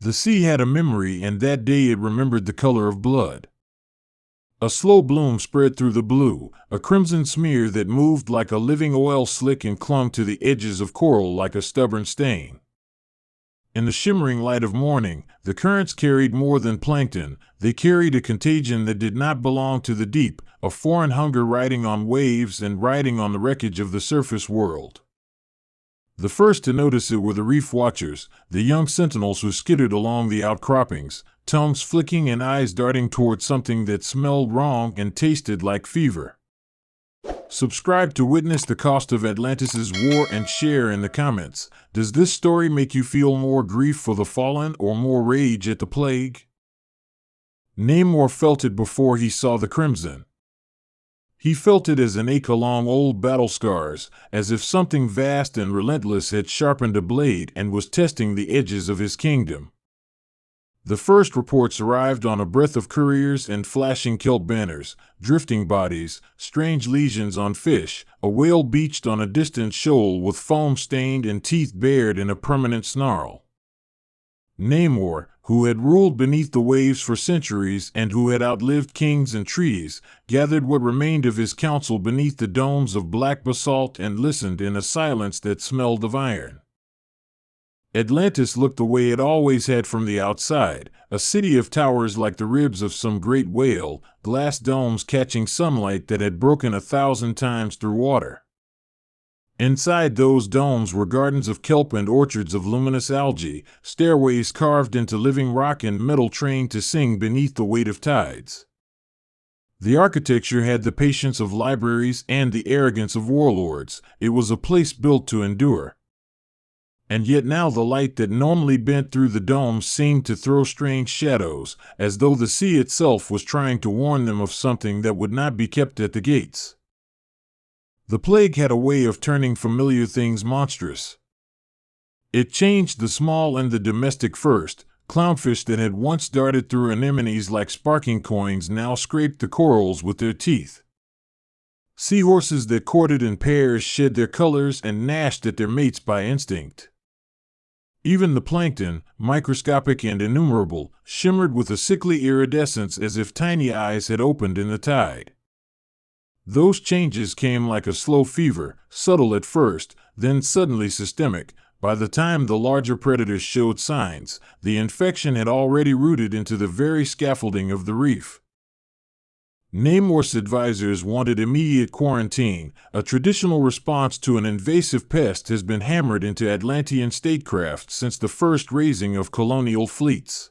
The sea had a memory, and that day it remembered the color of blood. A slow bloom spread through the blue, a crimson smear that moved like a living oil slick and clung to the edges of coral like a stubborn stain. In the shimmering light of morning, the currents carried more than plankton. They carried a contagion that did not belong to the deep, a foreign hunger riding on waves and riding on the wreckage of the surface world. The first to notice it were the reef watchers, the young sentinels who skittered along the outcroppings, tongues flicking and eyes darting toward something that smelled wrong and tasted like fever. Subscribe to witness the cost of Atlantis' war and share in the comments. Does this story make you feel more grief for the fallen or more rage at the plague? Namor felt it before he saw the crimson. He felt it as an ache along old battle scars, as if something vast and relentless had sharpened a blade and was testing the edges of his kingdom. The first reports arrived on a breath of couriers and flashing kelp banners, drifting bodies, strange lesions on fish, a whale beached on a distant shoal with foam stained and teeth bared in a permanent snarl. Namor, who had ruled beneath the waves for centuries and who had outlived kings and trees, gathered what remained of his council beneath the domes of black basalt and listened in a silence that smelled of iron. Atlantis looked the way it always had from the outside, a city of towers like the ribs of some great whale, glass domes catching sunlight that had broken 1,000 times through water. Inside those domes were gardens of kelp and orchards of luminous algae, stairways carved into living rock and metal trained to sing beneath the weight of tides. The architecture had the patience of libraries and the arrogance of warlords. It was a place built to endure. And yet now the light that normally bent through the domes seemed to throw strange shadows, as though the sea itself was trying to warn them of something that would not be kept at the gates. The plague had a way of turning familiar things monstrous. It changed the small and the domestic first. Clownfish that had once darted through anemones like sparking coins now scraped the corals with their teeth. Seahorses that courted in pairs shed their colors and gnashed at their mates by instinct. Even the plankton, microscopic and innumerable, shimmered with a sickly iridescence as if tiny eyes had opened in the tide. Those changes came like a slow fever, subtle at first, then suddenly systemic. By the time the larger predators showed signs, the infection had already rooted into the very scaffolding of the reef. Namor's advisors wanted immediate quarantine. A traditional response to an invasive pest has been hammered into Atlantean statecraft since the first raising of colonial fleets.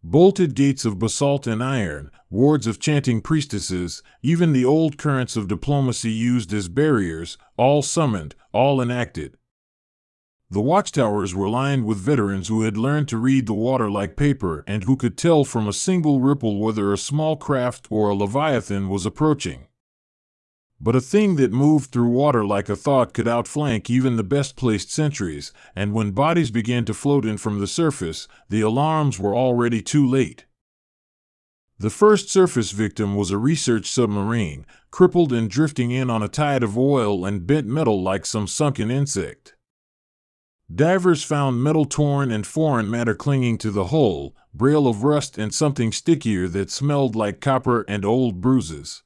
Bolted gates of basalt and iron, wards of chanting priestesses, even the old currents of diplomacy used as barriers, all summoned, all enacted. The watchtowers were lined with veterans who had learned to read the water like paper and who could tell from a single ripple whether a small craft or a leviathan was approaching. But a thing that moved through water like a thought could outflank even the best-placed sentries, and when bodies began to float in from the surface, the alarms were already too late. The first surface victim was a research submarine, crippled and drifting in on a tide of oil and bent metal like some sunken insect. Divers found metal torn and foreign matter clinging to the hull, braille of rust and something stickier that smelled like copper and old bruises.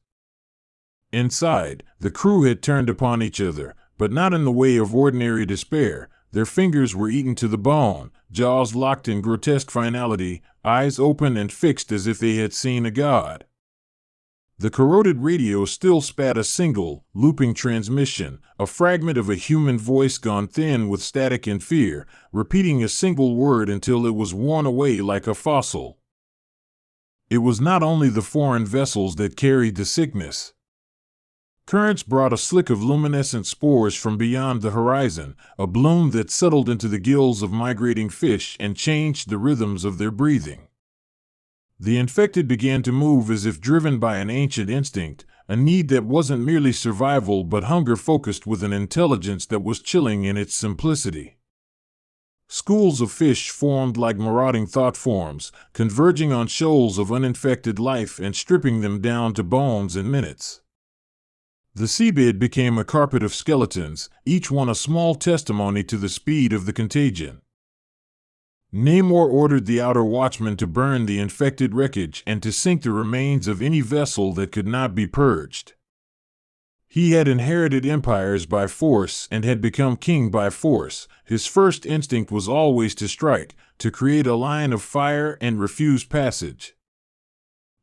Inside, the crew had turned upon each other, but not in the way of ordinary despair. Their fingers were eaten to the bone, jaws locked in grotesque finality, eyes open and fixed as if they had seen a god. The corroded radio still spat a single, looping transmission, a fragment of a human voice gone thin with static and fear, repeating a single word until it was worn away like a fossil. It was not only the foreign vessels that carried the sickness. Currents brought a slick of luminescent spores from beyond the horizon, a bloom that settled into the gills of migrating fish and changed the rhythms of their breathing. The infected began to move as if driven by an ancient instinct, a need that wasn't merely survival but hunger focused with an intelligence that was chilling in its simplicity. Schools of fish formed like marauding thought forms, converging on shoals of uninfected life and stripping them down to bones in minutes. The seabed became a carpet of skeletons, each one a small testimony to the speed of the contagion. Namor ordered the outer watchmen to burn the infected wreckage and to sink the remains of any vessel that could not be purged. He had inherited empires by force and had become king by force. His first instinct was always to strike, to create a line of fire and refuse passage.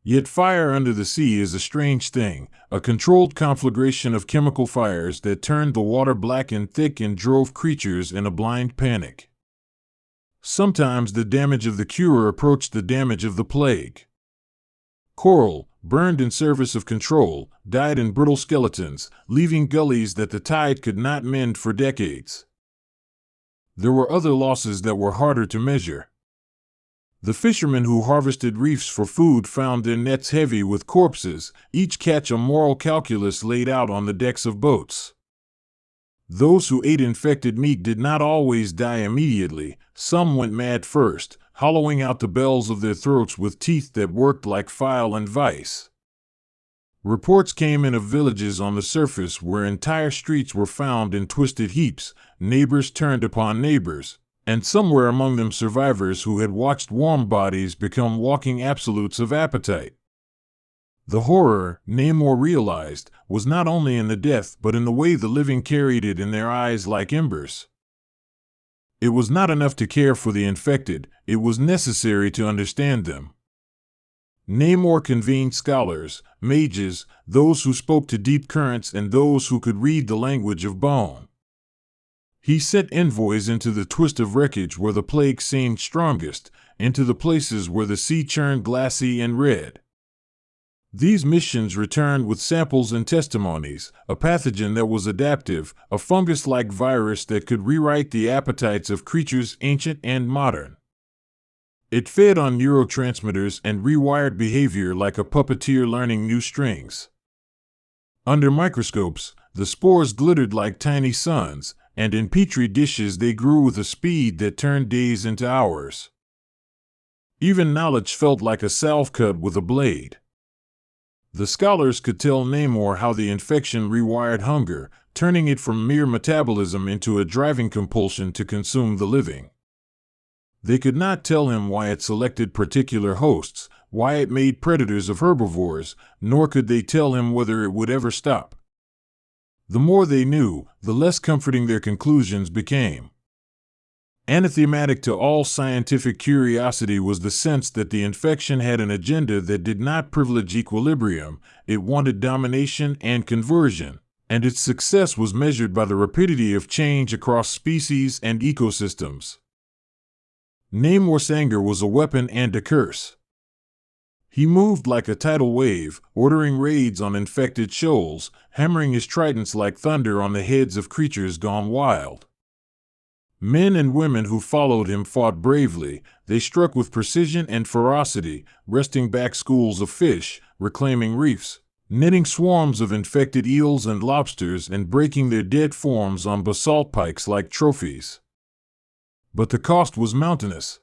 Yet fire under the sea is a strange thing, a controlled conflagration of chemical fires that turned the water black and thick and drove creatures in a blind panic. Sometimes the damage of the cure approached the damage of the plague. Coral, burned in service of control, died in brittle skeletons, leaving gullies that the tide could not mend for decades. There were other losses that were harder to measure. The fishermen who harvested reefs for food found their nets heavy with corpses, each catch a moral calculus laid out on the decks of boats. Those who ate infected meat did not always die immediately. Some went mad first, hollowing out the bells of their throats with teeth that worked like file and vice. Reports came in of villages on the surface where entire streets were found in twisted heaps, neighbors turned upon neighbors, and somewhere among them survivors who had watched warm bodies become walking absolutes of appetite. The horror, Namor realized, was not only in the death but in the way the living carried it in their eyes like embers. It was not enough to care for the infected, it was necessary to understand them. Namor convened scholars, mages, those who spoke to deep currents and those who could read the language of bone. He sent envoys into the twist of wreckage where the plague seemed strongest, into the places where the sea churned glassy and red. These missions returned with samples and testimonies, a pathogen that was adaptive, a fungus-like virus that could rewrite the appetites of creatures ancient and modern. It fed on neurotransmitters and rewired behavior like a puppeteer learning new strings. Under microscopes, the spores glittered like tiny suns, and in petri dishes they grew with a speed that turned days into hours. Even knowledge felt like a salve cut with a blade. The scholars could tell Namor how the infection rewired hunger, turning it from mere metabolism into a driving compulsion to consume the living. They could not tell him why it selected particular hosts, why it made predators of herbivores, nor could they tell him whether it would ever stop. The more they knew, the less comforting their conclusions became. Anathematic to all scientific curiosity was the sense that the infection had an agenda that did not privilege equilibrium, it wanted domination and conversion, and its success was measured by the rapidity of change across species and ecosystems. Namor's anger was a weapon and a curse. He moved like a tidal wave, ordering raids on infected shoals, hammering his tridents like thunder on the heads of creatures gone wild. Men and women who followed him fought bravely, they struck with precision and ferocity, wresting back schools of fish, reclaiming reefs, netting swarms of infected eels and lobsters and breaking their dead forms on basalt pikes like trophies. But the cost was mountainous.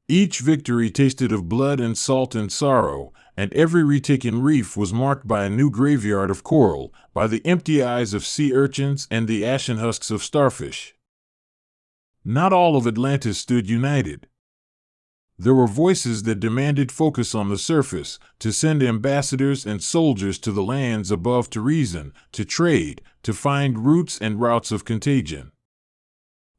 Each victory tasted of blood and salt and sorrow, and every retaken reef was marked by a new graveyard of coral, by the empty eyes of sea urchins and the ashen husks of starfish. Not all of Atlantis stood united. There were voices that demanded focus on the surface, to send ambassadors and soldiers to the lands above to reason, to trade, to find routes and routes of contagion.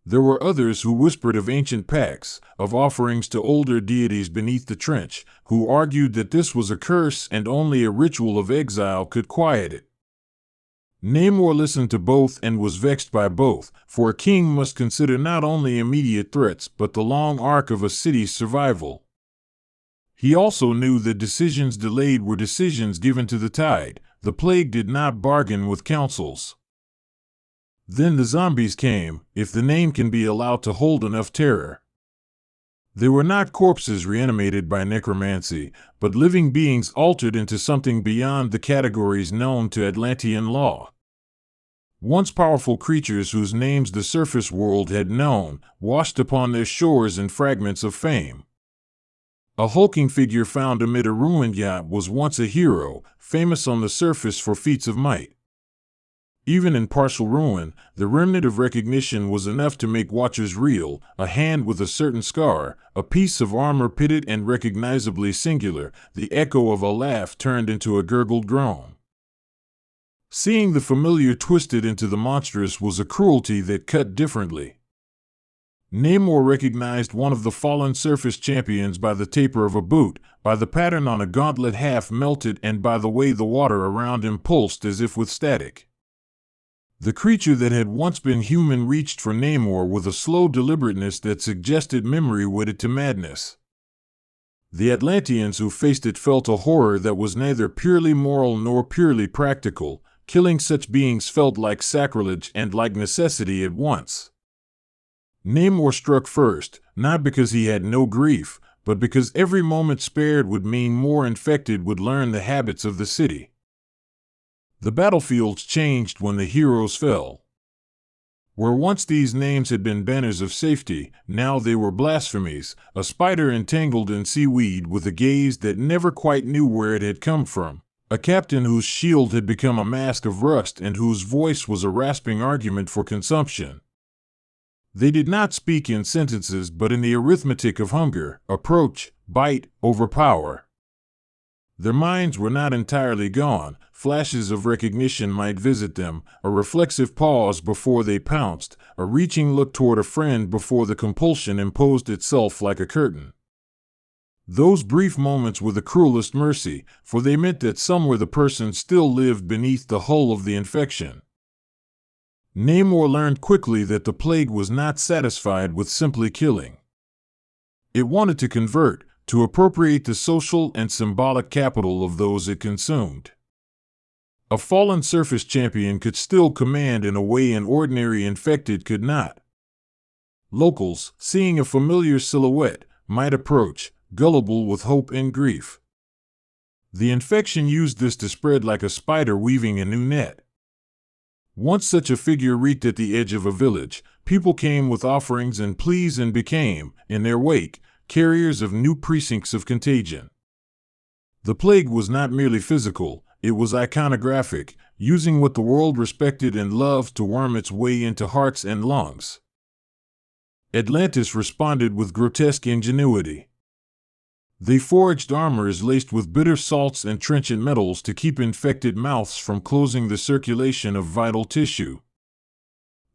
There were others who whispered of ancient pacts, of offerings to older deities beneath the trench, who argued that this was a curse and only a ritual of exile could quiet it. Namor listened to both and was vexed by both, for a king must consider not only immediate threats but the long arc of a city's survival. He also knew that decisions delayed were decisions given to the tide. The plague did not bargain with councils. Then the zombies came, if the name can be allowed to hold enough terror. They were not corpses reanimated by necromancy, but living beings altered into something beyond the categories known to Atlantean law. Once powerful creatures whose names the surface world had known, washed upon their shores in fragments of fame. A hulking figure found amid a ruined yacht was once a hero, famous on the surface for feats of might. Even in partial ruin, the remnant of recognition was enough to make watchers reel: a hand with a certain scar, a piece of armor pitted and recognizably singular, the echo of a laugh turned into a gurgled groan. Seeing the familiar twisted into the monstrous was a cruelty that cut differently. Namor recognized one of the fallen surface champions by the taper of a boot, by the pattern on a gauntlet half melted, and by the way the water around him pulsed as if with static. The creature that had once been human reached for Namor with a slow deliberateness that suggested memory wedded to madness. The Atlanteans who faced it felt a horror that was neither purely moral nor purely practical. Killing such beings felt like sacrilege and like necessity at once. Namor struck first, not because he had no grief, but because every moment spared would mean more infected would learn the habits of the city. The battlefields changed when the heroes fell. Where once these names had been banners of safety, now they were blasphemies: a spider entangled in seaweed with a gaze that never quite knew where it had come from, a captain whose shield had become a mask of rust and whose voice was a rasping argument for consumption. They did not speak in sentences but in the arithmetic of hunger: approach, bite, overpower. Their minds were not entirely gone. Flashes of recognition might visit them, a reflexive pause before they pounced, a reaching look toward a friend before the compulsion imposed itself like a curtain. Those brief moments were the cruelest mercy, for they meant that somewhere the person still lived beneath the hull of the infection. Namor learned quickly that the plague was not satisfied with simply killing. It wanted to convert, to appropriate the social and symbolic capital of those it consumed. A fallen surface champion could still command in a way an ordinary infected could not. Locals, seeing a familiar silhouette, might approach, gullible with hope and grief. The infection used this to spread like a spider weaving a new net. Once such a figure reeked at the edge of a village, people came with offerings and pleas and became, in their wake, carriers of new precincts of contagion. The plague was not merely physical, it was iconographic, using what the world respected and loved to worm its way into hearts and lungs. Atlantis responded with grotesque ingenuity. They forged armors laced with bitter salts and trenchant metals to keep infected mouths from closing the circulation of vital tissue.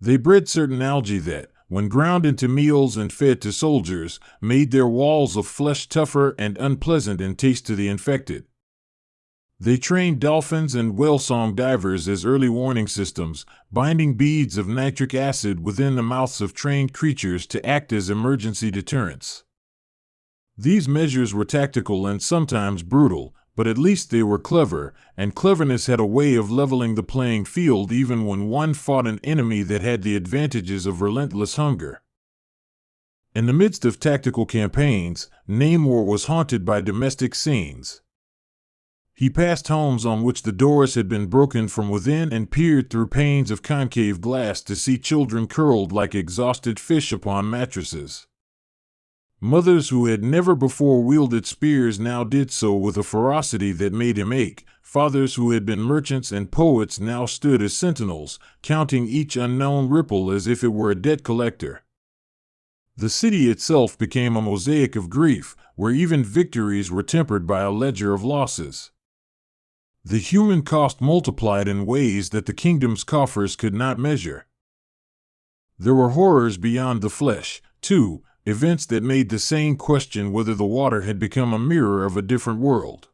They bred certain algae that, when ground into meals and fed to soldiers, made their walls of flesh tougher and unpleasant in taste to the infected. They trained dolphins and whale-song divers as early warning systems, binding beads of nitric acid within the mouths of trained creatures to act as emergency deterrents. These measures were tactical and sometimes brutal, but at least they were clever, and cleverness had a way of leveling the playing field even when one fought an enemy that had the advantages of relentless hunger. In the midst of tactical campaigns, Namor was haunted by domestic scenes. He passed homes on which the doors had been broken from within and peered through panes of concave glass to see children curled like exhausted fish upon mattresses. Mothers who had never before wielded spears now did so with a ferocity that made him ache. Fathers who had been merchants and poets now stood as sentinels, counting each unknown ripple as if it were a debt collector. The city itself became a mosaic of grief, where even victories were tempered by a ledger of losses. The human cost multiplied in ways that the kingdom's coffers could not measure. There were horrors beyond the flesh, too, events that made the sane question whether the water had become a mirror of a different world.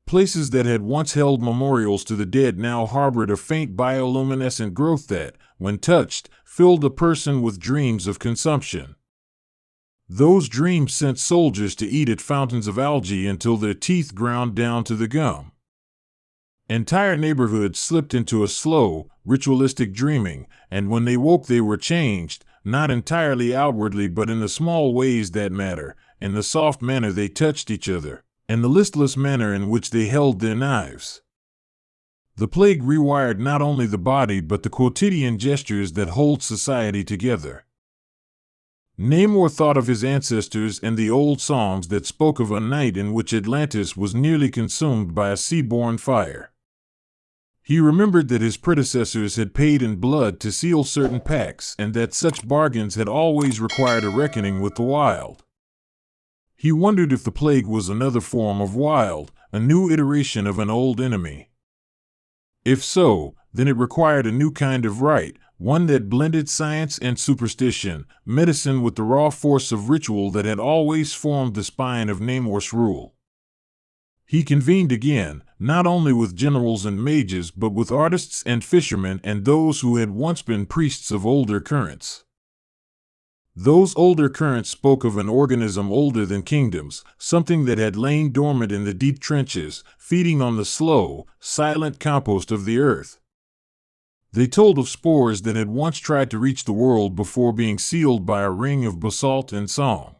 Places that had once held memorials to the dead now harbored a faint bioluminescent growth that, when touched, filled a person with dreams of consumption. Those dreams sent soldiers to eat at fountains of algae until their teeth ground down to the gum. Entire neighborhoods slipped into a slow, ritualistic dreaming, and when they woke they were changed, not entirely outwardly but in the small ways that matter, in the soft manner they touched each other, and the listless manner in which they held their knives. The plague rewired not only the body but the quotidian gestures that hold society together. Namor thought of his ancestors and the old songs that spoke of a night in which Atlantis was nearly consumed by a sea-born fire. He remembered that his predecessors had paid in blood to seal certain pacts and that such bargains had always required a reckoning with the wild. He wondered if the plague was another form of wild, a new iteration of an old enemy. If so, then it required a new kind of rite, one that blended science and superstition, medicine with the raw force of ritual that had always formed the spine of Namor's rule. He convened again, not only with generals and mages but with artists and fishermen and those who had once been priests of older currents. Those older currents spoke of an organism older than kingdoms, something that had lain dormant in the deep trenches, feeding on the slow, silent compost of the earth. They told of spores that had once tried to reach the world before being sealed by a ring of basalt and song.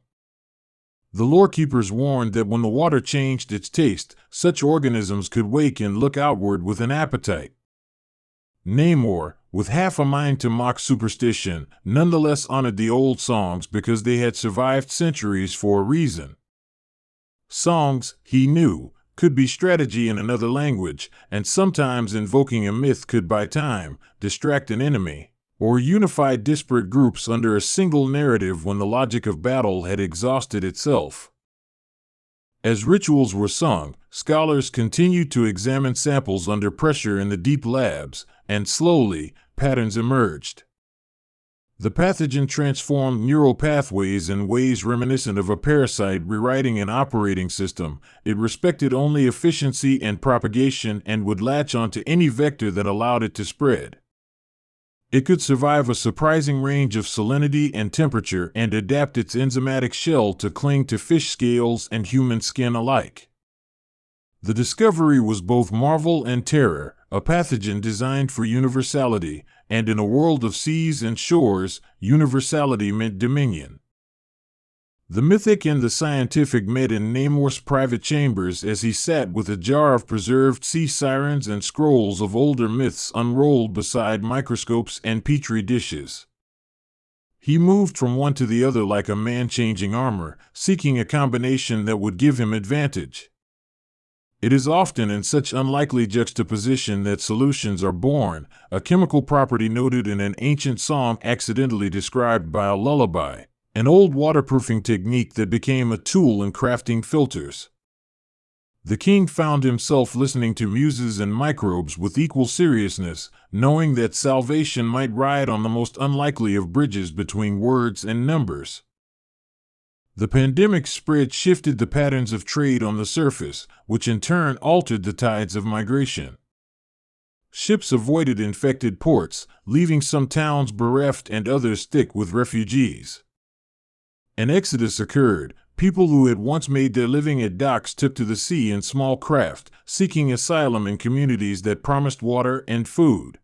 The lorekeepers warned that when the water changed its taste, such organisms could wake and look outward with an appetite. Namor, with half a mind to mock superstition, nonetheless honored the old songs because they had survived centuries for a reason. Songs, he knew, could be strategy in another language, and sometimes invoking a myth could buy time, distract an enemy, or unify disparate groups under a single narrative when the logic of battle had exhausted itself. As rituals were sung, scholars continued to examine samples under pressure in the deep labs, and slowly, patterns emerged. The pathogen transformed neural pathways in ways reminiscent of a parasite rewriting an operating system. It respected only efficiency and propagation and would latch onto any vector that allowed it to spread. It could survive a surprising range of salinity and temperature and adapt its enzymatic shell to cling to fish scales and human skin alike. The discovery was both marvel and terror, a pathogen designed for universality, and in a world of seas and shores, universality meant dominion. The mythic and the scientific met in Namor's private chambers as he sat with a jar of preserved sea sirens and scrolls of older myths unrolled beside microscopes and petri dishes. He moved from one to the other like a man changing armor, seeking a combination that would give him advantage. It is often in such unlikely juxtaposition that solutions are born, a chemical property noted in an ancient song accidentally described by a lullaby, an old waterproofing technique that became a tool in crafting filters. The king found himself listening to muses and microbes with equal seriousness, knowing that salvation might ride on the most unlikely of bridges between words and numbers. The pandemic spread shifted the patterns of trade on the surface, which in turn altered the tides of migration. Ships avoided infected ports, leaving some towns bereft and others thick with refugees. An exodus occurred. People who had once made their living at docks took to the sea in small craft, seeking asylum in communities that promised water and food.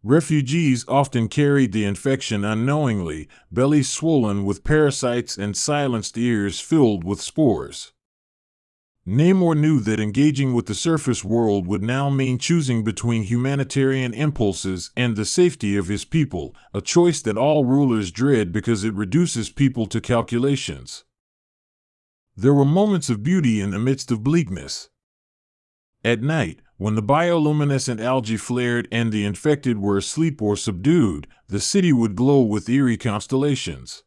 Refugees often carried the infection unknowingly, bellies swollen with parasites and silenced ears filled with spores. Namor knew that engaging with the surface world would now mean choosing between humanitarian impulses and the safety of his people, a choice that all rulers dread because it reduces people to calculations. There were moments of beauty in the midst of bleakness. At night, when the bioluminescent algae flared and the infected were asleep or subdued, the city would glow with eerie constellations.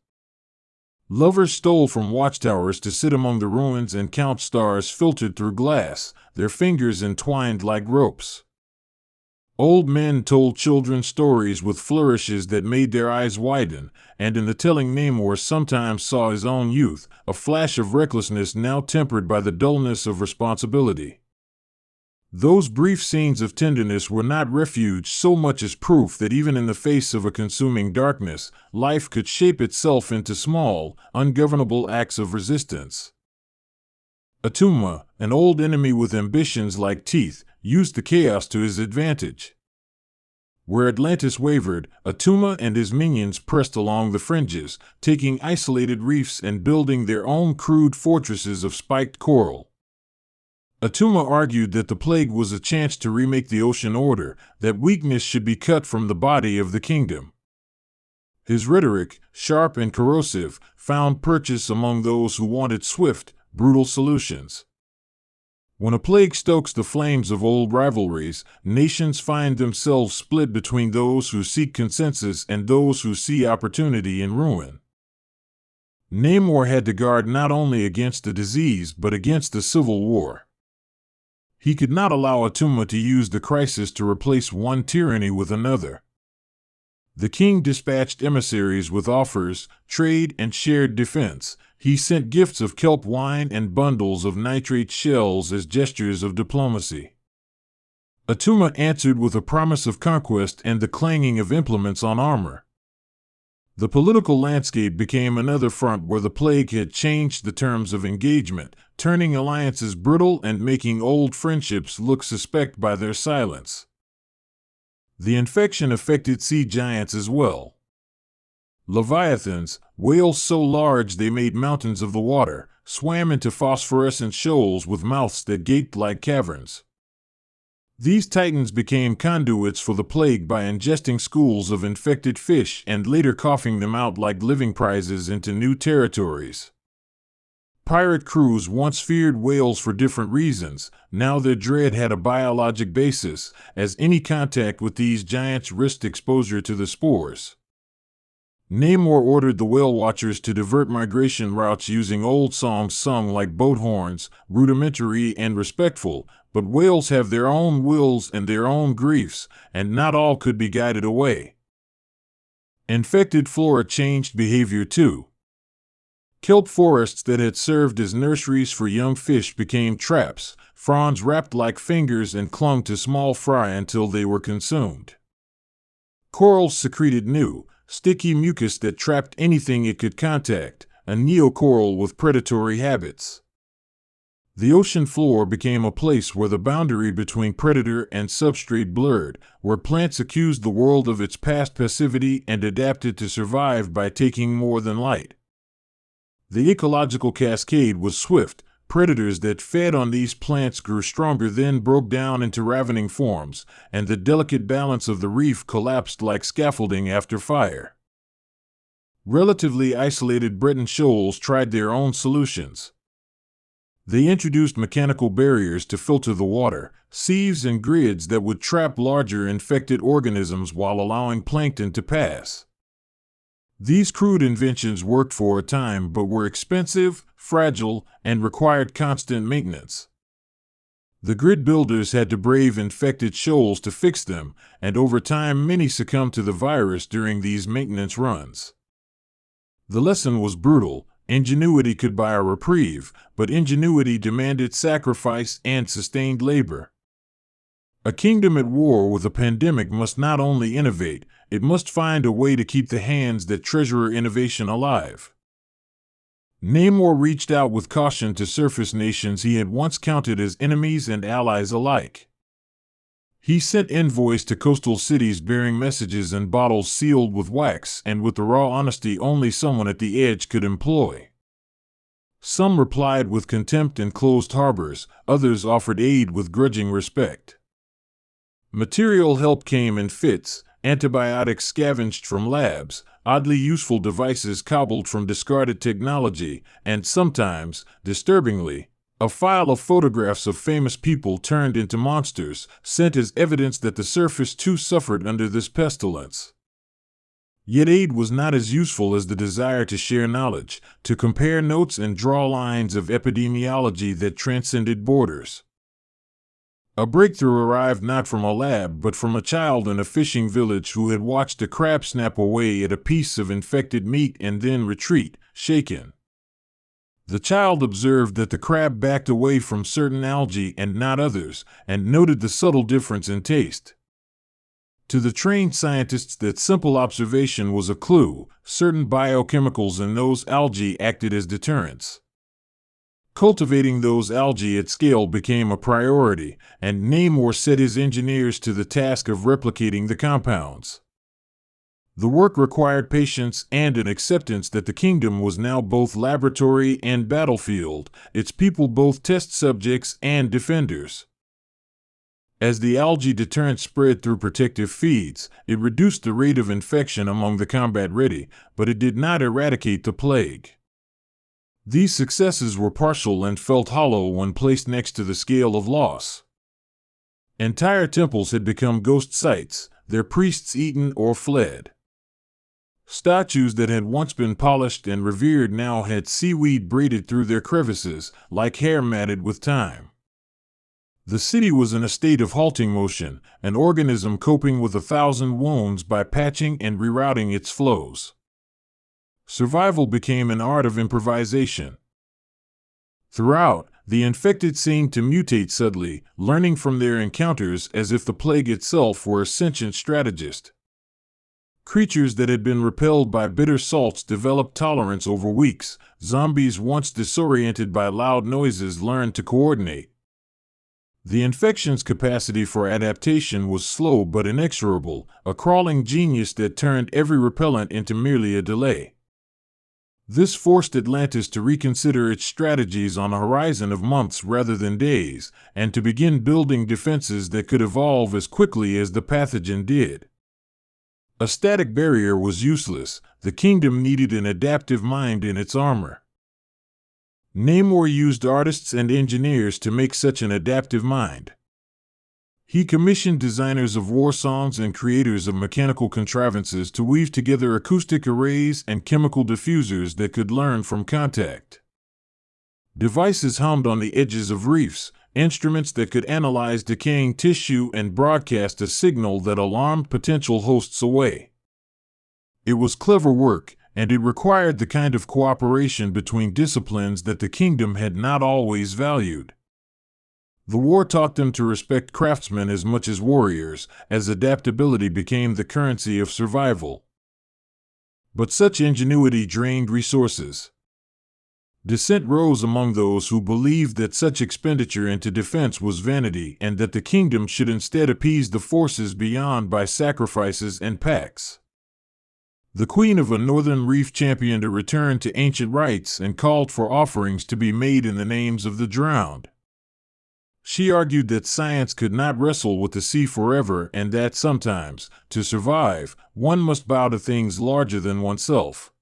Lovers stole from watchtowers to sit among the ruins and count stars filtered through glass, their fingers entwined like ropes. Old men told children stories with flourishes that made their eyes widen, and in the telling Namor sometimes saw his own youth, a flash of recklessness now tempered by the dullness of responsibility. Those brief scenes of tenderness were not refuge so much as proof that even in the face of a consuming darkness, life could shape itself into small, ungovernable acts of resistance. Attuma, an old enemy with ambitions like teeth, used the chaos to his advantage. Where Atlantis wavered, Attuma and his minions pressed along the fringes, taking isolated reefs and building their own crude fortresses of spiked coral. Attuma argued that the plague was a chance to remake the ocean order, that weakness should be cut from the body of the kingdom. His rhetoric, sharp and corrosive, found purchase among those who wanted swift, brutal solutions. When a plague stokes the flames of old rivalries, nations find themselves split between those who seek consensus and those who see opportunity in ruin. Namor had to guard not only against the disease but against the civil war. He could not allow Atuma to use the crisis to replace one tyranny with another. The king dispatched emissaries with offers, trade, and shared defense. He sent gifts of kelp wine and bundles of nitrate shells as gestures of diplomacy. Atuma answered with a promise of conquest and the clanging of implements on armor. The political landscape became another front where the plague had changed the terms of engagement, turning alliances brittle and making old friendships look suspect by their silence. The infection affected sea giants as well. Leviathans, whales so large they made mountains of the water, swam into phosphorescent shoals with mouths that gaped like caverns. These titans became conduits for the plague by ingesting schools of infected fish and later coughing them out like living prizes into new territories. Pirate crews once feared whales for different reasons. Now their dread had a biologic basis, as any contact with these giants risked exposure to the spores. Namor ordered the whale watchers to divert migration routes using old songs sung like boat horns, rudimentary and respectful, but whales have their own wills and their own griefs, and not all could be guided away. Infected flora changed behavior too. Kelp forests that had served as nurseries for young fish became traps, fronds wrapped like fingers and clung to small fry until they were consumed. Corals secreted new, sticky mucus that trapped anything it could contact, a neocoral with predatory habits. The ocean floor became a place where the boundary between predator and substrate blurred, where plants accused the world of its past passivity and adapted to survive by taking more than light. The ecological cascade was swift. Predators that fed on these plants grew stronger, then broke down into ravening forms, and the delicate balance of the reef collapsed like scaffolding after fire. Relatively isolated Breton shoals tried their own solutions. They introduced mechanical barriers to filter the water, sieves and grids that would trap larger infected organisms while allowing plankton to pass. These crude inventions worked for a time but were expensive, fragile, and required constant maintenance. The grid builders had to brave infected shoals to fix them, and over time many succumbed to the virus during these maintenance runs. The lesson was brutal. Ingenuity could buy a reprieve, but ingenuity demanded sacrifice and sustained labor. A kingdom at war with a pandemic must not only innovate, it must find a way to keep the hands that treasure innovation alive. Namor reached out with caution to surface nations he had once counted as enemies and allies alike. He sent envoys to coastal cities bearing messages and bottles sealed with wax and with the raw honesty only someone at the edge could employ. Some replied with contempt and closed harbors, others offered aid with grudging respect. Material help came in fits, antibiotics scavenged from labs, oddly useful devices cobbled from discarded technology, and sometimes, disturbingly, a file of photographs of famous people turned into monsters, sent as evidence that the surface too suffered under this pestilence. Yet aid was not as useful as the desire to share knowledge, to compare notes and draw lines of epidemiology that transcended borders. A breakthrough arrived not from a lab but from a child in a fishing village who had watched a crab snap away at a piece of infected meat and then retreat, shaken. The child observed that the crab backed away from certain algae and not others, and noted the subtle difference in taste. To the trained scientists, that simple observation was a clue. Certain biochemicals in those algae acted as deterrents. Cultivating those algae at scale became a priority, and Namor set his engineers to the task of replicating the compounds. The work required patience and an acceptance that the kingdom was now both laboratory and battlefield, its people both test subjects and defenders. As the algae deterrent spread through protective feeds, it reduced the rate of infection among the combat-ready, but it did not eradicate the plague. These successes were partial and felt hollow when placed next to the scale of loss. Entire temples had become ghost sites, their priests eaten or fled. Statues that had once been polished and revered now had seaweed braided through their crevices, like hair matted with time. The city was in a state of halting motion, an organism coping with 1,000 wounds by patching and rerouting its flows. Survival became an art of improvisation. Throughout, the infected seemed to mutate subtly, learning from their encounters as if the plague itself were a sentient strategist. Creatures that had been repelled by bitter salts developed tolerance over weeks. Zombies once disoriented by loud noises learned to coordinate. The infection's capacity for adaptation was slow but inexorable, a crawling genius that turned every repellent into merely a delay. This forced Atlantis to reconsider its strategies on a horizon of months rather than days, and to begin building defenses that could evolve as quickly as the pathogen did. A static barrier was useless. The kingdom needed an adaptive mind in its armor. Namor used artists and engineers to make such an adaptive mind. He commissioned designers of war songs and creators of mechanical contrivances to weave together acoustic arrays and chemical diffusers that could learn from contact. Devices hummed on the edges of reefs, instruments that could analyze decaying tissue and broadcast a signal that alarmed potential hosts away. It was clever work, and it required the kind of cooperation between disciplines that the kingdom had not always valued. The war taught them to respect craftsmen as much as warriors, as adaptability became the currency of survival. But such ingenuity drained resources. Dissent rose among those who believed that such expenditure into defense was vanity and that the kingdom should instead appease the forces beyond by sacrifices and pacts. The Queen of a Northern Reef championed a return to ancient rites and called for offerings to be made in the names of the drowned. She argued that science could not wrestle with the sea forever and that sometimes, to survive, one must bow to things larger than oneself.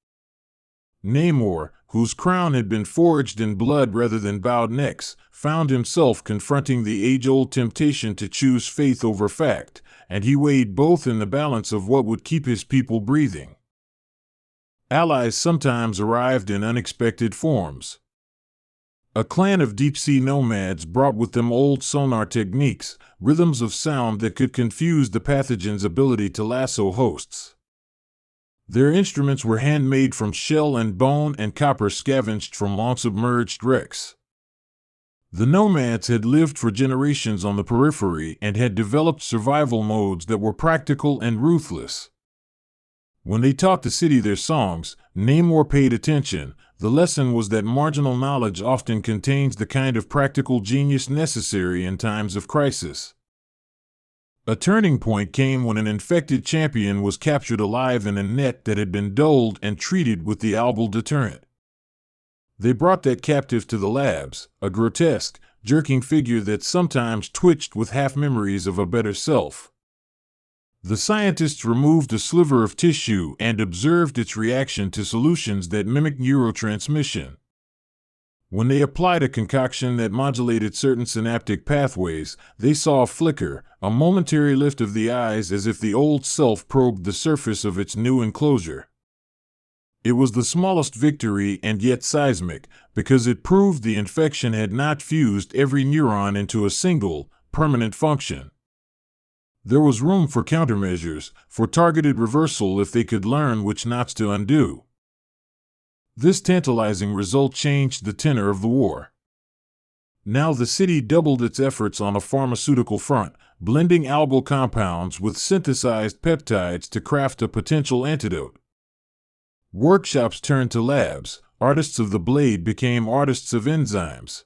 Namor, whose crown had been forged in blood rather than bowed necks, found himself confronting the age-old temptation to choose faith over fact, and he weighed both in the balance of what would keep his people breathing. Allies sometimes arrived in unexpected forms. A clan of deep-sea nomads brought with them old sonar techniques, rhythms of sound that could confuse the pathogen's ability to lasso hosts. Their instruments were handmade from shell and bone and copper scavenged from long-submerged wrecks. The nomads had lived for generations on the periphery and had developed survival modes that were practical and ruthless. When they taught the city their songs, Namor paid attention. The lesson was that marginal knowledge often contains the kind of practical genius necessary in times of crisis. A turning point came when an infected champion was captured alive in a net that had been dulled and treated with the albal deterrent. They brought that captive to the labs, a grotesque, jerking figure that sometimes twitched with half-memories of a better self. The scientists removed a sliver of tissue and observed its reaction to solutions that mimicked neurotransmission. When they applied a concoction that modulated certain synaptic pathways, they saw a flicker, a momentary lift of the eyes as if the old self probed the surface of its new enclosure. It was the smallest victory and yet seismic, because it proved the infection had not fused every neuron into a single, permanent function. There was room for countermeasures, for targeted reversal if they could learn which knots to undo. This tantalizing result changed the tenor of the war. Now the city doubled its efforts on a pharmaceutical front, blending albal compounds with synthesized peptides to craft a potential antidote. Workshops turned to labs. Artists of the blade became artists of enzymes.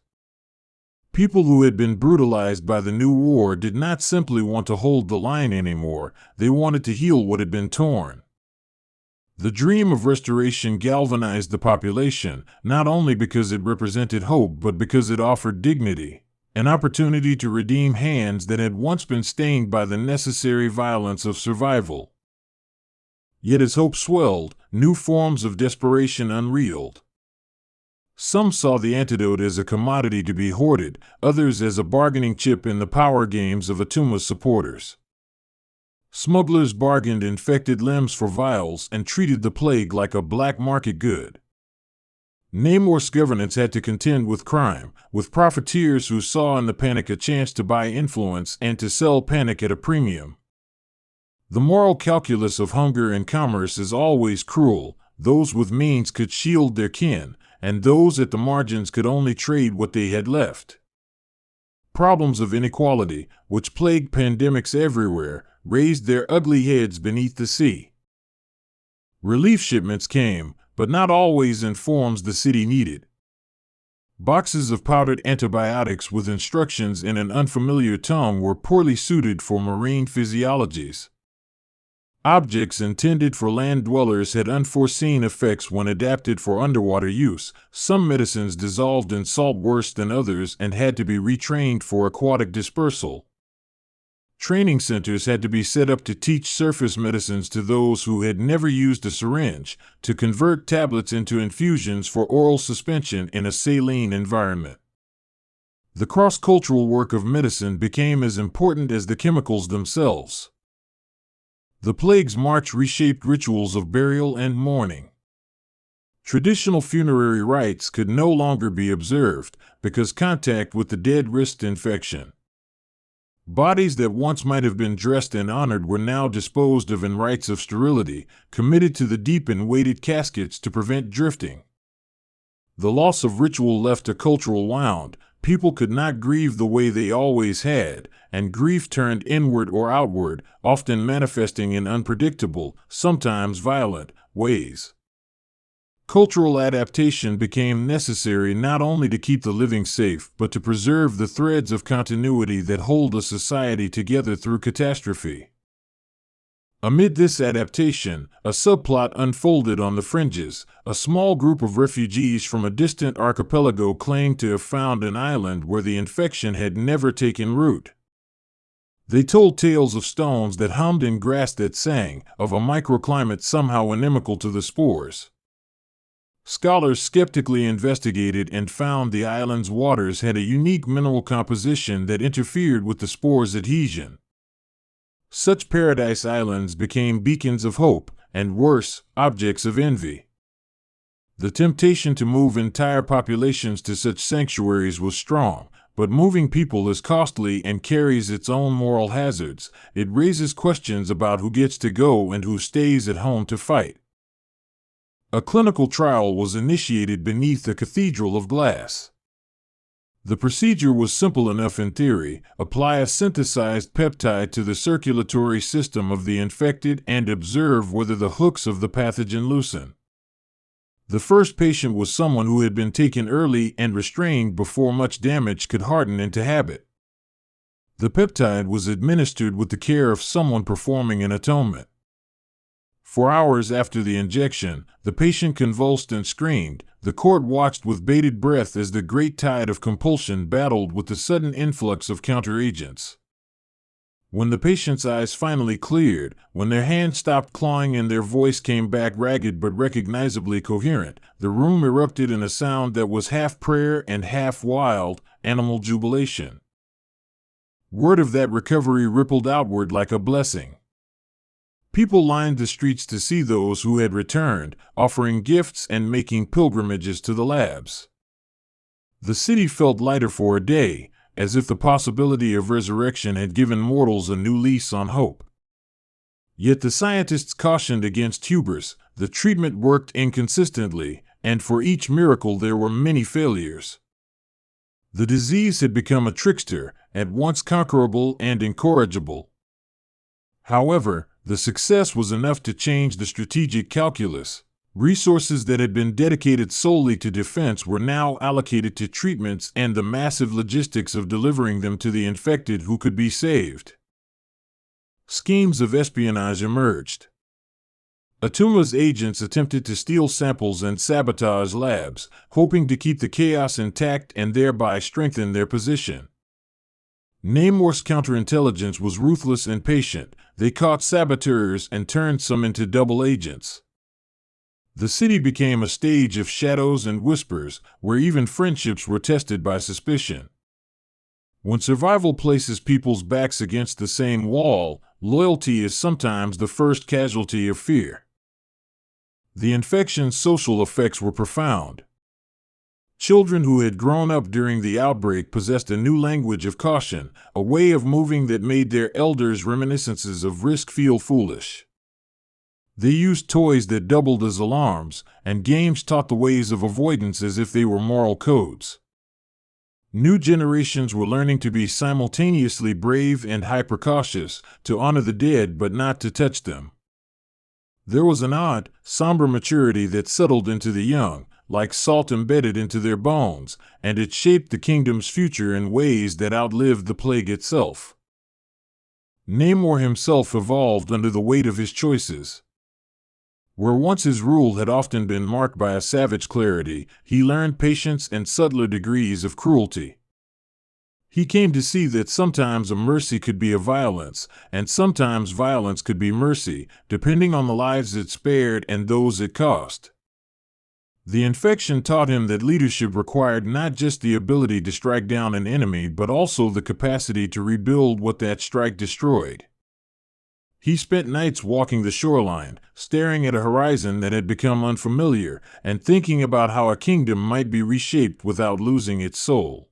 People who had been brutalized by the new war did not simply want to hold the line anymore, they wanted to heal what had been torn. The dream of restoration galvanized the population, not only because it represented hope but because it offered dignity, an opportunity to redeem hands that had once been stained by the necessary violence of survival. Yet as hope swelled, new forms of desperation unreeled. Some saw the antidote as a commodity to be hoarded, others as a bargaining chip in the power games of Atuma's supporters. Smugglers bargained infected limbs for vials and treated the plague like a black market good. Namor's governance had to contend with crime, with profiteers who saw in the panic a chance to buy influence and to sell panic at a premium. The moral calculus of hunger and commerce is always cruel. Those with means could shield their kin, and those at the margins could only trade what they had left. Problems of inequality, which plagued pandemics everywhere, raised their ugly heads beneath the sea. Relief shipments came, but not always in forms the city needed. Boxes of powdered antibiotics with instructions in an unfamiliar tongue were poorly suited for marine physiologies. Objects intended for land dwellers had unforeseen effects when adapted for underwater use. Some medicines dissolved in salt worse than others and had to be retrained for aquatic dispersal. Training centers had to be set up to teach surface medicines to those who had never used a syringe, to convert tablets into infusions for oral suspension in a saline environment. The cross-cultural work of medicine became as important as the chemicals themselves. The Plague's March reshaped rituals of burial and mourning. Traditional funerary rites could no longer be observed because contact with the dead risked infection. Bodies that once might have been dressed and honored were now disposed of in rites of sterility, committed to the deep in weighted caskets to prevent drifting. The loss of ritual left a cultural wound. People could not grieve the way they always had, and grief turned inward or outward, often manifesting in unpredictable, sometimes violent, ways. Cultural adaptation became necessary not only to keep the living safe, but to preserve the threads of continuity that hold a society together through catastrophe. Amid this adaptation, a subplot unfolded on the fringes. A small group of refugees from a distant archipelago claimed to have found an island where the infection had never taken root. They told tales of stones that hummed and grass that sang, of a microclimate somehow inimical to the spores. Scholars skeptically investigated and found the island's waters had a unique mineral composition that interfered with the spore's adhesion. Such paradise islands became beacons of hope, and worse, objects of envy. The temptation to move entire populations to such sanctuaries was strong, but moving people is costly and carries its own moral hazards. It raises questions about who gets to go and who stays at home to fight. A clinical trial was initiated beneath a cathedral of glass. The procedure was simple enough in theory: apply a synthesized peptide to the circulatory system of the infected and observe whether the hooks of the pathogen loosen. The first patient was someone who had been taken early and restrained before much damage could harden into habit. The peptide was administered with the care of someone performing an atonement. For hours after the injection, the patient convulsed and screamed. The court watched with bated breath as the great tide of compulsion battled with the sudden influx of counteragents. When the patient's eyes finally cleared, when their hands stopped clawing and their voice came back ragged but recognizably coherent, the room erupted in a sound that was half prayer and half wild, animal jubilation. Word of that recovery rippled outward like a blessing. People lined the streets to see those who had returned, offering gifts and making pilgrimages to the labs. The city felt lighter for a day, as if the possibility of resurrection had given mortals a new lease on hope. Yet the scientists cautioned against hubris. The treatment worked inconsistently, and for each miracle there were many failures. The disease had become a trickster, at once conquerable and incorrigible. However, the success was enough to change the strategic calculus. Resources that had been dedicated solely to defense were now allocated to treatments and the massive logistics of delivering them to the infected who could be saved. Schemes of espionage emerged. Atuma's agents attempted to steal samples and sabotage labs, hoping to keep the chaos intact and thereby strengthen their position. Namor's counterintelligence was ruthless and patient. They caught saboteurs and turned some into double agents. The city became a stage of shadows and whispers, where even friendships were tested by suspicion. When survival places people's backs against the same wall, loyalty is sometimes the first casualty of fear. The infection's social effects were profound. Children who had grown up during the outbreak possessed a new language of caution, a way of moving that made their elders' reminiscences of risk feel foolish. They used toys that doubled as alarms, and games taught the ways of avoidance as if they were moral codes. New generations were learning to be simultaneously brave and hyper-cautious, to honor the dead but not to touch them. There was an odd, somber maturity that settled into the young, like salt embedded into their bones, and it shaped the kingdom's future in ways that outlived the plague itself. Namor himself evolved under the weight of his choices. Where once his rule had often been marked by a savage clarity, he learned patience and subtler degrees of cruelty. He came to see that sometimes a mercy could be a violence, and sometimes violence could be mercy, depending on the lives it spared and those it cost. The infection taught him that leadership required not just the ability to strike down an enemy but also the capacity to rebuild what that strike destroyed. He spent nights walking the shoreline, staring at a horizon that had become unfamiliar, and thinking about how a kingdom might be reshaped without losing its soul.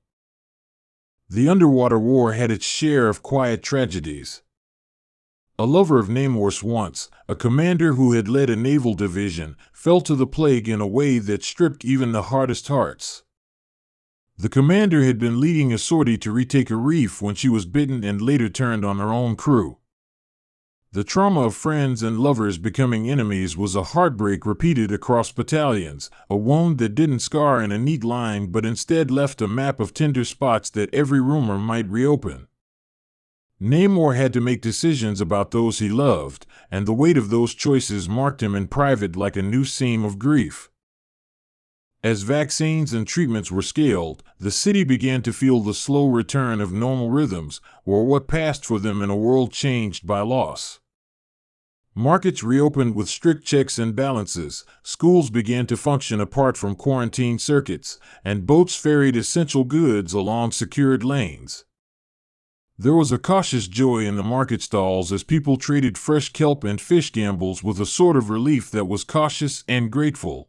The underwater war had its share of quiet tragedies. A lover of Namor's once, a commander who had led a naval division, fell to the plague in a way that stripped even the hardest hearts. The commander had been leading a sortie to retake a reef when she was bitten and later turned on her own crew. The trauma of friends and lovers becoming enemies was a heartbreak repeated across battalions, a wound that didn't scar in a neat line but instead left a map of tender spots that every rumor might reopen. Namor had to make decisions about those he loved, and the weight of those choices marked him in private like a new seam of grief. As vaccines and treatments were scaled, the city began to feel the slow return of normal rhythms, or what passed for them in a world changed by loss. Markets reopened with strict checks and balances, schools began to function apart from quarantine circuits, and boats ferried essential goods along secured lanes. There was a cautious joy in the market stalls as people traded fresh kelp and fish gambles with a sort of relief that was cautious and grateful.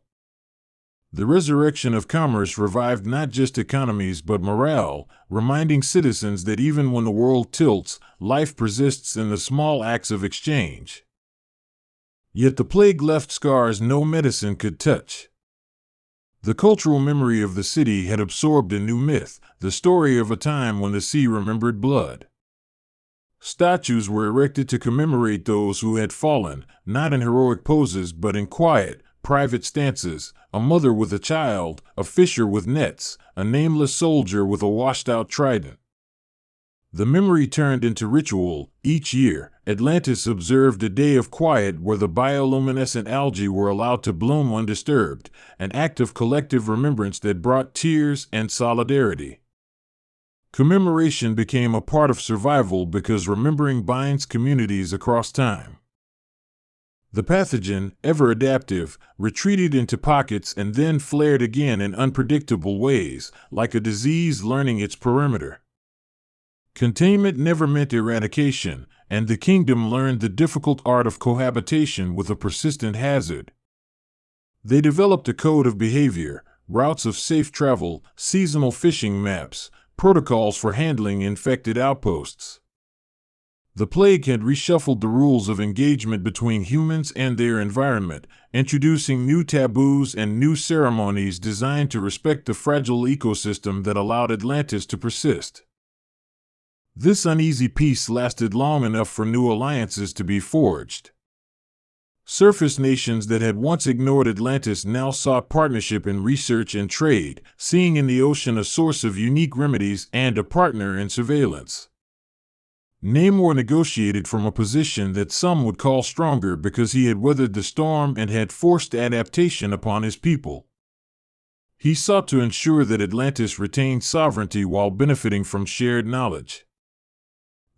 The resurrection of commerce revived not just economies but morale, reminding citizens that even when the world tilts, life persists in the small acts of exchange. Yet the plague left scars no medicine could touch. The cultural memory of the city had absorbed a new myth, the story of a time when the sea remembered blood. Statues were erected to commemorate those who had fallen, not in heroic poses but in quiet, private stances, a mother with a child, a fisher with nets, a nameless soldier with a washed-out trident. The memory turned into ritual. Each year, Atlantis observed a day of quiet where the bioluminescent algae were allowed to bloom undisturbed, an act of collective remembrance that brought tears and solidarity. Commemoration became a part of survival because remembering binds communities across time. The pathogen, ever adaptive, retreated into pockets and then flared again in unpredictable ways, like a disease learning its perimeter. Containment never meant eradication, and the kingdom learned the difficult art of cohabitation with a persistent hazard. They developed a code of behavior, routes of safe travel, seasonal fishing maps, protocols for handling infected outposts. The plague had reshuffled the rules of engagement between humans and their environment, introducing new taboos and new ceremonies designed to respect the fragile ecosystem that allowed Atlantis to persist. This uneasy peace lasted long enough for new alliances to be forged. Surface nations that had once ignored Atlantis now sought partnership in research and trade, seeing in the ocean a source of unique remedies and a partner in surveillance. Namor negotiated from a position that some would call stronger because he had weathered the storm and had forced adaptation upon his people. He sought to ensure that Atlantis retained sovereignty while benefiting from shared knowledge.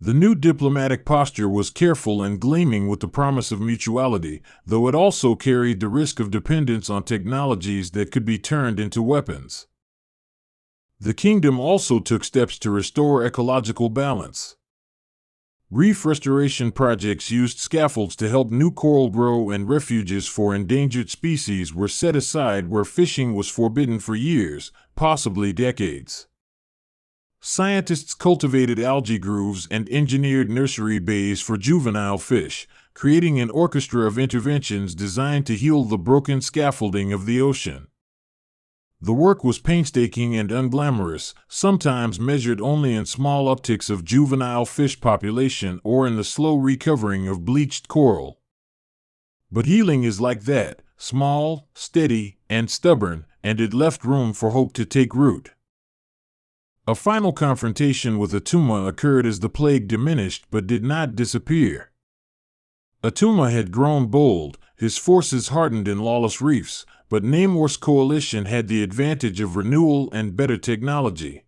The new diplomatic posture was careful and gleaming with the promise of mutuality, though it also carried the risk of dependence on technologies that could be turned into weapons. The kingdom also took steps to restore ecological balance. Reef restoration projects used scaffolds to help new coral grow, and refuges for endangered species were set aside where fishing was forbidden for years, possibly decades. Scientists cultivated algae grooves and engineered nursery bays for juvenile fish, creating an orchestra of interventions designed to heal the broken scaffolding of the ocean. The work was painstaking and unglamorous, sometimes measured only in small upticks of juvenile fish population or in the slow recovering of bleached coral. But healing is like that, small, steady, and stubborn, and it left room for hope to take root. A final confrontation with Atuma occurred as the plague diminished but did not disappear. Atuma had grown bold, his forces hardened in lawless reefs, but Namor's coalition had the advantage of renewal and better technology.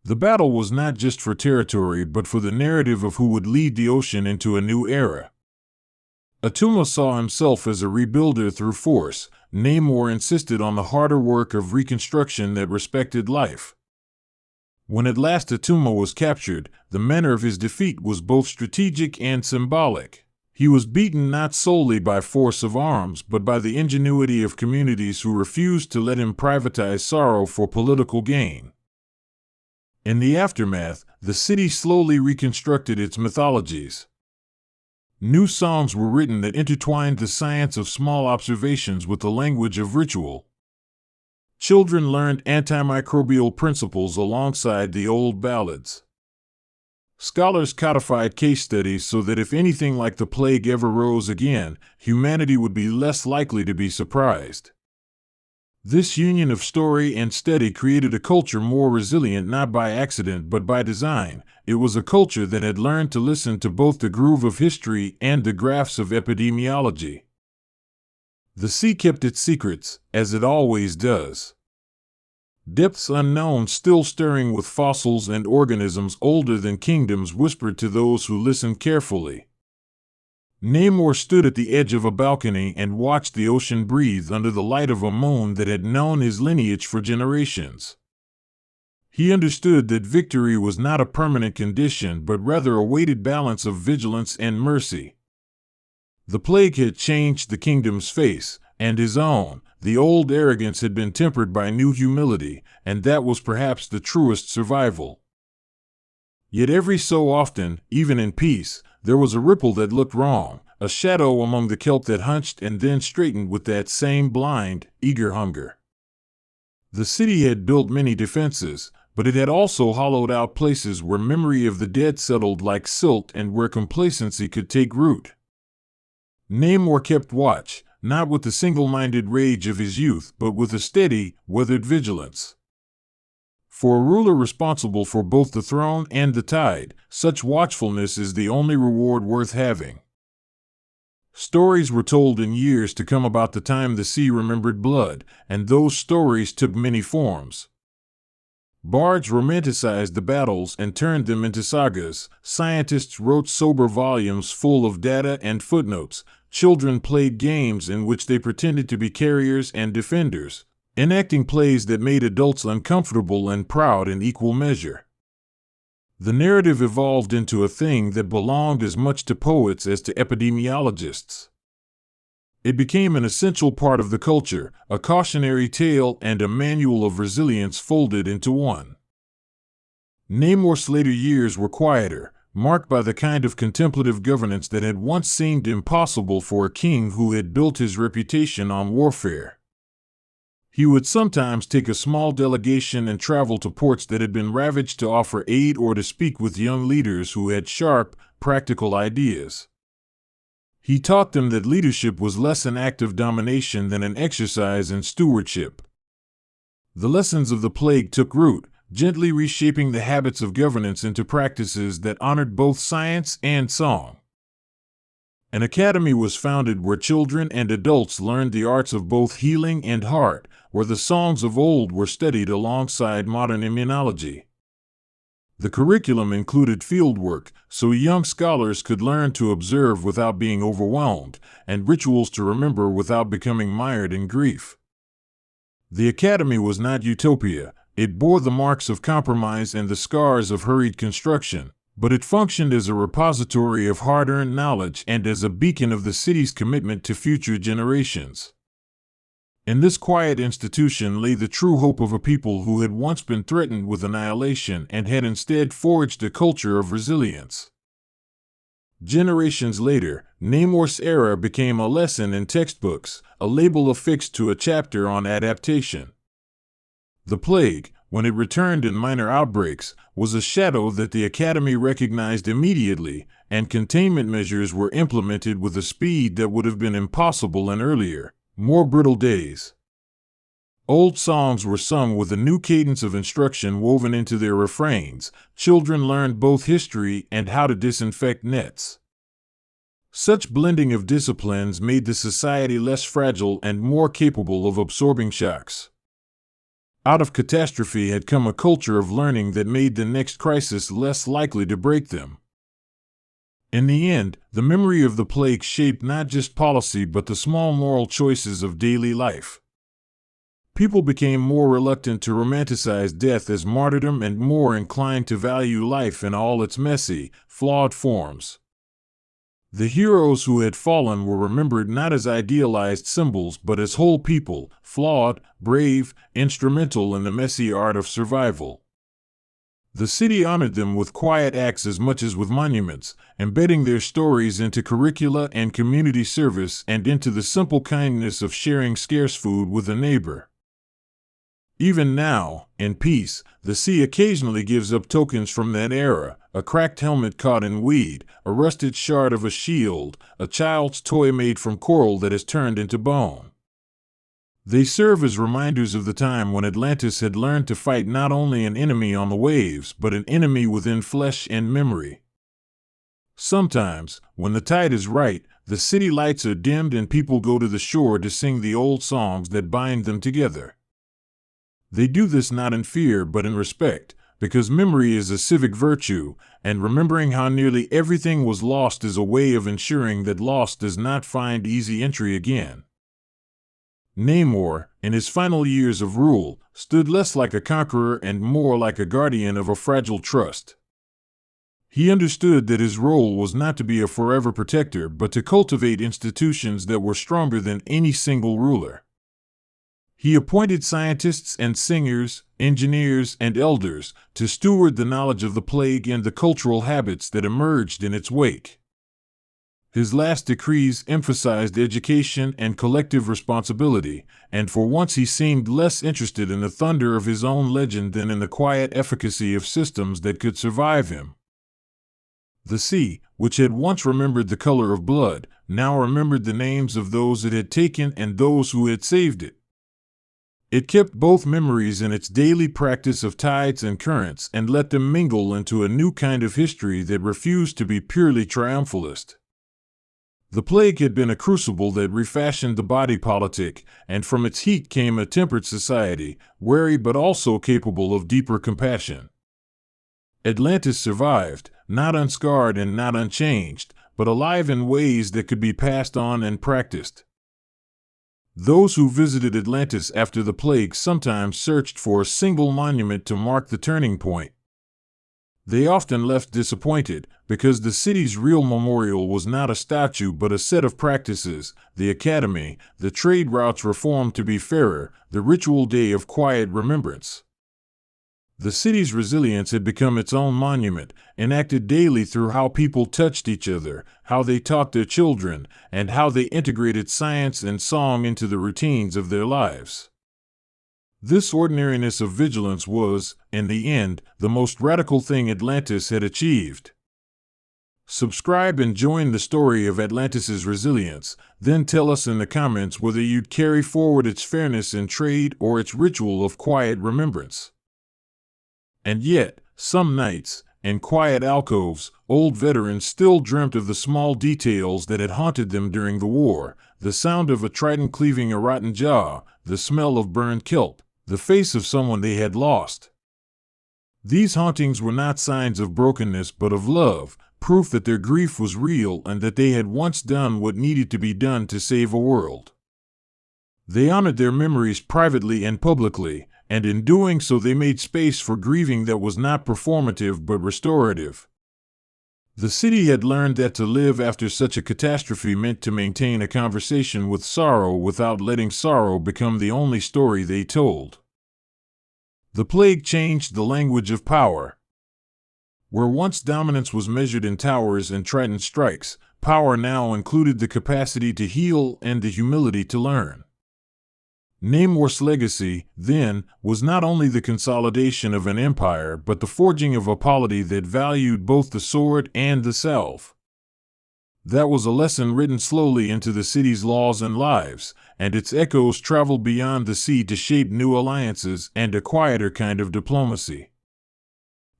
The battle was not just for territory but for the narrative of who would lead the ocean into a new era. Atuma saw himself as a rebuilder through force. Namor insisted on the harder work of reconstruction that respected life. When at last Atuma was captured, the manner of his defeat was both strategic and symbolic. He was beaten not solely by force of arms but by the ingenuity of communities who refused to let him privatize sorrow for political gain. In the aftermath, the city slowly reconstructed its mythologies. New songs were written that intertwined the science of small observations with the language of ritual. Children learned antimicrobial principles alongside the old ballads. Scholars codified case studies so that if anything like the plague ever rose again, humanity would be less likely to be surprised. This union of story and study created a culture more resilient not by accident but by design. It was a culture that had learned to listen to both the groove of history and the graphs of epidemiology. The sea kept its secrets, as it always does. Depths unknown, still stirring with fossils and organisms older than kingdoms, whispered to those who listened carefully. Namor stood at the edge of a balcony and watched the ocean breathe under the light of a moon that had known his lineage for generations. He understood that victory was not a permanent condition but rather a weighted balance of vigilance and mercy. The plague had changed the kingdom's face, and his own. The old arrogance had been tempered by new humility, and that was perhaps the truest survival. Yet every so often, even in peace, there was a ripple that looked wrong, a shadow among the kelp that hunched and then straightened with that same blind, eager hunger. The city had built many defenses, but it had also hollowed out places where memory of the dead settled like silt and where complacency could take root. Namor kept watch, not with the single-minded rage of his youth, but with a steady, weathered vigilance. For a ruler responsible for both the throne and the tide, such watchfulness is the only reward worth having. Stories were told in years to come about the time the sea remembered blood, and those stories took many forms. Bards romanticized the battles and turned them into sagas. Scientists wrote sober volumes full of data and footnotes. Children played games in which they pretended to be carriers and defenders, enacting plays that made adults uncomfortable and proud in equal measure. The narrative evolved into a thing that belonged as much to poets as to epidemiologists. It became an essential part of the culture, a cautionary tale and a manual of resilience folded into one. Namor's later years were quieter, marked by the kind of contemplative governance that had once seemed impossible for a king who had built his reputation on warfare. He would sometimes take a small delegation and travel to ports that had been ravaged to offer aid or to speak with young leaders who had sharp, practical ideas. He taught them that leadership was less an act of domination than an exercise in stewardship. The lessons of the plague took root, gently reshaping the habits of governance into practices that honored both science and song. An academy was founded where children and adults learned the arts of both healing and heart, where the songs of old were studied alongside modern immunology. The curriculum included fieldwork, so young scholars could learn to observe without being overwhelmed, and rituals to remember without becoming mired in grief. The academy was not utopia. It bore the marks of compromise and the scars of hurried construction, but it functioned as a repository of hard-earned knowledge and as a beacon of the city's commitment to future generations. In this quiet institution lay the true hope of a people who had once been threatened with annihilation and had instead forged a culture of resilience. Generations later, Namor's era became a lesson in textbooks, a label affixed to a chapter on adaptation. The plague, when it returned in minor outbreaks, was a shadow that the Academy recognized immediately, and containment measures were implemented with a speed that would have been impossible in earlier, more brittle days. Old songs were sung with a new cadence of instruction woven into their refrains. Children learned both history and how to disinfect nets. Such blending of disciplines made the society less fragile and more capable of absorbing shocks. Out of catastrophe had come a culture of learning that made the next crisis less likely to break them. In the end, the memory of the plague shaped not just policy but the small moral choices of daily life. People became more reluctant to romanticize death as martyrdom and more inclined to value life in all its messy, flawed forms. The heroes who had fallen were remembered not as idealized symbols but as whole people, flawed, brave, instrumental in the messy art of survival. The city honored them with quiet acts as much as with monuments, embedding their stories into curricula and community service and into the simple kindness of sharing scarce food with a neighbor. Even now, in peace, the sea occasionally gives up tokens from that era: a cracked helmet caught in weed, a rusted shard of a shield, a child's toy made from coral that has turned into bone. They serve as reminders of the time when Atlantis had learned to fight not only an enemy on the waves, but an enemy within flesh and memory. Sometimes, when the tide is right, the city lights are dimmed and people go to the shore to sing the old songs that bind them together. They do this not in fear but in respect, because memory is a civic virtue, and remembering how nearly everything was lost is a way of ensuring that loss does not find easy entry again. Namor, in his final years of rule, stood less like a conqueror and more like a guardian of a fragile trust. He understood that his role was not to be a forever protector but to cultivate institutions that were stronger than any single ruler. He appointed scientists and singers, engineers and elders to steward the knowledge of the plague and the cultural habits that emerged in its wake. His last decrees emphasized education and collective responsibility, and for once he seemed less interested in the thunder of his own legend than in the quiet efficacy of systems that could survive him. The sea, which had once remembered the color of blood, now remembered the names of those it had taken and those who had saved it. It kept both memories in its daily practice of tides and currents and let them mingle into a new kind of history that refused to be purely triumphalist. The plague had been a crucible that refashioned the body politic, and from its heat came a tempered society, wary but also capable of deeper compassion. Atlantis survived, not unscarred and not unchanged, but alive in ways that could be passed on and practiced. Those who visited Atlantis after the plague sometimes searched for a single monument to mark the turning point. They often left disappointed, because the city's real memorial was not a statue but a set of practices: the academy, the trade routes reformed to be fairer, the ritual day of quiet remembrance. The city's resilience had become its own monument, enacted daily through how people touched each other, how they taught their children, and how they integrated science and song into the routines of their lives. This ordinariness of vigilance was, in the end, the most radical thing Atlantis had achieved. Subscribe and join the story of Atlantis's resilience, then tell us in the comments whether you'd carry forward its fairness in trade or its ritual of quiet remembrance. And yet, some nights, in quiet alcoves, old veterans still dreamt of the small details that had haunted them during the war: the sound of a trident cleaving a rotten jaw, the smell of burned kelp, the face of someone they had lost. These hauntings were not signs of brokenness but of love, proof that their grief was real and that they had once done what needed to be done to save a world. They honored their memories privately and publicly, and in doing so they made space for grieving that was not performative but restorative. The city had learned that to live after such a catastrophe meant to maintain a conversation with sorrow without letting sorrow become the only story they told. The plague changed the language of power. Where once dominance was measured in towers and trident strikes, power now included the capacity to heal and the humility to learn. Namor's legacy, then, was not only the consolidation of an empire but the forging of a polity that valued both the sword and the salve. That was a lesson written slowly into the city's laws and lives, and its echoes traveled beyond the sea to shape new alliances and a quieter kind of diplomacy.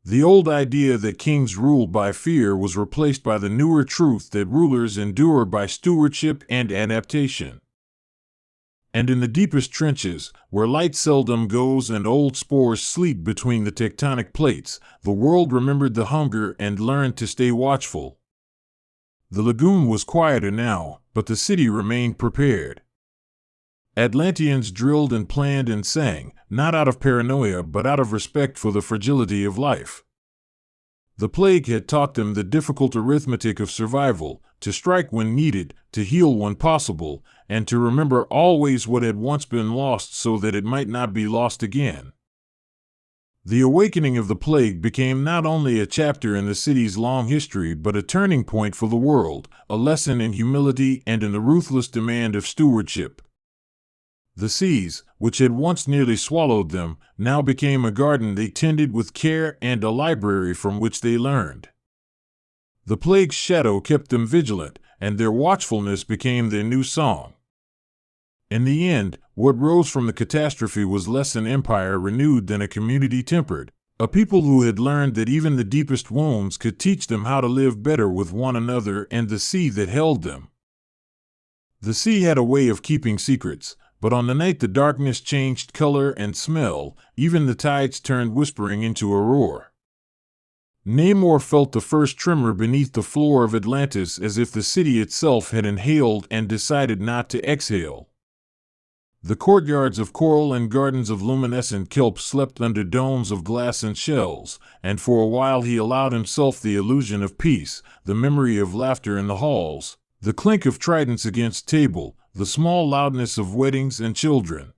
The old idea that kings ruled by fear was replaced by the newer truth that rulers endure by stewardship and adaptation. And in the deepest trenches, where light seldom goes and old spores sleep between the tectonic plates, the world remembered the hunger and learned to stay watchful. The lagoon was quieter now, but the city remained prepared. Atlanteans drilled and planned and sang, not out of paranoia but out of respect for the fragility of life. The plague had taught them the difficult arithmetic of survival, to strike when needed, to heal when possible, and to remember always what had once been lost so that it might not be lost again. The awakening of the plague became not only a chapter in the city's long history but a turning point for the world, a lesson in humility and in the ruthless demand of stewardship. The seas, which had once nearly swallowed them, now became a garden they tended with care and a library from which they learned. The plague's shadow kept them vigilant, and their watchfulness became their new song. In the end, what rose from the catastrophe was less an empire renewed than a community tempered, a people who had learned that even the deepest wounds could teach them how to live better with one another and the sea that held them. The sea had a way of keeping secrets, but on the night the darkness changed color and smell, even the tides turned whispering into a roar. Namor felt the first tremor beneath the floor of Atlantis as if the city itself had inhaled and decided not to exhale. The courtyards of coral and gardens of luminescent kelp slept under domes of glass and shells, and for a while he allowed himself the illusion of peace, the memory of laughter in the halls, the clink of tridents against table, the small loudness of weddings and children.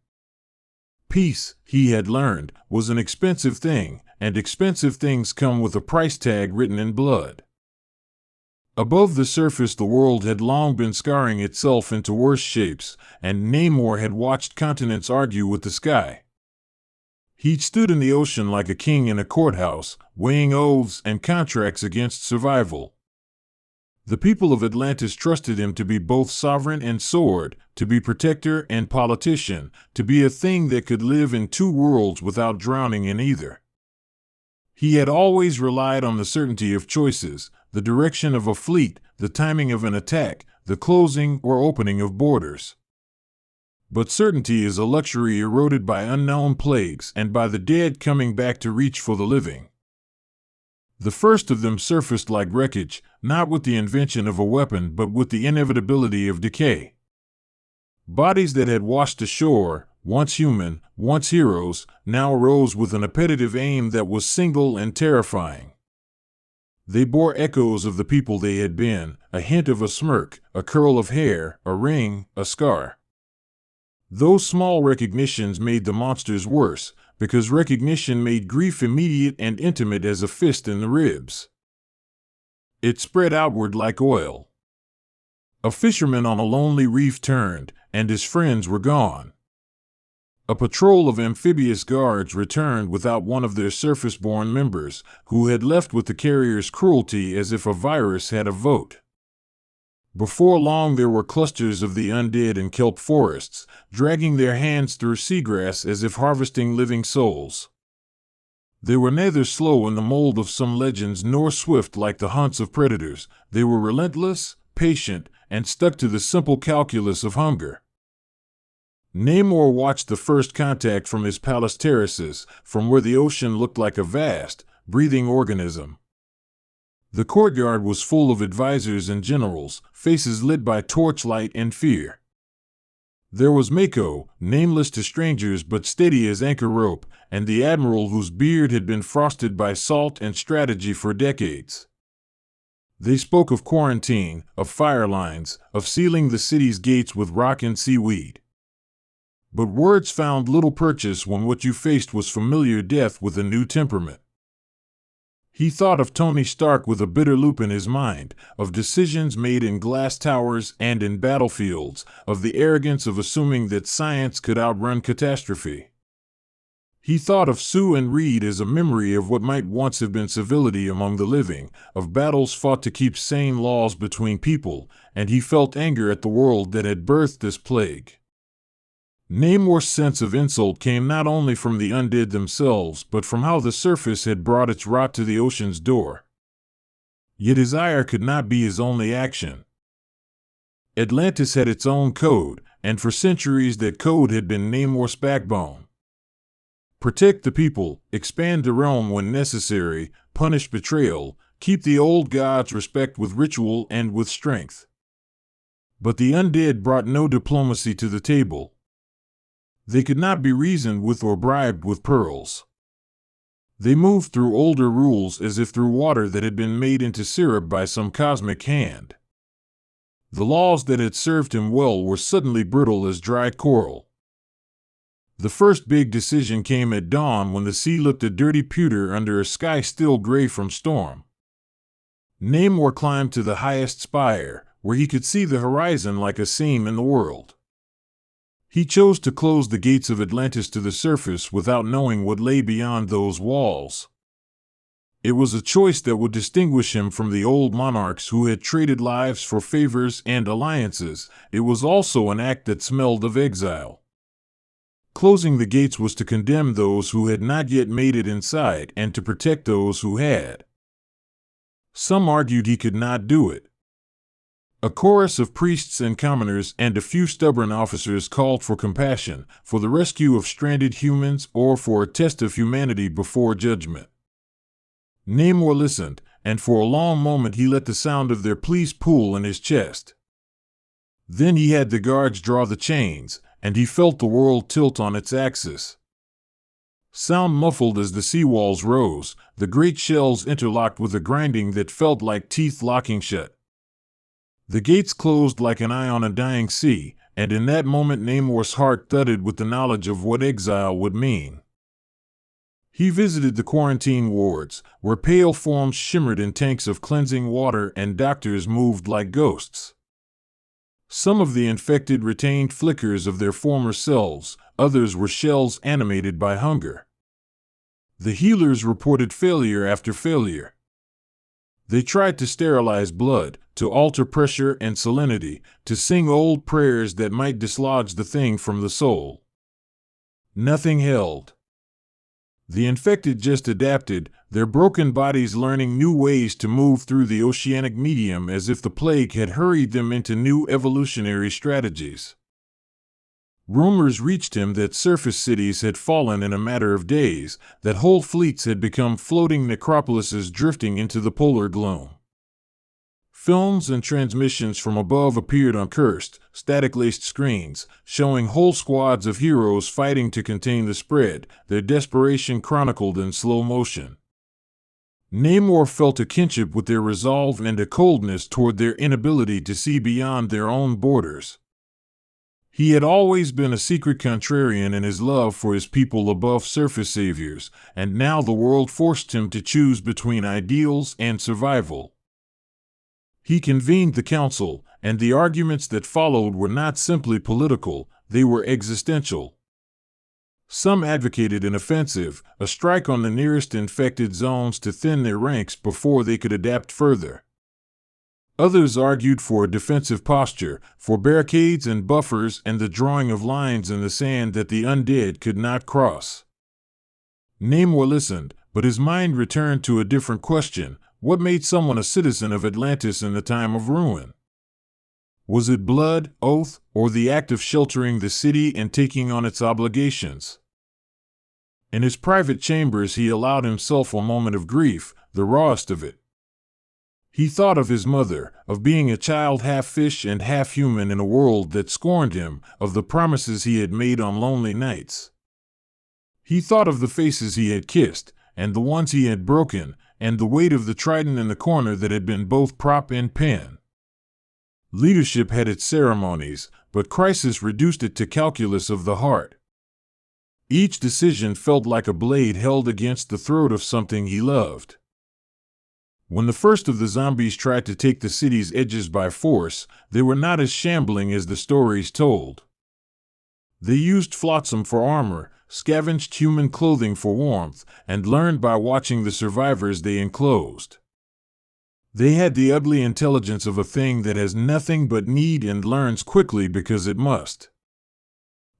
Peace, he had learned, was an expensive thing, and expensive things come with a price tag written in blood. Above the surface the world had long been scarring itself into worse shapes, and Namor had watched continents argue with the sky. He'd stood in the ocean like a king in a courthouse, weighing oaths and contracts against survival. The people of Atlantis trusted him to be both sovereign and sword, to be protector and politician, to be a thing that could live in two worlds without drowning in either. He had always relied on the certainty of choices, the direction of a fleet, the timing of an attack, the closing or opening of borders. But certainty is a luxury eroded by unknown plagues and by the dead coming back to reach for the living. The first of them surfaced like wreckage, not with the invention of a weapon but with the inevitability of decay. Bodies that had washed ashore, once human, once heroes, now arose with an appetitive aim that was single and terrifying. They bore echoes of the people they had been, a hint of a smirk, a curl of hair, a ring, a scar. Those small recognitions made the monsters worse, because recognition made grief immediate and intimate as a fist in the ribs. It spread outward like oil. A fisherman on a lonely reef turned, and his friends were gone. A patrol of amphibious guards returned without one of their surface-born members, who had left with the carrier's cruelty as if a virus had a vote. Before long there were clusters of the undead in kelp forests, dragging their hands through seagrass as if harvesting living souls. They were neither slow in the mold of some legends nor swift like the hunts of predators. They were relentless, patient, and stuck to the simple calculus of hunger. Namor watched the first contact from his palace terraces, from where the ocean looked like a vast, breathing organism. The courtyard was full of advisors and generals, faces lit by torchlight and fear. There was Mako, nameless to strangers but steady as anchor rope, and the admiral whose beard had been frosted by salt and strategy for decades. They spoke of quarantine, of fire lines, of sealing the city's gates with rock and seaweed. But words found little purchase when what you faced was familiar death with a new temperament. He thought of Tony Stark with a bitter loop in his mind, of decisions made in glass towers and in battlefields, of the arrogance of assuming that science could outrun catastrophe. He thought of Sue and Reed as a memory of what might once have been civility among the living, of battles fought to keep sane laws between people, and he felt anger at the world that had birthed this plague. Namor's sense of insult came not only from the undead themselves, but from how the surface had brought its rot to the ocean's door. Yet his ire could not be his only action. Atlantis had its own code, and for centuries that code had been Namor's backbone. Protect the people, expand the realm when necessary, punish betrayal, keep the old gods respect with ritual and with strength. But the undead brought no diplomacy to the table. They could not be reasoned with or bribed with pearls. They moved through older rules as if through water that had been made into syrup by some cosmic hand. The laws that had served him well were suddenly brittle as dried coral. The first big decision came at dawn when the sea looked a dirty pewter under a sky still gray from storm. Namor climbed to the highest spire, where he could see the horizon like a seam in the world. He chose to close the gates of Atlantis to the surface without knowing what lay beyond those walls. It was a choice that would distinguish him from the old monarchs who had traded lives for favors and alliances. It was also an act that smelled of exile. Closing the gates was to condemn those who had not yet made it inside and to protect those who had. Some argued he could not do it. A chorus of priests and commoners and a few stubborn officers called for compassion, for the rescue of stranded humans, or for a test of humanity before judgment. Namor listened, and for a long moment he let the sound of their pleas pool in his chest. Then he had the guards draw the chains, and he felt the world tilt on its axis. Sound muffled as the seawalls rose, the great shells interlocked with a grinding that felt like teeth locking shut. The gates closed like an eye on a dying sea, and in that moment Namor's heart thudded with the knowledge of what exile would mean. He visited the quarantine wards, where pale forms shimmered in tanks of cleansing water and doctors moved like ghosts. Some of the infected retained flickers of their former selves, others were shells animated by hunger. The healers reported failure after failure. They tried to sterilize blood, to alter pressure and salinity, to sing old prayers that might dislodge the thing from the soul. Nothing held. The infected just adapted, their broken bodies learning new ways to move through the oceanic medium as if the plague had hurried them into new evolutionary strategies. Rumors reached him that surface cities had fallen in a matter of days, that whole fleets had become floating necropolises drifting into the polar gloom. Films and transmissions from above appeared on cursed, static-laced screens, showing whole squads of heroes fighting to contain the spread, their desperation chronicled in slow motion. Namor felt a kinship with their resolve and a coldness toward their inability to see beyond their own borders. He had always been a secret contrarian in his love for his people above surface saviors, and now the world forced him to choose between ideals and survival. He convened the council, and the arguments that followed were not simply political, they were existential. Some advocated an offensive, a strike on the nearest infected zones to thin their ranks before they could adapt further. Others argued for a defensive posture, for barricades and buffers and the drawing of lines in the sand that the undead could not cross. Namor listened, but his mind returned to a different question: what made someone a citizen of Atlantis in the time of ruin? Was it blood, oath, or the act of sheltering the city and taking on its obligations? In his private chambers he allowed himself a moment of grief, the rawest of it. He thought of his mother, of being a child half fish and half human in a world that scorned him, of the promises he had made on lonely nights. He thought of the faces he had kissed, and the ones he had broken, and the weight of the trident in the corner that had been both prop and pen. Leadership had its ceremonies, but crisis reduced it to calculus of the heart. Each decision felt like a blade held against the throat of something he loved. When the first of the zombies tried to take the city's edges by force, they were not as shambling as the stories told. They used flotsam for armor, scavenged human clothing for warmth, and learned by watching the survivors they enclosed. They had the ugly intelligence of a thing that has nothing but need and learns quickly because it must.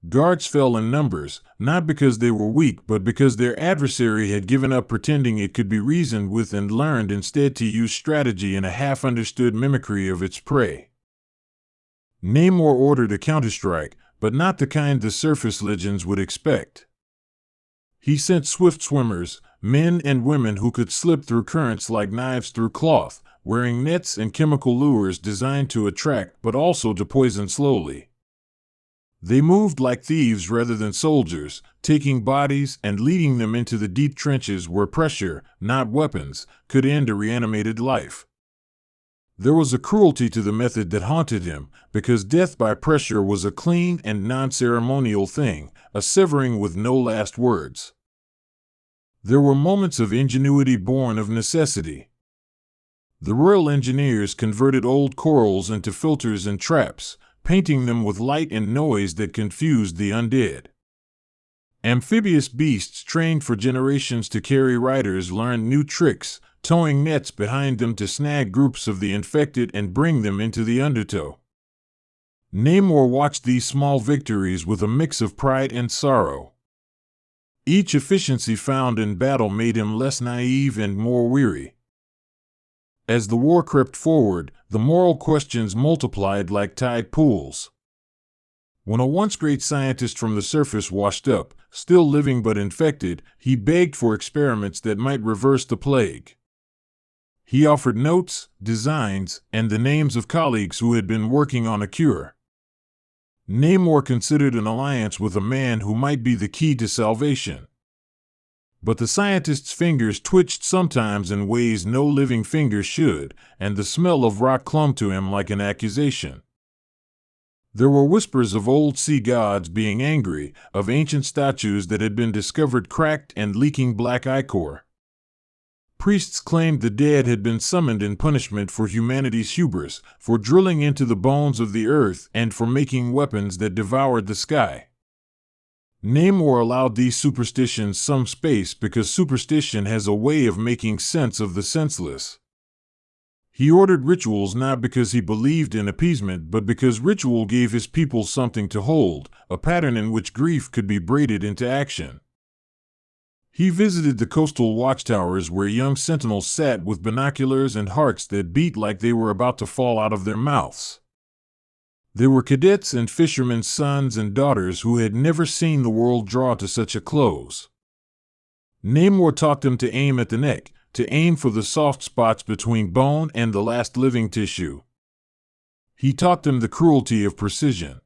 Guards fell in numbers, not because they were weak but because their adversary had given up pretending it could be reasoned with and learned instead to use strategy in a half-understood mimicry of its prey. Namor ordered a counterstrike, but not the kind the surface legends would expect. He sent swift swimmers, men and women who could slip through currents like knives through cloth, wearing nets and chemical lures designed to attract but also to poison slowly. They moved like thieves rather than soldiers, taking bodies and leading them into the deep trenches where pressure, not weapons, could end a reanimated life. There was a cruelty to the method that haunted him, because death by pressure was a clean and non-ceremonial thing, a severing with no last words. There were moments of ingenuity born of necessity. The Royal Engineers converted old corals into filters and traps, painting them with light and noise that confused the undead. Amphibious beasts trained for generations to carry riders learned new tricks, towing nets behind them to snag groups of the infected and bring them into the undertow. Namor watched these small victories with a mix of pride and sorrow. Each efficiency found in battle made him less naive and more weary. As the war crept forward, the moral questions multiplied like tide pools. When a once great scientist from the surface washed up, still living but infected, he begged for experiments that might reverse the plague. He offered notes, designs, and the names of colleagues who had been working on a cure. Namor considered an alliance with a man who might be the key to salvation. But the scientist's fingers twitched sometimes in ways no living finger should, and the smell of rock clung to him like an accusation. There were whispers of old sea gods being angry, of ancient statues that had been discovered cracked and leaking black ichor. Priests claimed the dead had been summoned in punishment for humanity's hubris, for drilling into the bones of the earth and for making weapons that devoured the sky. Namor allowed these superstitions some space because superstition has a way of making sense of the senseless. He ordered rituals not because he believed in appeasement but because ritual gave his people something to hold, a pattern in which grief could be braided into action. He visited the coastal watchtowers where young sentinels sat with binoculars and hearts that beat like they were about to fall out of their mouths. There were cadets and fishermen's sons and daughters who had never seen the world draw to such a close. Namor taught them to aim at the neck, to aim for the soft spots between bone and the last living tissue. He taught them the cruelty of precision.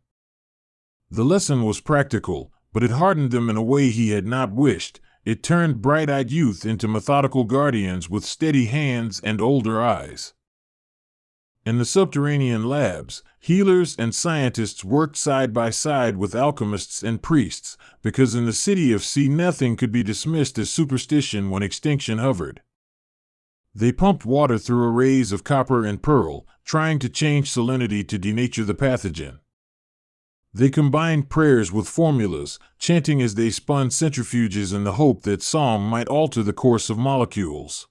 The lesson was practical, but it hardened them in a way he had not wished. It turned bright-eyed youth into methodical guardians with steady hands and older eyes. In the subterranean labs, healers and scientists worked side by side with alchemists and priests, because in the city of sea nothing could be dismissed as superstition when extinction hovered. They pumped water through arrays of copper and pearl, trying to change salinity to denature the pathogen. They combined prayers with formulas, chanting as they spun centrifuges in the hope that song might alter the course of molecules.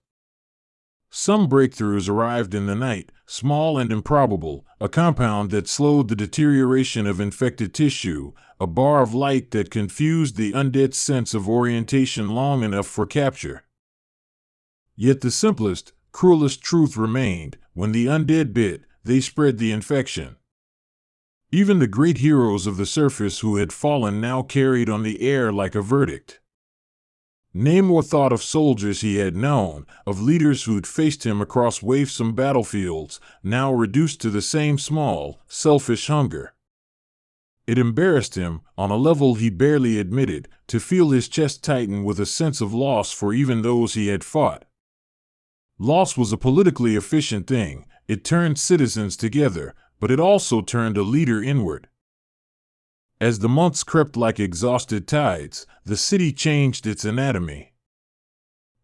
Some breakthroughs arrived in the night, small and improbable, a compound that slowed the deterioration of infected tissue, a bar of light that confused the undead's sense of orientation long enough for capture. Yet the simplest, cruelest truth remained: when the undead bit, they spread the infection. Even the great heroes of the surface who had fallen now carried on the air like a verdict. Namor thought of soldiers he had known, of leaders who'd faced him across wavesome battlefields, now reduced to the same small, selfish hunger. It embarrassed him, on a level he barely admitted, to feel his chest tighten with a sense of loss for even those he had fought. Loss was a politically efficient thing. It turned citizens together, but it also turned a leader inward. As the months crept like exhausted tides, the city changed its anatomy.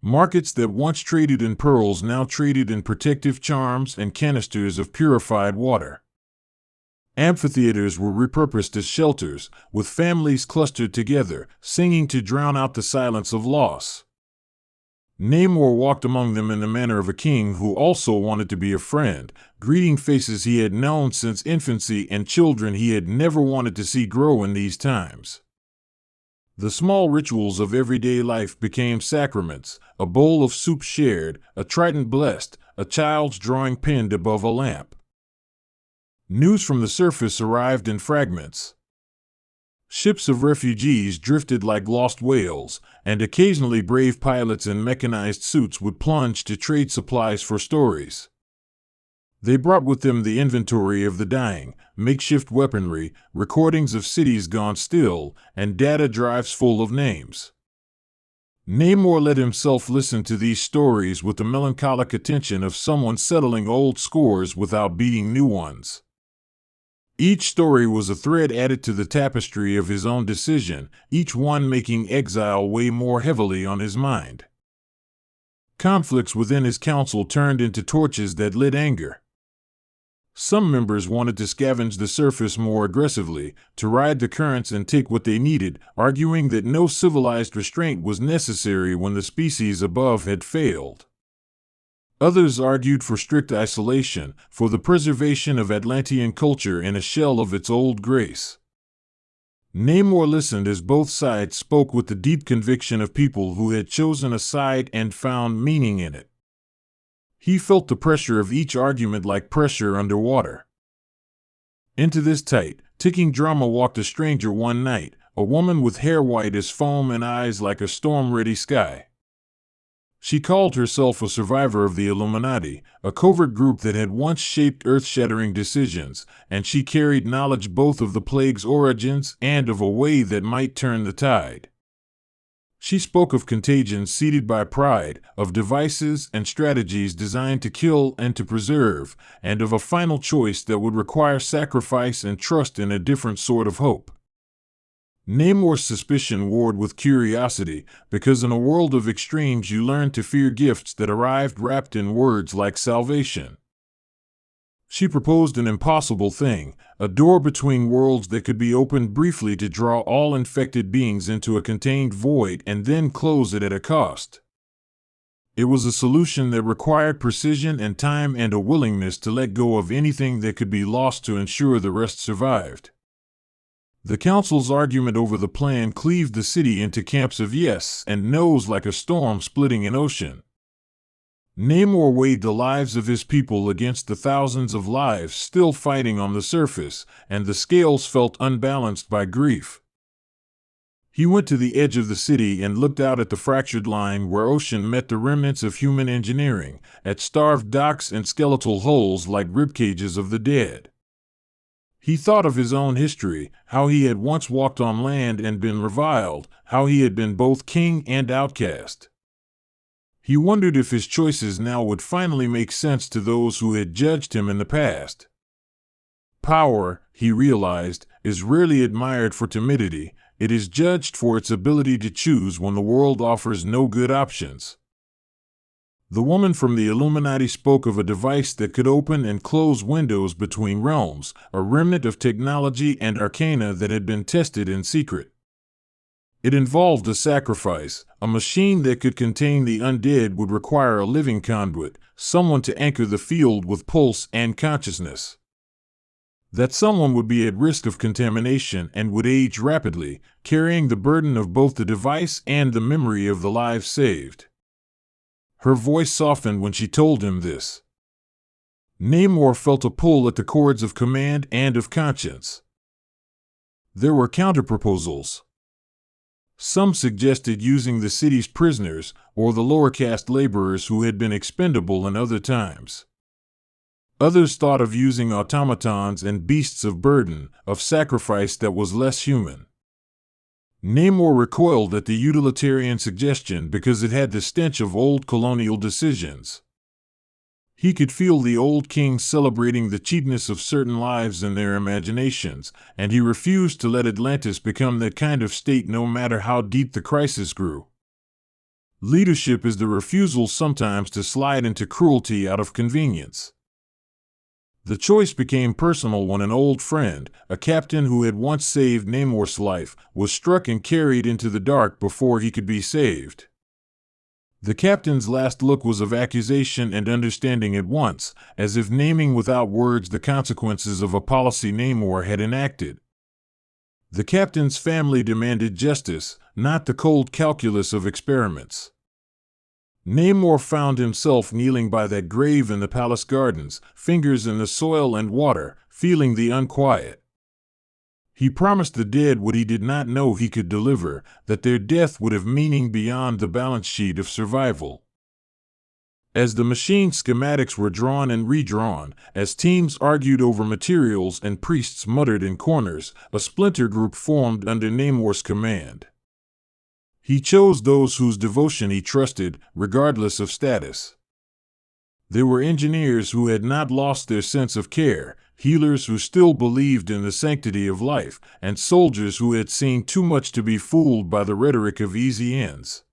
Markets that once traded in pearls now traded in protective charms and canisters of purified water. Amphitheaters were repurposed as shelters, with families clustered together, singing to drown out the silence of loss. Namor walked among them in the manner of a king who also wanted to be a friend, greeting faces he had known since infancy and children he had never wanted to see grow in these times. The small rituals of everyday life became sacraments, a bowl of soup shared, a trident blessed, a child's drawing pinned above a lamp. News from the surface arrived in fragments. Ships of refugees drifted like lost whales, and occasionally brave pilots in mechanized suits would plunge to trade supplies for stories. They brought with them the inventory of the dying, makeshift weaponry, recordings of cities gone still, and data drives full of names. Namor let himself listen to these stories with the melancholic attention of someone settling old scores without beating new ones. Each story was a thread added to the tapestry of his own decision, each one making exile weigh more heavily on his mind. Conflicts within his council turned into torches that lit anger. Some members wanted to scavenge the surface more aggressively, to ride the currents and take what they needed, arguing that no civilized restraint was necessary when the species above had failed. Others argued for strict isolation, for the preservation of Atlantean culture in a shell of its old grace. Namor listened as both sides spoke with the deep conviction of people who had chosen a side and found meaning in it. He felt the pressure of each argument like pressure underwater. Into this tight, ticking drama walked a stranger one night, a woman with hair white as foam and eyes like a storm-ready sky. She called herself a survivor of the Illuminati, a covert group that had once shaped earth-shattering decisions, and she carried knowledge both of the plague's origins and of a way that might turn the tide. She spoke of contagions seeded by pride, of devices and strategies designed to kill and to preserve, and of a final choice that would require sacrifice and trust in a different sort of hope. Namor's suspicion warred with curiosity, because in a world of extremes you learn to fear gifts that arrived wrapped in words like salvation. She proposed an impossible thing, a door between worlds that could be opened briefly to draw all infected beings into a contained void and then close it at a cost. It was a solution that required precision and time and a willingness to let go of anything that could be lost to ensure the rest survived. The council's argument over the plan cleaved the city into camps of yes and no's like a storm splitting an ocean. Namor weighed the lives of his people against the thousands of lives still fighting on the surface, and the scales felt unbalanced by grief. He went to the edge of the city and looked out at the fractured line where ocean met the remnants of human engineering, at starved docks and skeletal hulls like ribcages of the dead. He thought of his own history, how he had once walked on land and been reviled, how he had been both king and outcast. He wondered if his choices now would finally make sense to those who had judged him in the past. Power, he realized, is rarely admired for timidity. It is judged for its ability to choose when the world offers no good options. The woman from the Illuminati spoke of a device that could open and close windows between realms, a remnant of technology and arcana that had been tested in secret. It involved a sacrifice. A machine that could contain the undead would require a living conduit, someone to anchor the field with pulse and consciousness. That someone would be at risk of contamination and would age rapidly, carrying the burden of both the device and the memory of the lives saved. Her voice softened when she told him this. Namor felt a pull at the cords of command and of conscience. There were counterproposals. Some suggested using the city's prisoners or the lower caste laborers who had been expendable in other times. Others thought of using automatons and beasts of burden, of sacrifice that was less human. Namor recoiled at the utilitarian suggestion because it had the stench of old colonial decisions. He could feel the old kings celebrating the cheapness of certain lives in their imaginations, and he refused to let Atlantis become that kind of state no matter how deep the crisis grew. Leadership is the refusal sometimes to slide into cruelty out of convenience. The choice became personal when an old friend, a captain who had once saved Namor's life, was struck and carried into the dark before he could be saved. The captain's last look was of accusation and understanding at once, as if naming without words the consequences of a policy Namor had enacted. The captain's family demanded justice, not the cold calculus of experiments. Namor found himself kneeling by that grave in the palace gardens, fingers in the soil and water, feeling the unquiet. He promised the dead what he did not know he could deliver, that their death would have meaning beyond the balance sheet of survival. As the machine schematics were drawn and redrawn, as teams argued over materials and priests muttered in corners, a splinter group formed under Namor's command. He chose those whose devotion he trusted, regardless of status. There were engineers who had not lost their sense of care, healers who still believed in the sanctity of life, and soldiers who had seen too much to be fooled by the rhetoric of easy ends.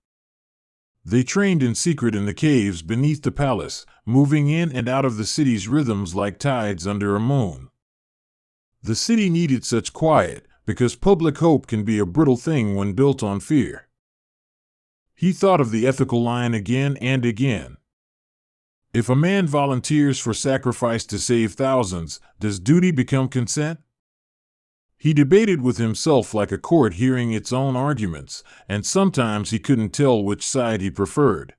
They trained in secret in the caves beneath the palace, moving in and out of the city's rhythms like tides under a moon. The city needed such quiet, because public hope can be a brittle thing when built on fear. He thought of the ethical line again and again. If a man volunteers for sacrifice to save thousands, does duty become consent? He debated with himself like a court hearing its own arguments, and sometimes he couldn't tell which side he preferred.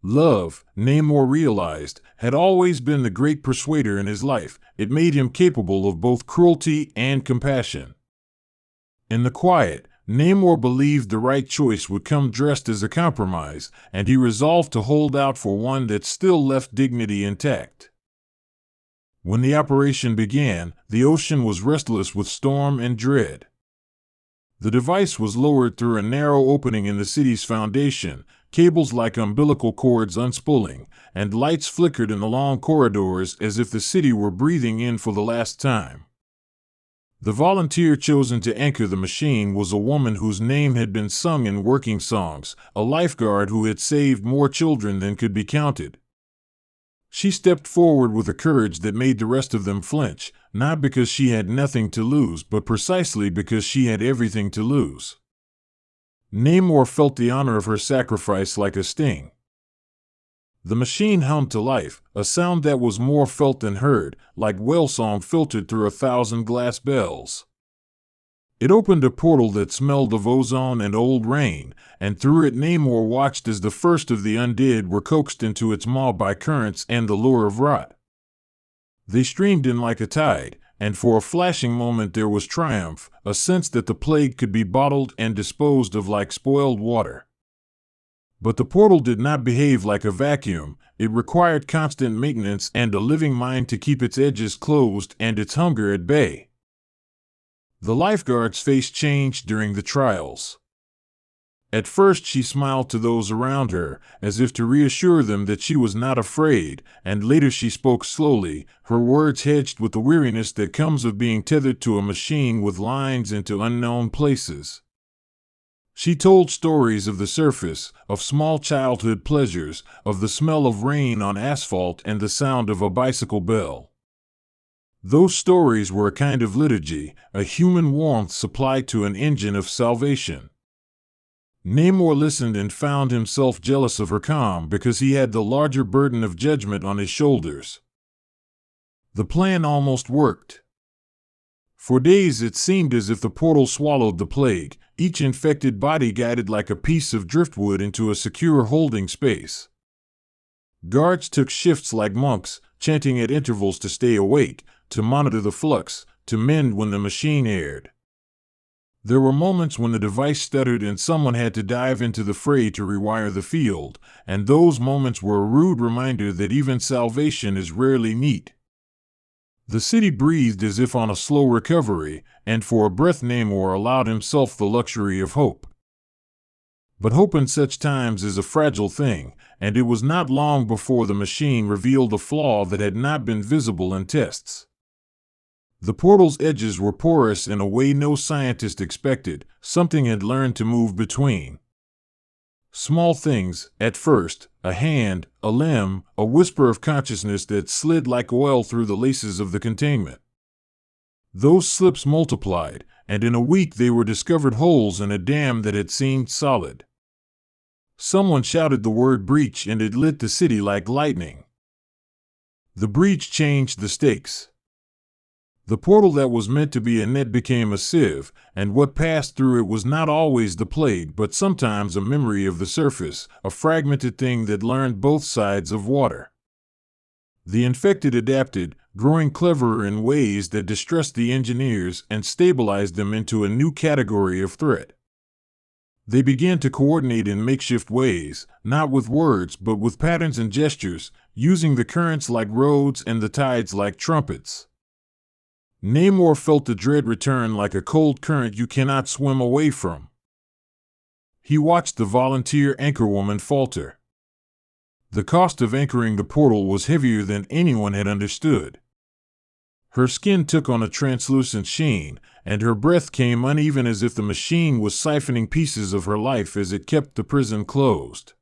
Love, Namor realized, had always been the great persuader in his life. It made him capable of both cruelty and compassion. In the quiet, Namor believed the right choice would come dressed as a compromise, and he resolved to hold out for one that still left dignity intact. When the operation began, the ocean was restless with storm and dread. The device was lowered through a narrow opening in the city's foundation, cables like umbilical cords unspooling, and lights flickered in the long corridors as if the city were breathing in for the last time. The volunteer chosen to anchor the machine was a woman whose name had been sung in working songs, a lifeguard who had saved more children than could be counted. She stepped forward with a courage that made the rest of them flinch, not because she had nothing to lose, but precisely because she had everything to lose. Namor felt the honor of her sacrifice like a sting. The machine hummed to life, a sound that was more felt than heard, like whale song filtered through 1,000 glass bells. It opened a portal that smelled of ozone and old rain, and through it Namor watched as the first of the undead were coaxed into its maw by currents and the lure of rot. They streamed in like a tide, and for a flashing moment there was triumph, a sense that the plague could be bottled and disposed of like spoiled water. But the portal did not behave like a vacuum. It required constant maintenance and a living mind to keep its edges closed and its hunger at bay. The lifeguard's face changed during the trials. At first she smiled to those around her, as if to reassure them that she was not afraid, and later she spoke slowly, her words hedged with the weariness that comes of being tethered to a machine with lines into unknown places. She told stories of the surface, of small childhood pleasures, of the smell of rain on asphalt and the sound of a bicycle bell. Those stories were a kind of liturgy, a human warmth supplied to an engine of salvation. Namor listened and found himself jealous of her calm because he had the larger burden of judgment on his shoulders. The plan almost worked. For days it seemed as if the portal swallowed the plague, each infected body guided like a piece of driftwood into a secure holding space. Guards took shifts like monks, chanting at intervals to stay awake, to monitor the flux, to mend when the machine erred. There were moments when the device stuttered and someone had to dive into the fray to rewire the field, and those moments were a rude reminder that even salvation is rarely neat. The city breathed as if on a slow recovery, and for a breath Namor allowed himself the luxury of hope. But hope in such times is a fragile thing, and it was not long before the machine revealed a flaw that had not been visible in tests. The portal's edges were porous in a way no scientist expected, something had learned to move between. Small things, at first, a hand, a limb, a whisper of consciousness that slid like oil through the laces of the containment. Those slips multiplied, and in a week they were discovered holes in a dam that had seemed solid. Someone shouted the word breach and it lit the city like lightning. The breach changed the stakes. The portal that was meant to be a net became a sieve, and what passed through it was not always the plague but sometimes a memory of the surface, a fragmented thing that learned both sides of water. The infected adapted, growing cleverer in ways that distressed the engineers and stabilized them into a new category of threat. They began to coordinate in makeshift ways, not with words but with patterns and gestures, using the currents like roads and the tides like trumpets. Namor felt the dread return like a cold current you cannot swim away from. He watched the volunteer anchorwoman falter. The cost of anchoring the portal was heavier than anyone had understood. Her skin took on a translucent sheen, and her breath came uneven as if the machine was siphoning pieces of her life as it kept the prison closed.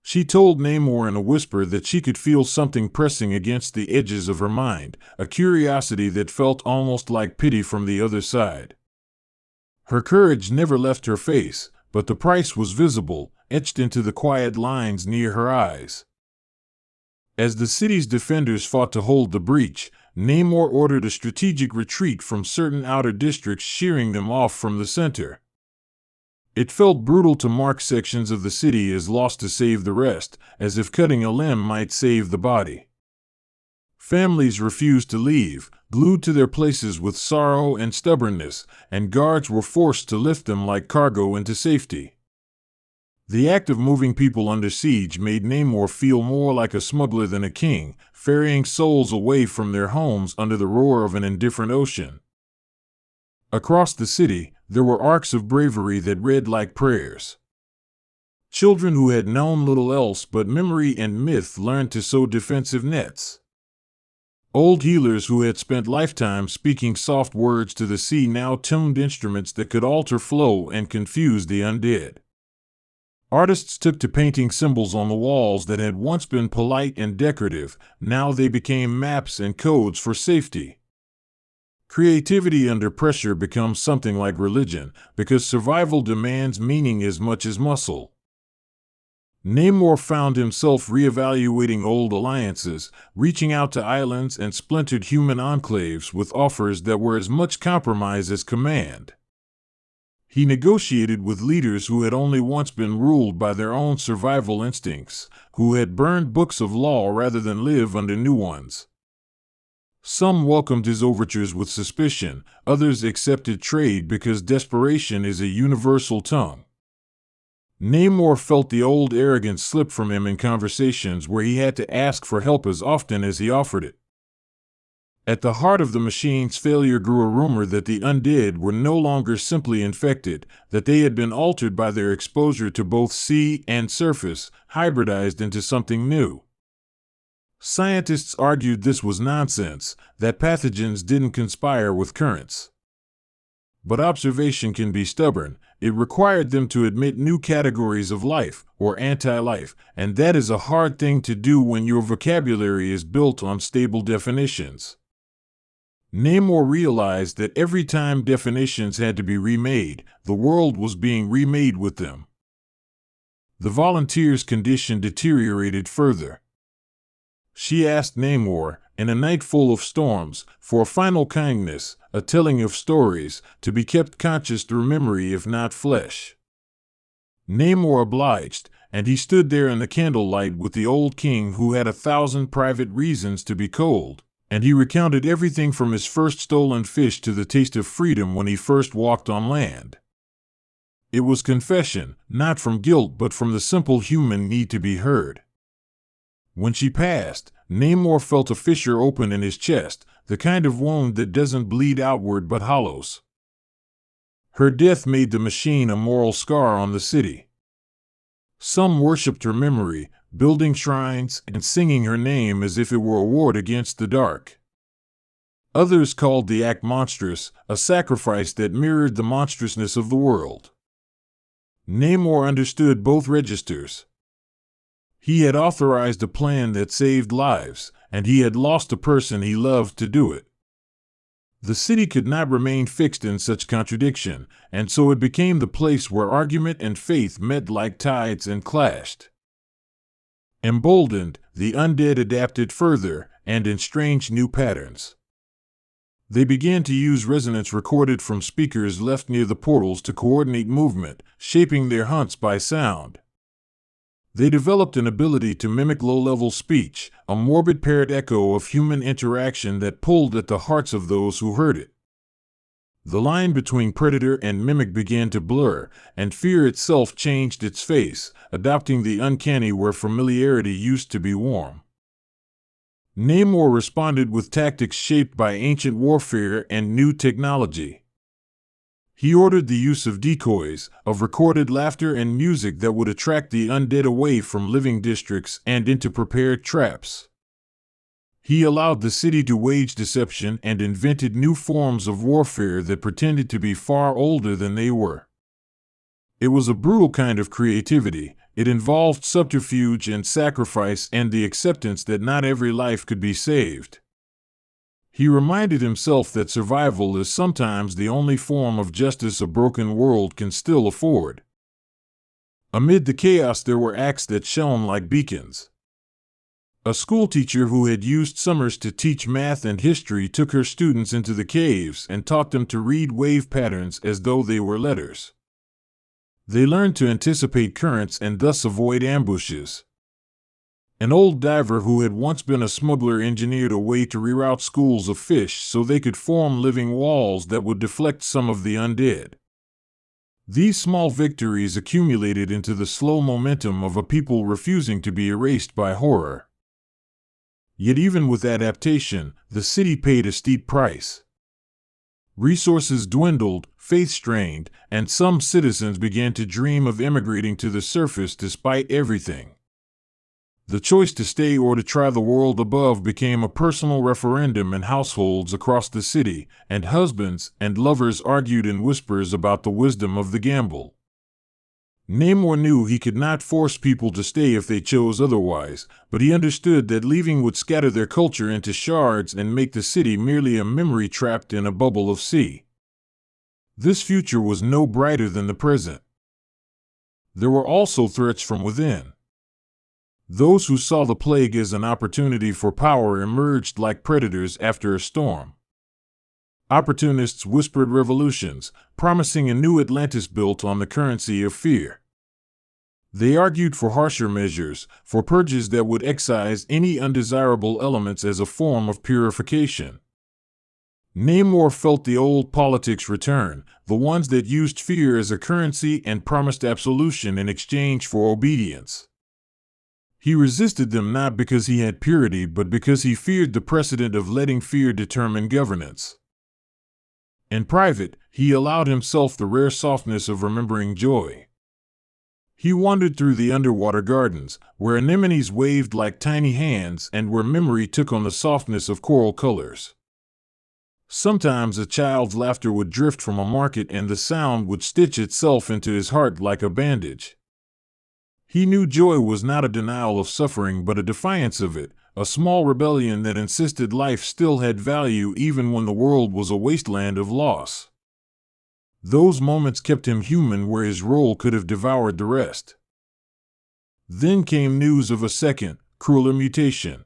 She told Namor in a whisper that she could feel something pressing against the edges of her mind, a curiosity that felt almost like pity from the other side. Her courage never left her face, but the price was visible, etched into the quiet lines near her eyes. As the city's defenders fought to hold the breach, Namor ordered a strategic retreat from certain outer districts, shearing them off from the center. It felt brutal to mark sections of the city as lost to save the rest, as if cutting a limb might save the body. Families refused to leave, glued to their places with sorrow and stubbornness, and guards were forced to lift them like cargo into safety. The act of moving people under siege made Namor feel more like a smuggler than a king, ferrying souls away from their homes under the roar of an indifferent ocean. Across the city, there were arcs of bravery that read like prayers. Children who had known little else but memory and myth learned to sew defensive nets. Old healers who had spent lifetimes speaking soft words to the sea now tuned instruments that could alter flow and confuse the undead. Artists took to painting symbols on the walls that had once been polite and decorative, now they became maps and codes for safety. Creativity under pressure becomes something like religion, because survival demands meaning as much as muscle. Namor found himself reevaluating old alliances, reaching out to islands and splintered human enclaves with offers that were as much compromise as command. He negotiated with leaders who had only once been ruled by their own survival instincts, who had burned books of law rather than live under new ones. Some welcomed his overtures with suspicion, others accepted trade because desperation is a universal tongue. Namor felt the old arrogance slip from him in conversations where he had to ask for help as often as he offered it. At the heart of the machine's failure grew a rumor that the undead were no longer simply infected, that they had been altered by their exposure to both sea and surface, hybridized into something new. Scientists argued this was nonsense, that pathogens didn't conspire with currents. But observation can be stubborn. It required them to admit new categories of life, or anti-life, and that is a hard thing to do when your vocabulary is built on stable definitions. Namor realized that every time definitions had to be remade, the world was being remade with them. The volunteer's condition deteriorated further. She asked Namor, in a night full of storms, for a final kindness, a telling of stories, to be kept conscious through memory if not flesh. Namor obliged, and he stood there in the candlelight with the old king who had 1,000 private reasons to be cold, and he recounted everything from his first stolen fish to the taste of freedom when he first walked on land. It was confession, not from guilt but from the simple human need to be heard. When she passed, Namor felt a fissure open in his chest, the kind of wound that doesn't bleed outward but hollows. Her death made the machine a moral scar on the city. Some worshipped her memory, building shrines and singing her name as if it were a ward against the dark. Others called the act monstrous, a sacrifice that mirrored the monstrousness of the world. Namor understood both registers. He had authorized a plan that saved lives, and he had lost a person he loved to do it. The city could not remain fixed in such contradiction, and so it became the place where argument and faith met like tides and clashed. Emboldened, the undead adapted further, and in strange new patterns. They began to use resonance recorded from speakers left near the portals to coordinate movement, shaping their hunts by sound. They developed an ability to mimic low-level speech, a morbid parrot echo of human interaction that pulled at the hearts of those who heard it. The line between predator and mimic began to blur, and fear itself changed its face, adopting the uncanny where familiarity used to be warm. Namor responded with tactics shaped by ancient warfare and new technology. He ordered the use of decoys, of recorded laughter and music that would attract the undead away from living districts and into prepared traps. He allowed the city to wage deception and invented new forms of warfare that pretended to be far older than they were. It was a brutal kind of creativity. It involved subterfuge and sacrifice and the acceptance that not every life could be saved. He reminded himself that survival is sometimes the only form of justice a broken world can still afford. Amid the chaos there were acts that shone like beacons. A schoolteacher who had used summers to teach math and history took her students into the caves and taught them to read wave patterns as though they were letters. They learned to anticipate currents and thus avoid ambushes. An old diver who had once been a smuggler engineered a way to reroute schools of fish so they could form living walls that would deflect some of the undead. These small victories accumulated into the slow momentum of a people refusing to be erased by horror. Yet even with adaptation, the city paid a steep price. Resources dwindled, faith strained, and some citizens began to dream of emigrating to the surface despite everything. The choice to stay or to try the world above became a personal referendum in households across the city, and husbands and lovers argued in whispers about the wisdom of the gamble. Namor knew he could not force people to stay if they chose otherwise, but he understood that leaving would scatter their culture into shards and make the city merely a memory trapped in a bubble of sea. This future was no brighter than the present. There were also threats from within. Those who saw the plague as an opportunity for power emerged like predators after a storm. Opportunists whispered revolutions, promising a new Atlantis built on the currency of fear. They argued for harsher measures, for purges that would excise any undesirable elements as a form of purification. Namor felt the old politics return, the ones that used fear as a currency and promised absolution in exchange for obedience. He resisted them not because he had purity but because he feared the precedent of letting fear determine governance. In private, he allowed himself the rare softness of remembering joy. He wandered through the underwater gardens, where anemones waved like tiny hands and where memory took on the softness of coral colors. Sometimes a child's laughter would drift from a market and the sound would stitch itself into his heart like a bandage. He knew joy was not a denial of suffering but a defiance of it, a small rebellion that insisted life still had value even when the world was a wasteland of loss. Those moments kept him human where his role could have devoured the rest. Then came news of a second, crueler mutation.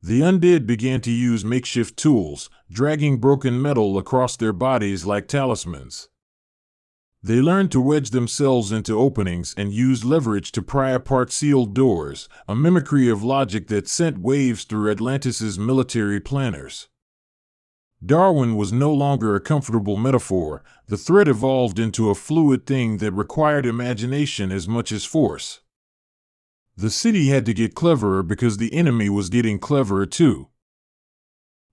The undead began to use makeshift tools, dragging broken metal across their bodies like talismans. They learned to wedge themselves into openings and use leverage to pry apart sealed doors, a mimicry of logic that sent waves through Atlantis's military planners. Darwin was no longer a comfortable metaphor. The threat evolved into a fluid thing that required imagination as much as force. The city had to get cleverer because the enemy was getting cleverer too.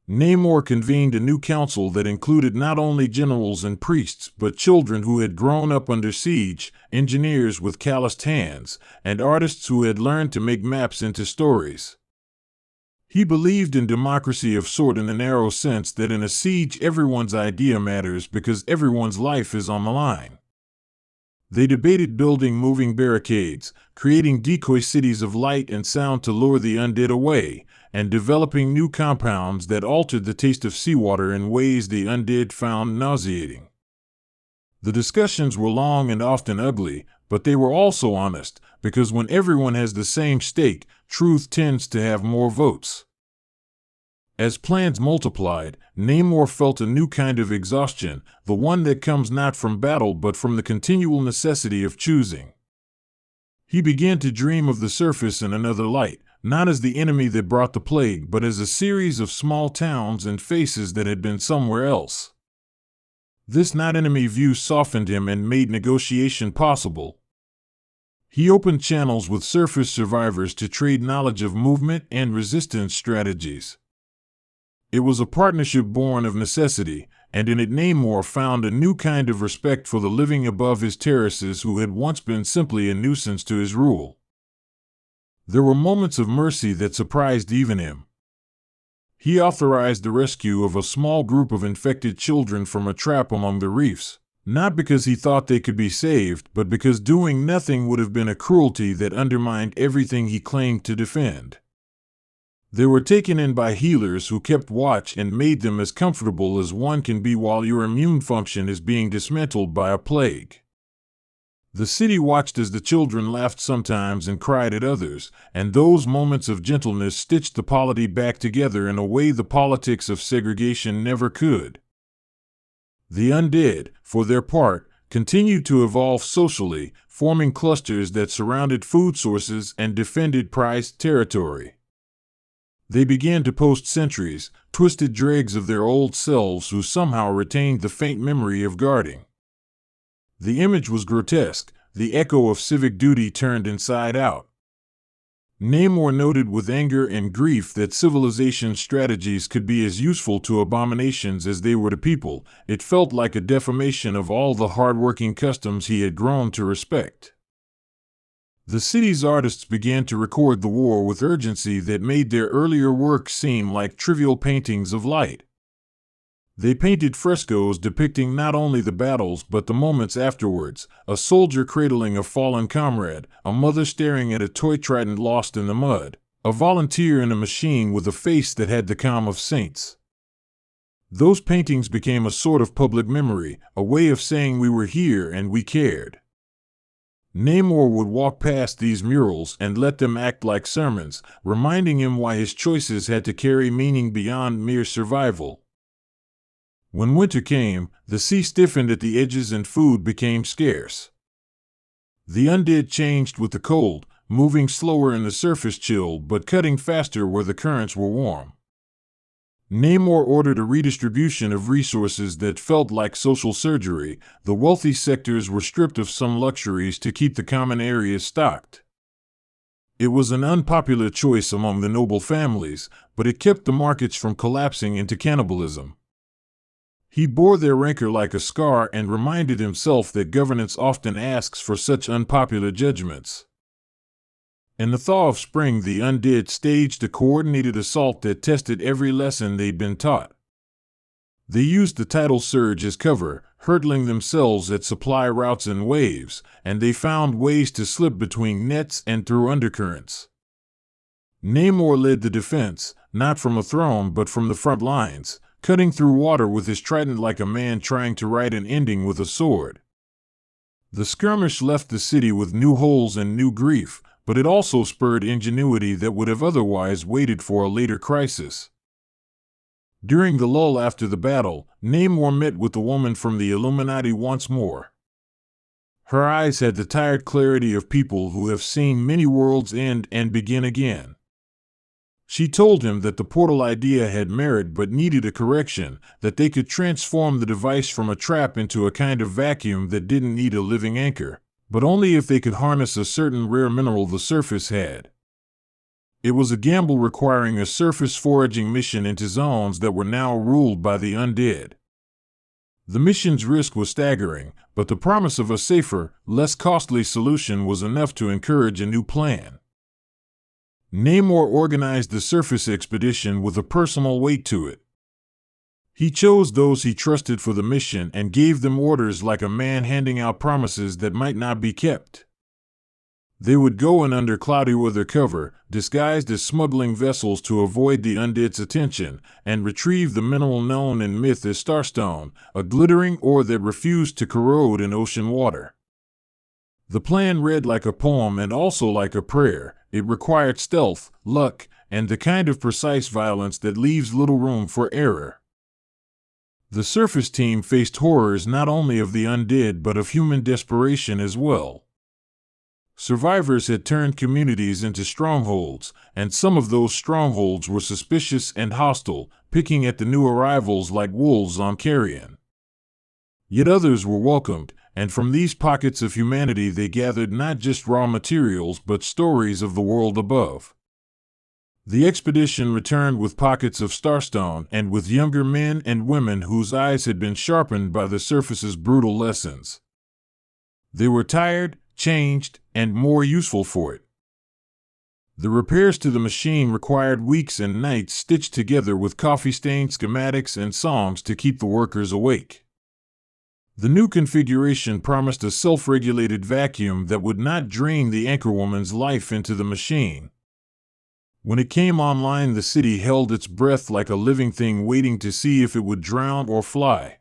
Namor convened a new council that included not only generals and priests but children who had grown up under siege, engineers with calloused hands, and artists who had learned to make maps into stories. He believed in democracy of sort in the narrow sense that in a siege everyone's idea matters because everyone's life is on the line. They debated building moving barricades, creating decoy cities of light and sound to lure the undead away, and developing new compounds that altered the taste of seawater in ways the undead found nauseating. The discussions were long and often ugly, but they were also honest, because when everyone has the same stake, truth tends to have more votes. As plans multiplied, Namor felt a new kind of exhaustion, the one that comes not from battle but from the continual necessity of choosing. He began to dream of the surface in another light, not as the enemy that brought the plague, but as a series of small towns and faces that had been somewhere else. This not-enemy view softened him and made negotiation possible. He opened channels with surface survivors to trade knowledge of movement and resistance strategies. It was a partnership born of necessity, and in it Namor found a new kind of respect for the living above his terraces who had once been simply a nuisance to his rule. There were moments of mercy that surprised even him. He authorized the rescue of a small group of infected children from a trap among the reefs, not because he thought they could be saved, but because doing nothing would have been a cruelty that undermined everything he claimed to defend. They were taken in by healers who kept watch and made them as comfortable as one can be while your immune function is being dismantled by a plague. The city watched as the children laughed sometimes and cried at others, and those moments of gentleness stitched the polity back together in a way the politics of segregation never could. The undead, for their part, continued to evolve socially, forming clusters that surrounded food sources and defended prized territory. They began to post sentries, twisted dregs of their old selves who somehow retained the faint memory of guarding. The image was grotesque, the echo of civic duty turned inside out. Namor noted with anger and grief that civilization strategies could be as useful to abominations as they were to people. It felt like a defamation of all the hard-working customs he had grown to respect. The city's artists began to record the war with urgency that made their earlier work seem like trivial paintings of light. They painted frescoes depicting not only the battles but the moments afterwards, a soldier cradling a fallen comrade, a mother staring at a toy trident lost in the mud, a volunteer in a machine with a face that had the calm of saints. Those paintings became a sort of public memory, a way of saying we were here and we cared. Namor would walk past these murals and let them act like sermons, reminding him why his choices had to carry meaning beyond mere survival. When winter came, the sea stiffened at the edges and food became scarce. The undead changed with the cold, moving slower in the surface chill but cutting faster where the currents were warm. Namor ordered a redistribution of resources that felt like social surgery. The wealthy sectors were stripped of some luxuries to keep the common areas stocked. It was an unpopular choice among the noble families, but it kept the markets from collapsing into cannibalism. He bore their rancor like a scar and reminded himself that governance often asks for such unpopular judgments. In the thaw of spring, the undead staged a coordinated assault that tested every lesson they'd been taught. They used the tidal surge as cover, hurtling themselves at supply routes and waves, and they found ways to slip between nets and through undercurrents. Namor led the defense, not from a throne but from the front lines, cutting through water with his trident like a man trying to write an ending with a sword. The skirmish left the city with new holes and new grief, but it also spurred ingenuity that would have otherwise waited for a later crisis. During the lull after the battle, Namor met with the woman from the Illuminati once more. Her eyes had the tired clarity of people who have seen many worlds end and begin again. She told him that the portal idea had merit but needed a correction, that they could transform the device from a trap into a kind of vacuum that didn't need a living anchor, but only if they could harness a certain rare mineral the surface had. It was a gamble requiring a surface foraging mission into zones that were now ruled by the undead. The mission's risk was staggering, but the promise of a safer, less costly solution was enough to encourage a new plan. Namor organized the surface expedition with a personal weight to it. He chose those he trusted for the mission and gave them orders like a man handing out promises that might not be kept. They would go in under cloudy weather cover, disguised as smuggling vessels to avoid the undead's attention, and retrieve the mineral known in myth as starstone, a glittering ore that refused to corrode in ocean water. The plan read like a poem and also like a prayer. It required stealth, luck, and the kind of precise violence that leaves little room for error. The surface team faced horrors not only of the undead but of human desperation as well. Survivors had turned communities into strongholds, and some of those strongholds were suspicious and hostile, picking at the new arrivals like wolves on carrion. Yet others were welcomed, and from these pockets of humanity they gathered not just raw materials but stories of the world above. The expedition returned with pockets of starstone and with younger men and women whose eyes had been sharpened by the surface's brutal lessons. They were tired, changed, and more useful for it. The repairs to the machine required weeks and nights stitched together with coffee-stained schematics and songs to keep the workers awake. The new configuration promised a self-regulated vacuum that would not drain the anchorwoman's life into the machine. When it came online, the city held its breath like a living thing waiting to see if it would drown or fly.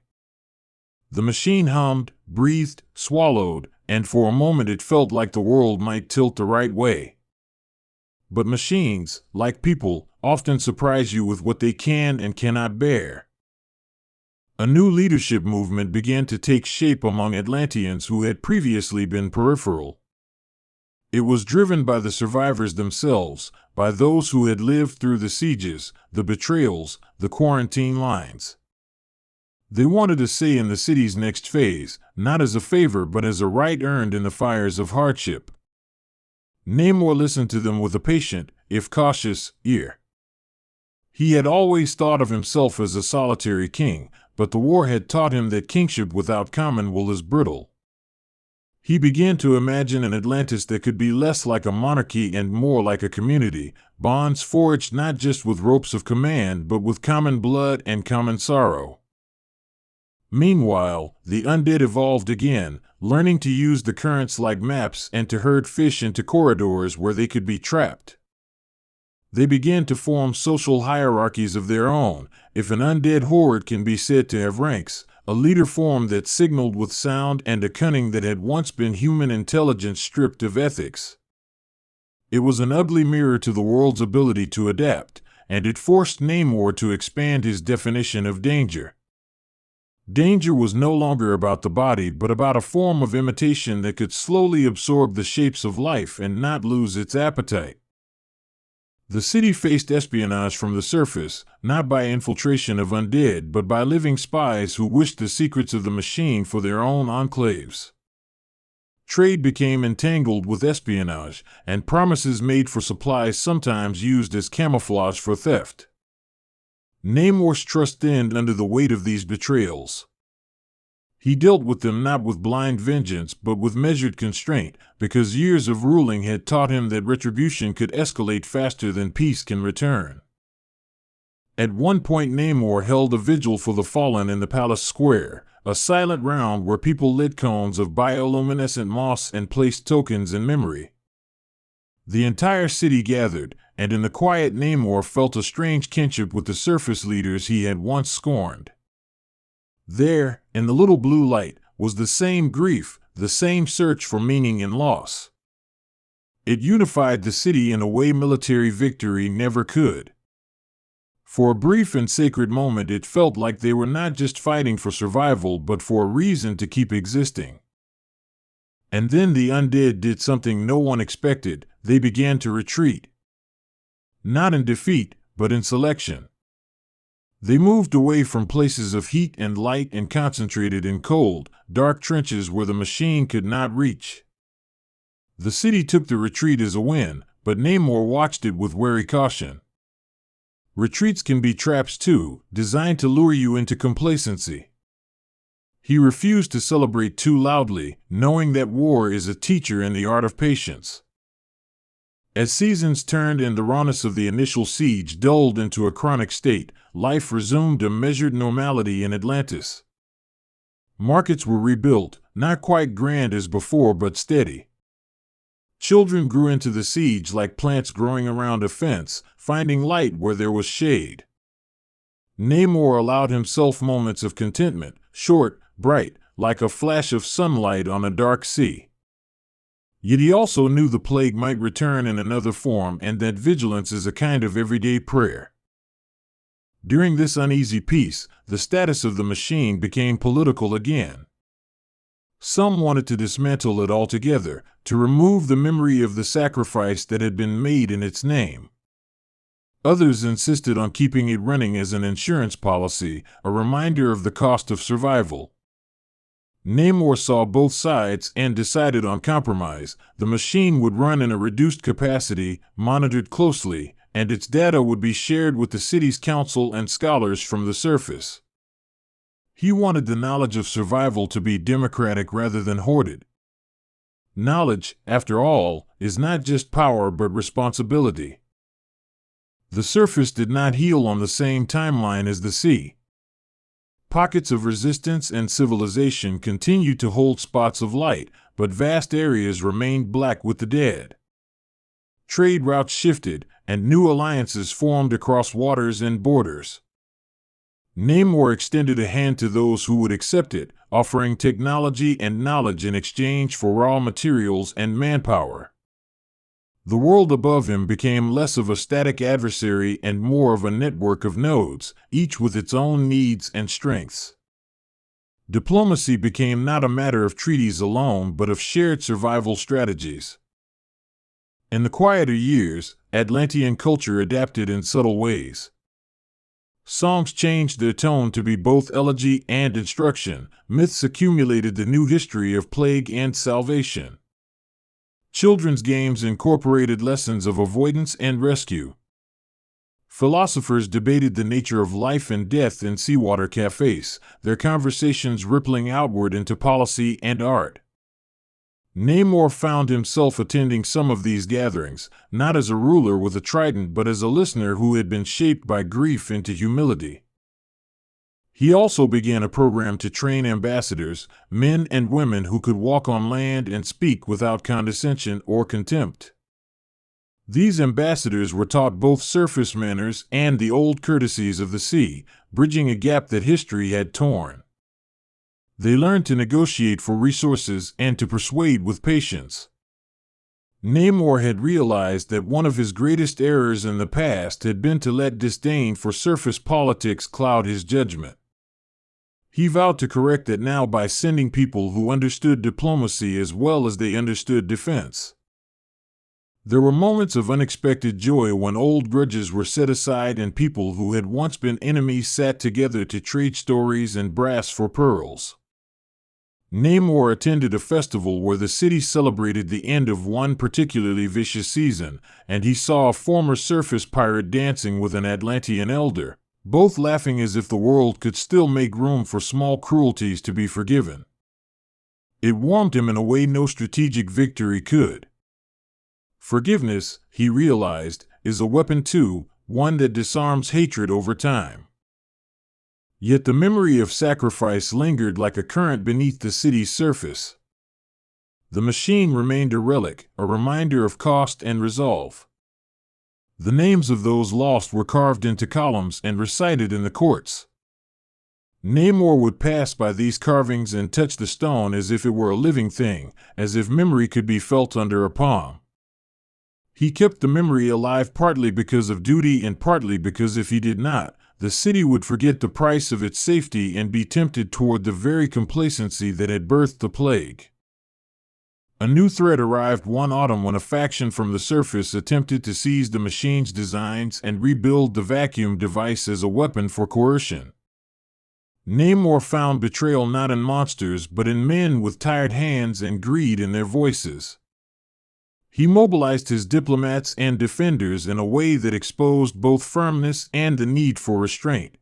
The machine hummed, breathed, swallowed, and for a moment it felt like the world might tilt the right way. But machines, like people, often surprise you with what they can and cannot bear. A new leadership movement began to take shape among Atlanteans who had previously been peripheral. It was driven by the survivors themselves, by those who had lived through the sieges, the betrayals, the quarantine lines. They wanted a say in the city's next phase, not as a favor but as a right earned in the fires of hardship. Namor listened to them with a patient, if cautious, ear. He had always thought of himself as a solitary king, but the war had taught him that kingship without commonweal is brittle. He began to imagine an Atlantis that could be less like a monarchy and more like a community, bonds forged not just with ropes of command but with common blood and common sorrow. Meanwhile, the undead evolved again, learning to use the currents like maps and to herd fish into corridors where they could be trapped. They began to form social hierarchies of their own. If an undead horde can be said to have ranks, a leader formed that signaled with sound and a cunning that had once been human intelligence stripped of ethics. It was an ugly mirror to the world's ability to adapt, and it forced Namor to expand his definition of danger. Danger was no longer about the body but about a form of imitation that could slowly absorb the shapes of life and not lose its appetite. The city faced espionage from the surface, not by infiltration of undead but by living spies who wished the secrets of the machine for their own enclaves. Trade became entangled with espionage, and promises made for supplies sometimes used as camouflage for theft. Namor's trust thinned under the weight of these betrayals. He dealt with them not with blind vengeance but with measured constraint, because years of ruling had taught him that retribution could escalate faster than peace can return. At one point Namor held a vigil for the fallen in the palace square, a silent round where people lit cones of bioluminescent moss and placed tokens in memory. The entire city gathered, and in the quiet Namor felt a strange kinship with the surface leaders he had once scorned. There, in the little blue light, was the same grief, the same search for meaning and loss. It unified the city in a way military victory never could. For a brief and sacred moment it felt like they were not just fighting for survival but for a reason to keep existing. And then the undead did something no one expected. They began to retreat. Not in defeat, but in selection. They moved away from places of heat and light and concentrated in cold, dark trenches where the machine could not reach. The city took the retreat as a win, but Namor watched it with wary caution. Retreats can be traps too, designed to lure you into complacency. He refused to celebrate too loudly, knowing that war is a teacher in the art of patience. As seasons turned and the rawness of the initial siege dulled into a chronic state, life resumed a measured normality in Atlantis. Markets were rebuilt, not quite grand as before but steady. Children grew into the siege like plants growing around a fence, finding light where there was shade. Namor allowed himself moments of contentment, short, bright, like a flash of sunlight on a dark sea. Yet he also knew the plague might return in another form and that vigilance is a kind of everyday prayer. During this uneasy peace, the status of the machine became political again. Some wanted to dismantle it altogether, to remove the memory of the sacrifice that had been made in its name. Others insisted on keeping it running as an insurance policy, a reminder of the cost of survival. Namor saw both sides and decided on compromise. The machine would run in a reduced capacity, monitored closely, and its data would be shared with the city's council and scholars from the surface. He wanted the knowledge of survival to be democratic rather than hoarded. Knowledge, after all, is not just power but responsibility. The surface did not heal on the same timeline as the sea. Pockets of resistance and civilization continued to hold spots of light, but vast areas remained black with the dead. Trade routes shifted, and new alliances formed across waters and borders. Namor extended a hand to those who would accept it, offering technology and knowledge in exchange for raw materials and manpower. The world above him became less of a static adversary and more of a network of nodes, each with its own needs and strengths. Diplomacy became not a matter of treaties alone but of shared survival strategies. In the quieter years, Atlantean culture adapted in subtle ways. Songs changed their tone to be both elegy and instruction. Myths accumulated the new history of plague and salvation. Children's games incorporated lessons of avoidance and rescue. Philosophers debated the nature of life and death in seawater cafes, their conversations rippling outward into policy and art. Namor found himself attending some of these gatherings, not as a ruler with a trident but as a listener who had been shaped by grief into humility. He also began a program to train ambassadors, men and women who could walk on land and speak without condescension or contempt. These ambassadors were taught both surface manners and the old courtesies of the sea, bridging a gap that history had torn. They learned to negotiate for resources and to persuade with patience. Namor had realized that one of his greatest errors in the past had been to let disdain for surface politics cloud his judgment. He vowed to correct that now by sending people who understood diplomacy as well as they understood defense. There were moments of unexpected joy when old grudges were set aside and people who had once been enemies sat together to trade stories and brass for pearls. Namor attended a festival where the city celebrated the end of one particularly vicious season, and he saw a former surface pirate dancing with an Atlantean elder, both laughing as if the world could still make room for small cruelties to be forgiven. It warmed him in a way no strategic victory could. Forgiveness, he realized, is a weapon too, one that disarms hatred over time. Yet the memory of sacrifice lingered like a current beneath the city's surface. The machine remained a relic, a reminder of cost and resolve. The names of those lost were carved into columns and recited in the courts. Namor would pass by these carvings and touch the stone as if it were a living thing, as if memory could be felt under a palm. He kept the memory alive partly because of duty and partly because if he did not, the city would forget the price of its safety and be tempted toward the very complacency that had birthed the plague. A new threat arrived one autumn when a faction from the surface attempted to seize the machine's designs and rebuild the vacuum device as a weapon for coercion. Namor found betrayal not in monsters but in men with tired hands and greed in their voices. He mobilized his diplomats and defenders in a way that exposed both firmness and the need for restraint.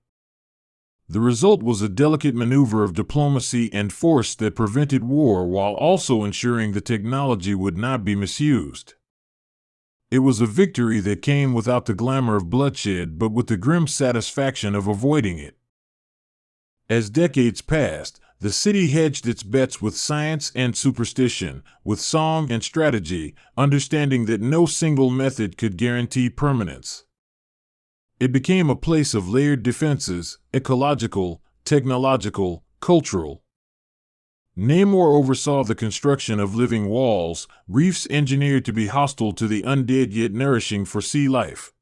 The result was a delicate maneuver of diplomacy and force that prevented war while also ensuring the technology would not be misused. It was a victory that came without the glamour of bloodshed but with the grim satisfaction of avoiding it. As decades passed, the city hedged its bets with science and superstition, with song and strategy, understanding that no single method could guarantee permanence. It became a place of layered defenses, ecological, technological, cultural. Namor oversaw the construction of living walls, reefs engineered to be hostile to the undead yet nourishing for sea life.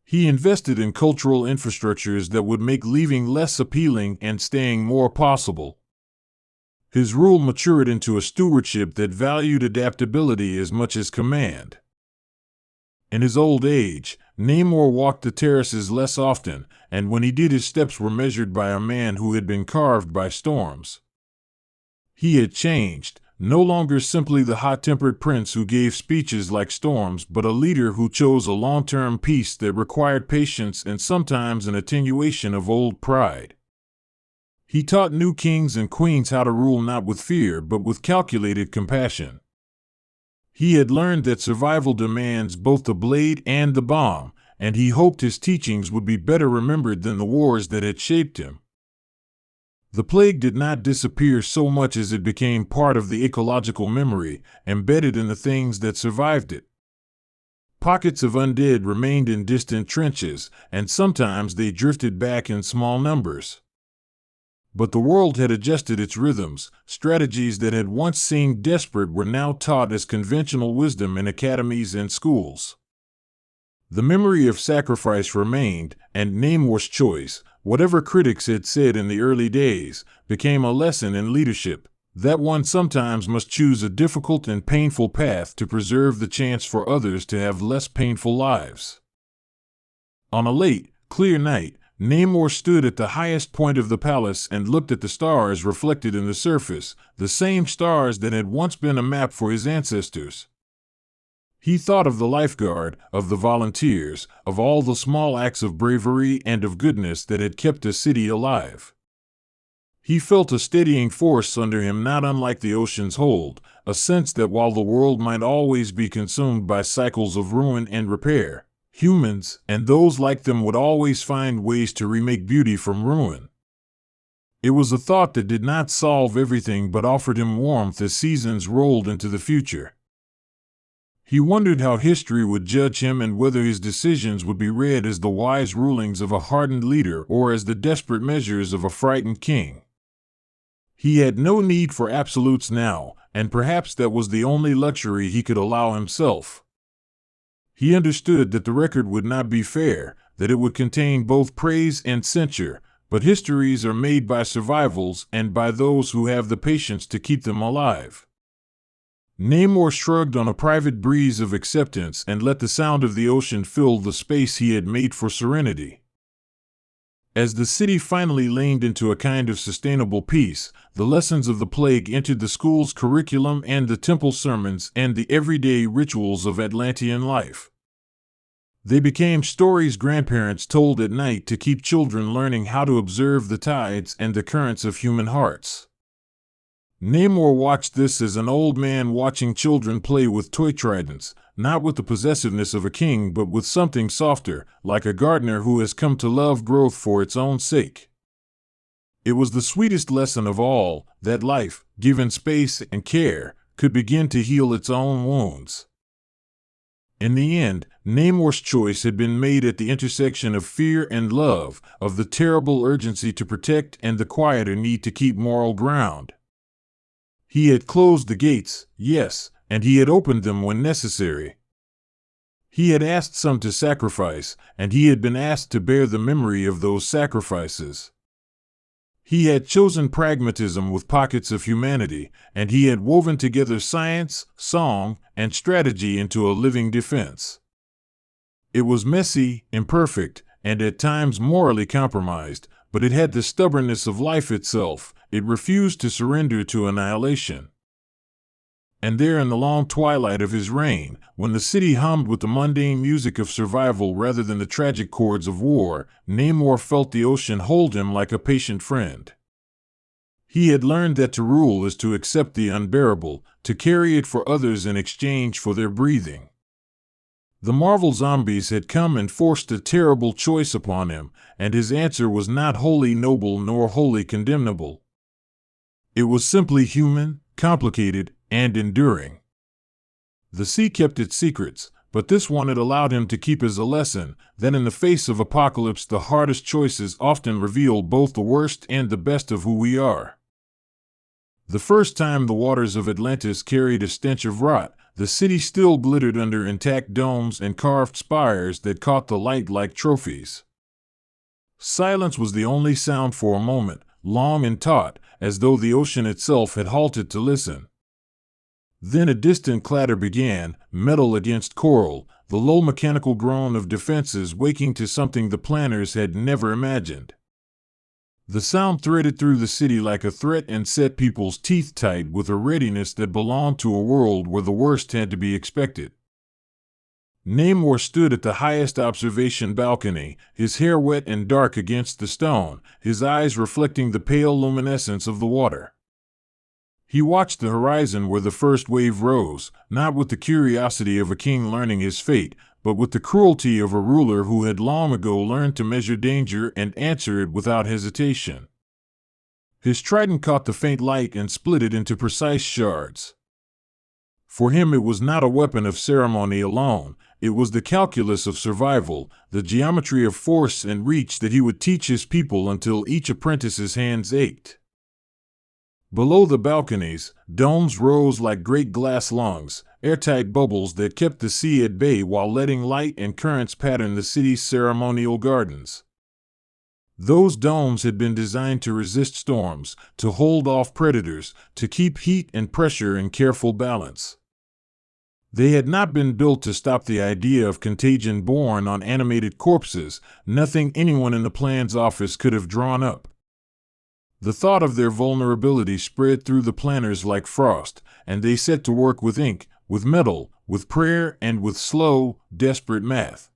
He invested in cultural infrastructures that would make leaving less appealing and staying more possible. His rule matured into a stewardship that valued adaptability as much as command. In his old age, Namor walked the terraces less often, and when he did, his steps were measured by a man who had been carved by storms. He had changed, no longer simply the hot-tempered prince who gave speeches like storms, but a leader who chose a long-term peace that required patience and sometimes an attenuation of old pride. He taught new kings and queens how to rule not with fear but with calculated compassion. He had learned that survival demands both the blade and the bomb, and he hoped his teachings would be better remembered than the wars that had shaped him. The plague did not disappear so much as it became part of the ecological memory, embedded in the things that survived it. Pockets of undead remained in distant trenches, and sometimes they drifted back in small numbers. But the world had adjusted its rhythms. Strategies that had once seemed desperate were now taught as conventional wisdom in academies and schools. The memory of sacrifice remained, and Namor's choice, whatever critics had said in the early days, became a lesson in leadership, that one sometimes must choose a difficult and painful path to preserve the chance for others to have less painful lives. On a late, clear night, Namor stood at the highest point of the palace and looked at the stars reflected in the surface, the same stars that had once been a map for his ancestors. He thought of the lifeguard, of the volunteers, of all the small acts of bravery and of goodness that had kept the city alive. He felt a steadying force under him not unlike the ocean's hold, a sense that while the world might always be consumed by cycles of ruin and repair, humans, and those like them, would always find ways to remake beauty from ruin. It was a thought that did not solve everything but offered him warmth as seasons rolled into the future. He wondered how history would judge him and whether his decisions would be read as the wise rulings of a hardened leader or as the desperate measures of a frightened king. He had no need for absolutes now, and perhaps that was the only luxury he could allow himself. He understood that the record would not be fair, that it would contain both praise and censure, but histories are made by survivals and by those who have the patience to keep them alive. Namor shrugged on a private breeze of acceptance and let the sound of the ocean fill the space he had made for serenity. As the city finally leaned into a kind of sustainable peace, the lessons of the plague entered the school's curriculum and the temple sermons and the everyday rituals of Atlantean life. They became stories grandparents told at night to keep children learning how to observe the tides and the currents of human hearts. Namor watched this as an old man watching children play with toy tridents, not with the possessiveness of a king but with something softer, like a gardener who has come to love growth for its own sake. It was the sweetest lesson of all, that life, given space and care, could begin to heal its own wounds. In the end, Namor's choice had been made at the intersection of fear and love, of the terrible urgency to protect and the quieter need to keep moral ground. He had closed the gates, yes, and he had opened them when necessary. He had asked some to sacrifice, and he had been asked to bear the memory of those sacrifices. He had chosen pragmatism with pockets of humanity, and he had woven together science, song, and strategy into a living defense. It was messy, imperfect, and at times morally compromised, but it had the stubbornness of life itself. It refused to surrender to annihilation. And there in the long twilight of his reign, when the city hummed with the mundane music of survival rather than the tragic chords of war, Namor felt the ocean hold him like a patient friend. He had learned that to rule is to accept the unbearable, to carry it for others in exchange for their breathing. The Marvel zombies had come and forced a terrible choice upon him, and his answer was not wholly noble nor wholly condemnable. It was simply human, complicated, and enduring. The sea kept its secrets, but this one had allowed him to keep as a lesson that in the face of apocalypse the hardest choices often reveal both the worst and the best of who we are. The first time the waters of Atlantis carried a stench of rot, the city still glittered under intact domes and carved spires that caught the light like trophies. Silence was the only sound for a moment, long and taut, as though the ocean itself had halted to listen. Then a distant clatter began, metal against coral, the low mechanical groan of defenses waking to something the planners had never imagined. The sound threaded through the city like a threat and set people's teeth tight with a readiness that belonged to a world where the worst had to be expected. Namor stood at the highest observation balcony, his hair wet and dark against the stone, his eyes reflecting the pale luminescence of the water. He watched the horizon where the first wave rose, not with the curiosity of a king learning his fate, but with the cruelty of a ruler who had long ago learned to measure danger and answer it without hesitation. His trident caught the faint light and split it into precise shards. For him it was not a weapon of ceremony alone, it was the calculus of survival, the geometry of force and reach that he would teach his people until each apprentice's hands ached. Below the balconies, domes rose like great glass lungs, airtight bubbles that kept the sea at bay while letting light and currents pattern the city's ceremonial gardens. Those domes had been designed to resist storms, to hold off predators, to keep heat and pressure in careful balance. They had not been built to stop the idea of contagion born on animated corpses, nothing anyone in the plan's office could have drawn up. The thought of their vulnerability spread through the planners like frost, and they set to work with ink, with metal, with prayer, and with slow, desperate math.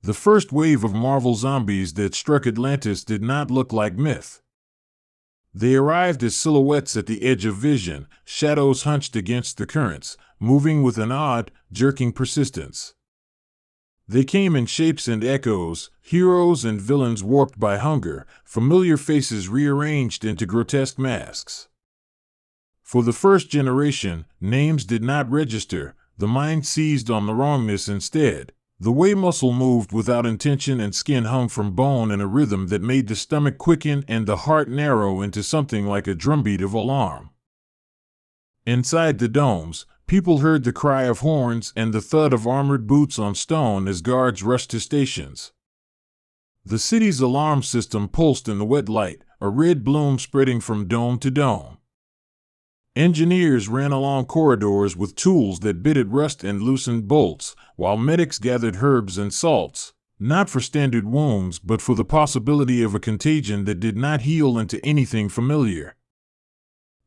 The first wave of Marvel zombies that struck Atlantis did not look like myth. They arrived as silhouettes at the edge of vision, shadows hunched against the currents, moving with an odd, jerking persistence. They came in shapes and echoes, heroes and villains warped by hunger, familiar faces rearranged into grotesque masks. For the first generation, names did not register, the mind seized on the wrongness instead. The way muscle moved without intention and skin hung from bone in a rhythm that made the stomach quicken and the heart narrow into something like a drumbeat of alarm. Inside the domes, people heard the cry of horns and the thud of armored boots on stone as guards rushed to stations. The city's alarm system pulsed in the wet light, a red bloom spreading from dome to dome. Engineers ran along corridors with tools that bit at rust and loosened bolts, while medics gathered herbs and salts, not for standard wounds but for the possibility of a contagion that did not heal into anything familiar.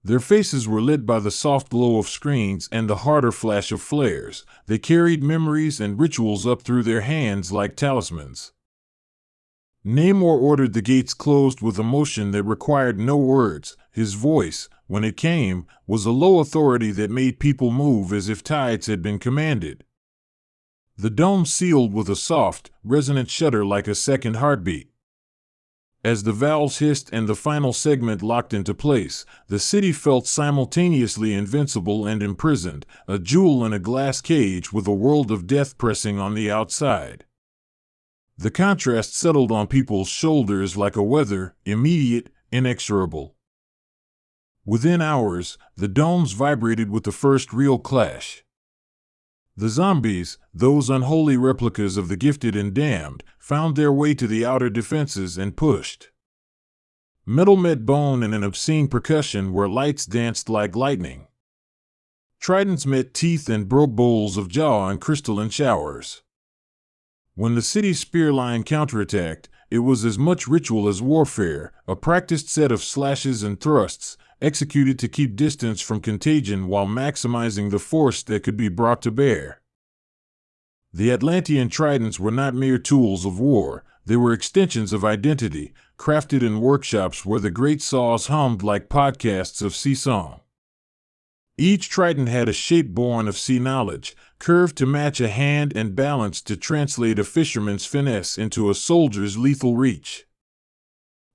Their faces were lit by the soft glow of screens and the harder flash of flares. They carried memories and rituals up through their hands like talismans. Namor ordered the gates closed with a motion that required no words. His voice, when it came, was a low authority that made people move as if tides had been commanded. The dome sealed with a soft, resonant shudder like a second heartbeat. As the valves hissed and the final segment locked into place, the city felt simultaneously invincible and imprisoned, a jewel in a glass cage with a world of death pressing on the outside. The contrast settled on people's shoulders like a weather, immediate, inexorable. Within hours, the domes vibrated with the first real clash. The zombies, those unholy replicas of the gifted and damned, found their way to the outer defenses and pushed. Metal met bone in an obscene percussion where lights danced like lightning. Tridents met teeth and broke bowls of jaw in crystalline showers. When the city's spear line counterattacked, it was as much ritual as warfare, a practiced set of slashes and thrusts, executed to keep distance from contagion while maximizing the force that could be brought to bear. The Atlantean tridents were not mere tools of war, they were extensions of identity, crafted in workshops where the great saws hummed like podcasts of sea song. Each trident had a shape born of sea knowledge, curved to match a hand and balanced to translate a fisherman's finesse into a soldier's lethal reach.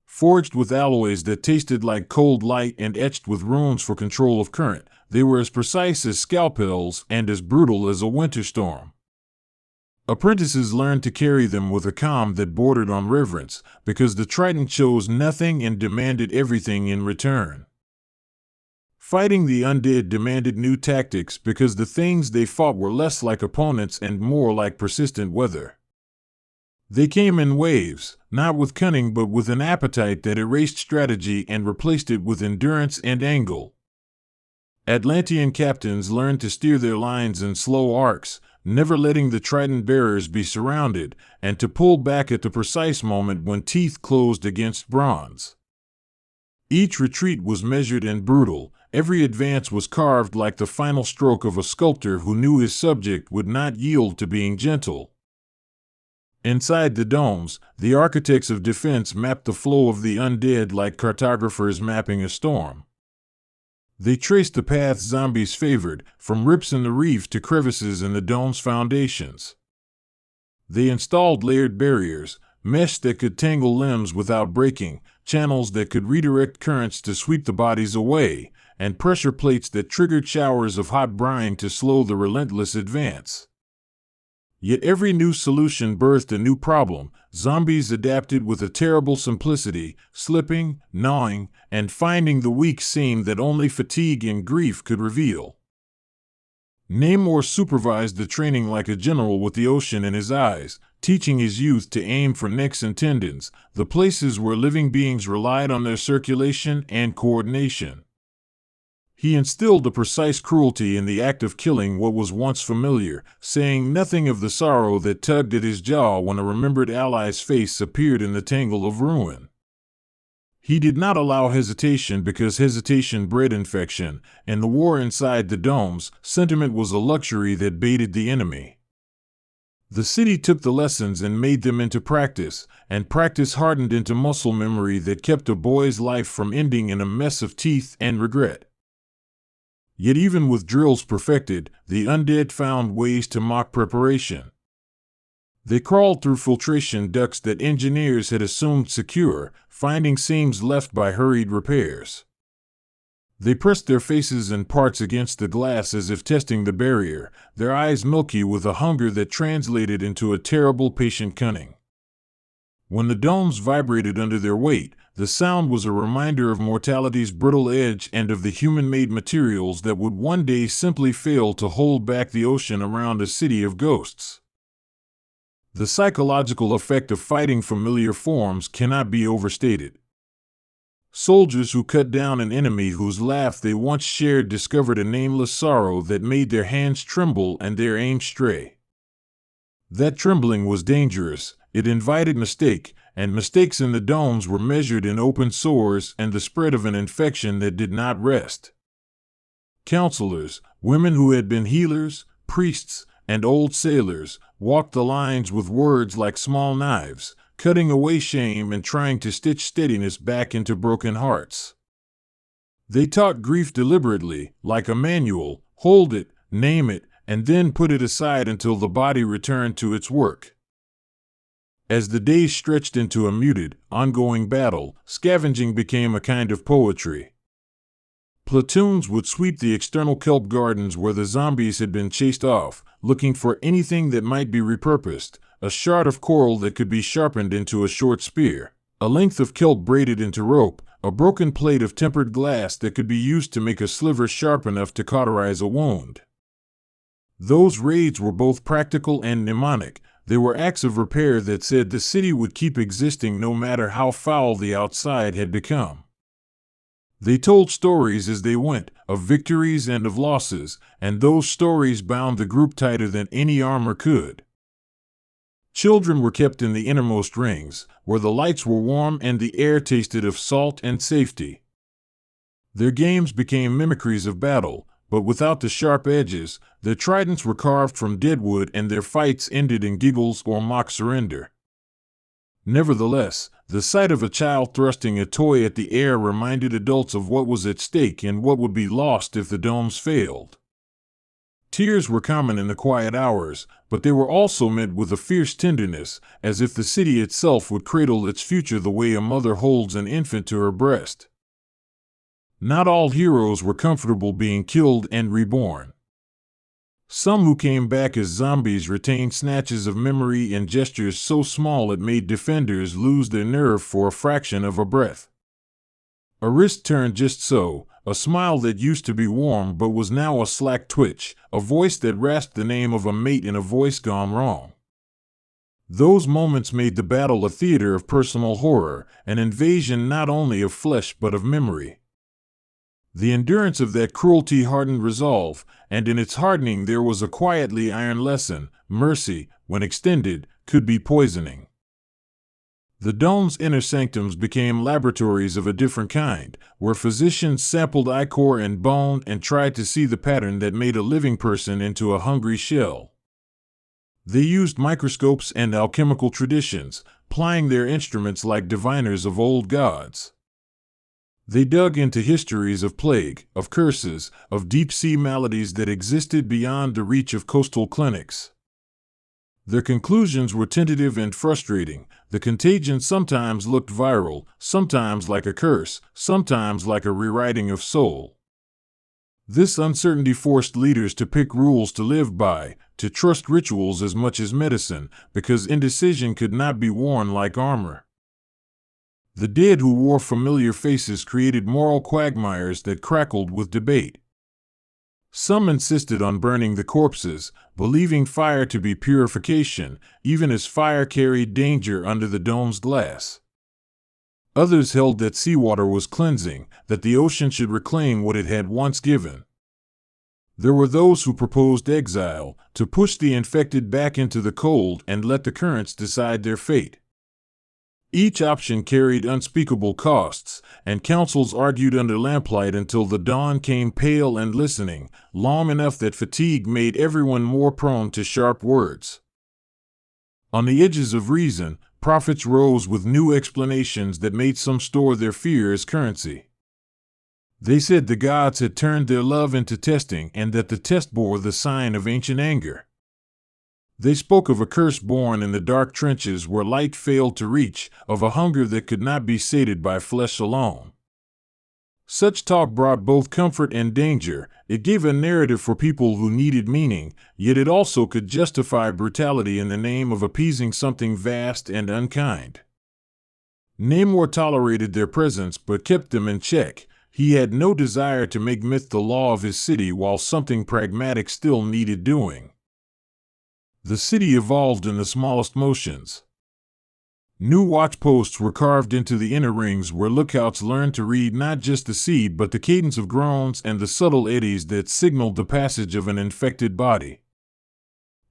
Forged with alloys that tasted like cold light and etched with runes for control of current, they were as precise as scalpels and as brutal as a winter storm. Apprentices learned to carry them with a calm that bordered on reverence, because the trident chose nothing and demanded everything in return. Fighting the undead demanded new tactics because the things they fought were less like opponents and more like persistent weather. They came in waves, not with cunning but with an appetite that erased strategy and replaced it with endurance and angle. Atlantean captains learned to steer their lines in slow arcs, never letting the trident bearers be surrounded, and to pull back at the precise moment when teeth closed against bronze. Each retreat was measured and brutal. Every advance was carved like the final stroke of a sculptor who knew his subject would not yield to being gentle. Inside the domes, the architects of defense mapped the flow of the undead like cartographers mapping a storm. They traced the paths zombies favored, from rips in the reef to crevices in the dome's foundations. They installed layered barriers, mesh that could tangle limbs without breaking, channels that could redirect currents to sweep the bodies away, and pressure plates that triggered showers of hot brine to slow the relentless advance. Yet every new solution birthed a new problem. Zombies adapted with a terrible simplicity, slipping, gnawing, and finding the weak seam that only fatigue and grief could reveal. Namor supervised the training like a general with the ocean in his eyes, teaching his youth to aim for necks and tendons, the places where living beings relied on their circulation and coordination. He instilled a precise cruelty in the act of killing what was once familiar, saying nothing of the sorrow that tugged at his jaw when a remembered ally's face appeared in the tangle of ruin. He did not allow hesitation because hesitation bred infection, and the war inside the domes, sentiment was a luxury that baited the enemy. The city took the lessons and made them into practice, and practice hardened into muscle memory that kept a boy's life from ending in a mess of teeth and regret. Yet even with drills perfected, the undead found ways to mock preparation. They crawled through filtration ducts that engineers had assumed secure, finding seams left by hurried repairs. They pressed their faces and parts against the glass as if testing the barrier, their eyes milky with a hunger that translated into a terrible patient cunning. When the domes vibrated under their weight, the sound was a reminder of mortality's brittle edge and of the human-made materials that would one day simply fail to hold back the ocean around a city of ghosts. The psychological effect of fighting familiar forms cannot be overstated. Soldiers who cut down an enemy whose laugh they once shared discovered a nameless sorrow that made their hands tremble and their aim stray. That trembling was dangerous. It invited mistake, and mistakes in the domes were measured in open sores and the spread of an infection that did not rest. Counselors, women who had been healers, priests, and old sailors, walked the lines with words like small knives, cutting away shame and trying to stitch steadiness back into broken hearts. They taught grief deliberately, like a manual: hold it, name it, and then put it aside until the body returned to its work. As the days stretched into a muted, ongoing battle, scavenging became a kind of poetry. Platoons would sweep the external kelp gardens where the zombies had been chased off, looking for anything that might be repurposed: a shard of coral that could be sharpened into a short spear, a length of kelp braided into rope, a broken plate of tempered glass that could be used to make a sliver sharp enough to cauterize a wound. Those raids were both practical and mnemonic. They were acts of repair that said the city would keep existing no matter how foul the outside had become. They told stories as they went, of victories and of losses, and those stories bound the group tighter than any armor could. Children were kept in the innermost rings, where the lights were warm and the air tasted of salt and safety. Their games became mimicries of battle, but without the sharp edges. Their tridents were carved from dead wood and their fights ended in giggles or mock surrender. Nevertheless, the sight of a child thrusting a toy at the air reminded adults of what was at stake and what would be lost if the domes failed. Tears were common in the quiet hours, but they were also met with a fierce tenderness, as if the city itself would cradle its future the way a mother holds an infant to her breast. Not all heroes were comfortable being killed and reborn. Some who came back as zombies retained snatches of memory and gestures so small it made defenders lose their nerve for a fraction of a breath. A wrist turned just so, a smile that used to be warm but was now a slack twitch, a voice that rasped the name of a mate in a voice gone wrong. Those moments made the battle a theater of personal horror, an invasion not only of flesh but of memory. The endurance of that cruelty hardened resolve, and in its hardening there was a quietly iron lesson: mercy, when extended, could be poisoning. The dome's inner sanctums became laboratories of a different kind, where physicians sampled ichor and bone and tried to see the pattern that made a living person into a hungry shell. They used microscopes and alchemical traditions, plying their instruments like diviners of old gods. They dug into histories of plague, of curses, of deep-sea maladies that existed beyond the reach of coastal clinics. Their conclusions were tentative and frustrating. The contagion sometimes looked viral, sometimes like a curse, sometimes like a rewriting of soul. This uncertainty forced leaders to pick rules to live by, to trust rituals as much as medicine, because indecision could not be worn like armor. The dead who wore familiar faces created moral quagmires that crackled with debate. Some insisted on burning the corpses, believing fire to be purification, even as fire carried danger under the dome's glass. Others held that seawater was cleansing, that the ocean should reclaim what it had once given. There were those who proposed exile, to push the infected back into the cold and let the currents decide their fate. Each option carried unspeakable costs, and councils argued under lamplight until the dawn came, pale and listening, long enough that fatigue made everyone more prone to sharp words. On the edges of reason, prophets rose with new explanations that made some store their fear as currency. They said the gods had turned their love into testing and that the test bore the sign of ancient anger. They spoke of a curse born in the dark trenches where light failed to reach, of a hunger that could not be sated by flesh alone. Such talk brought both comfort and danger. It gave a narrative for people who needed meaning, yet it also could justify brutality in the name of appeasing something vast and unkind. Namor tolerated their presence but kept them in check. He had no desire to make myth the law of his city while something pragmatic still needed doing. The city evolved in the smallest motions. New watchposts were carved into the inner rings where lookouts learned to read not just the sea but the cadence of groans and the subtle eddies that signaled the passage of an infected body.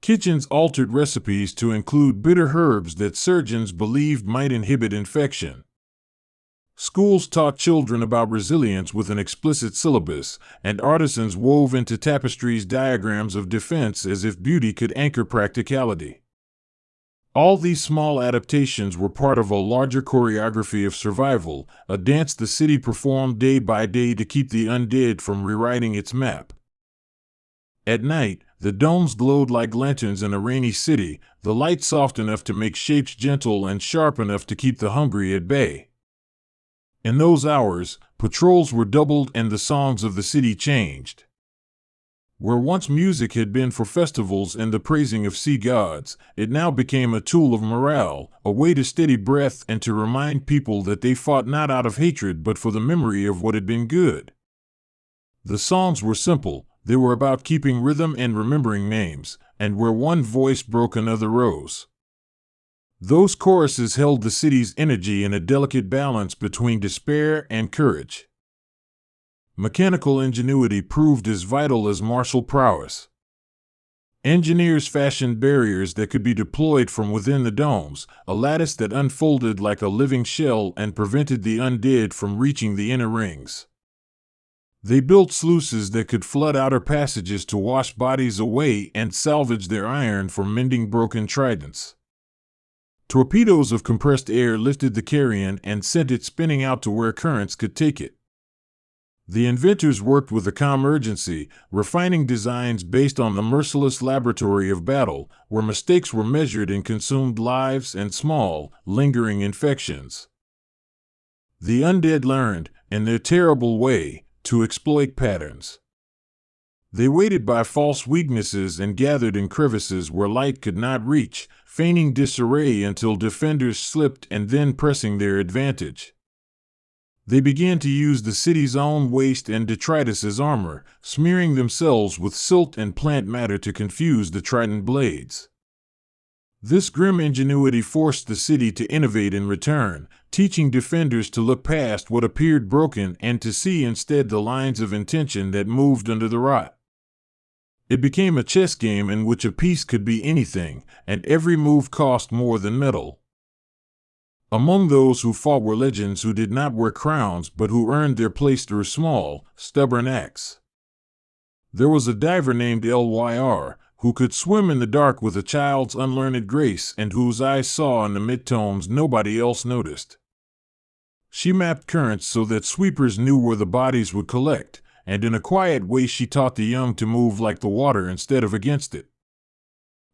Kitchens altered recipes to include bitter herbs that surgeons believed might inhibit infection. Schools taught children about resilience with an explicit syllabus, and artisans wove into tapestries diagrams of defense as if beauty could anchor practicality. All these small adaptations were part of a larger choreography of survival, a dance the city performed day by day to keep the undead from rewriting its map. At night, the domes glowed like lanterns in a rainy city, the light soft enough to make shapes gentle and sharp enough to keep the hungry at bay. In those hours, patrols were doubled and the songs of the city changed. Where once music had been for festivals and the praising of sea gods, it now became a tool of morale, a way to steady breath and to remind people that they fought not out of hatred but for the memory of what had been good. The songs were simple. They were about keeping rhythm and remembering names, and where one voice broke another rose. Those choruses held the city's energy in a delicate balance between despair and courage. Mechanical ingenuity proved as vital as martial prowess. Engineers fashioned barriers that could be deployed from within the domes, a lattice that unfolded like a living shell and prevented the undead from reaching the inner rings. They built sluices that could flood outer passages to wash bodies away and salvage their iron for mending broken tridents. Torpedoes of compressed air lifted the carrion and sent it spinning out to where currents could take it. The inventors worked with a calm urgency, refining designs based on the merciless laboratory of battle, where mistakes were measured in consumed lives and small, lingering infections. The undead learned, in their terrible way, to exploit patterns. They waited by false weaknesses and gathered in crevices where light could not reach, feigning disarray until defenders slipped and then pressing their advantage. They began to use the city's own waste and detritus as armor, smearing themselves with silt and plant matter to confuse the trident blades. This grim ingenuity forced the city to innovate in return, teaching defenders to look past what appeared broken and to see instead the lines of intention that moved under the rot. It became a chess game in which a piece could be anything, and every move cost more than metal. Among those who fought were legends who did not wear crowns but who earned their place through small, stubborn acts. There was a diver named Lyr, who could swim in the dark with a child's unlearned grace and whose eyes saw in the mid-tones nobody else noticed. She mapped currents so that sweepers knew where the bodies would collect, and in a quiet way she taught the young to move like the water instead of against it.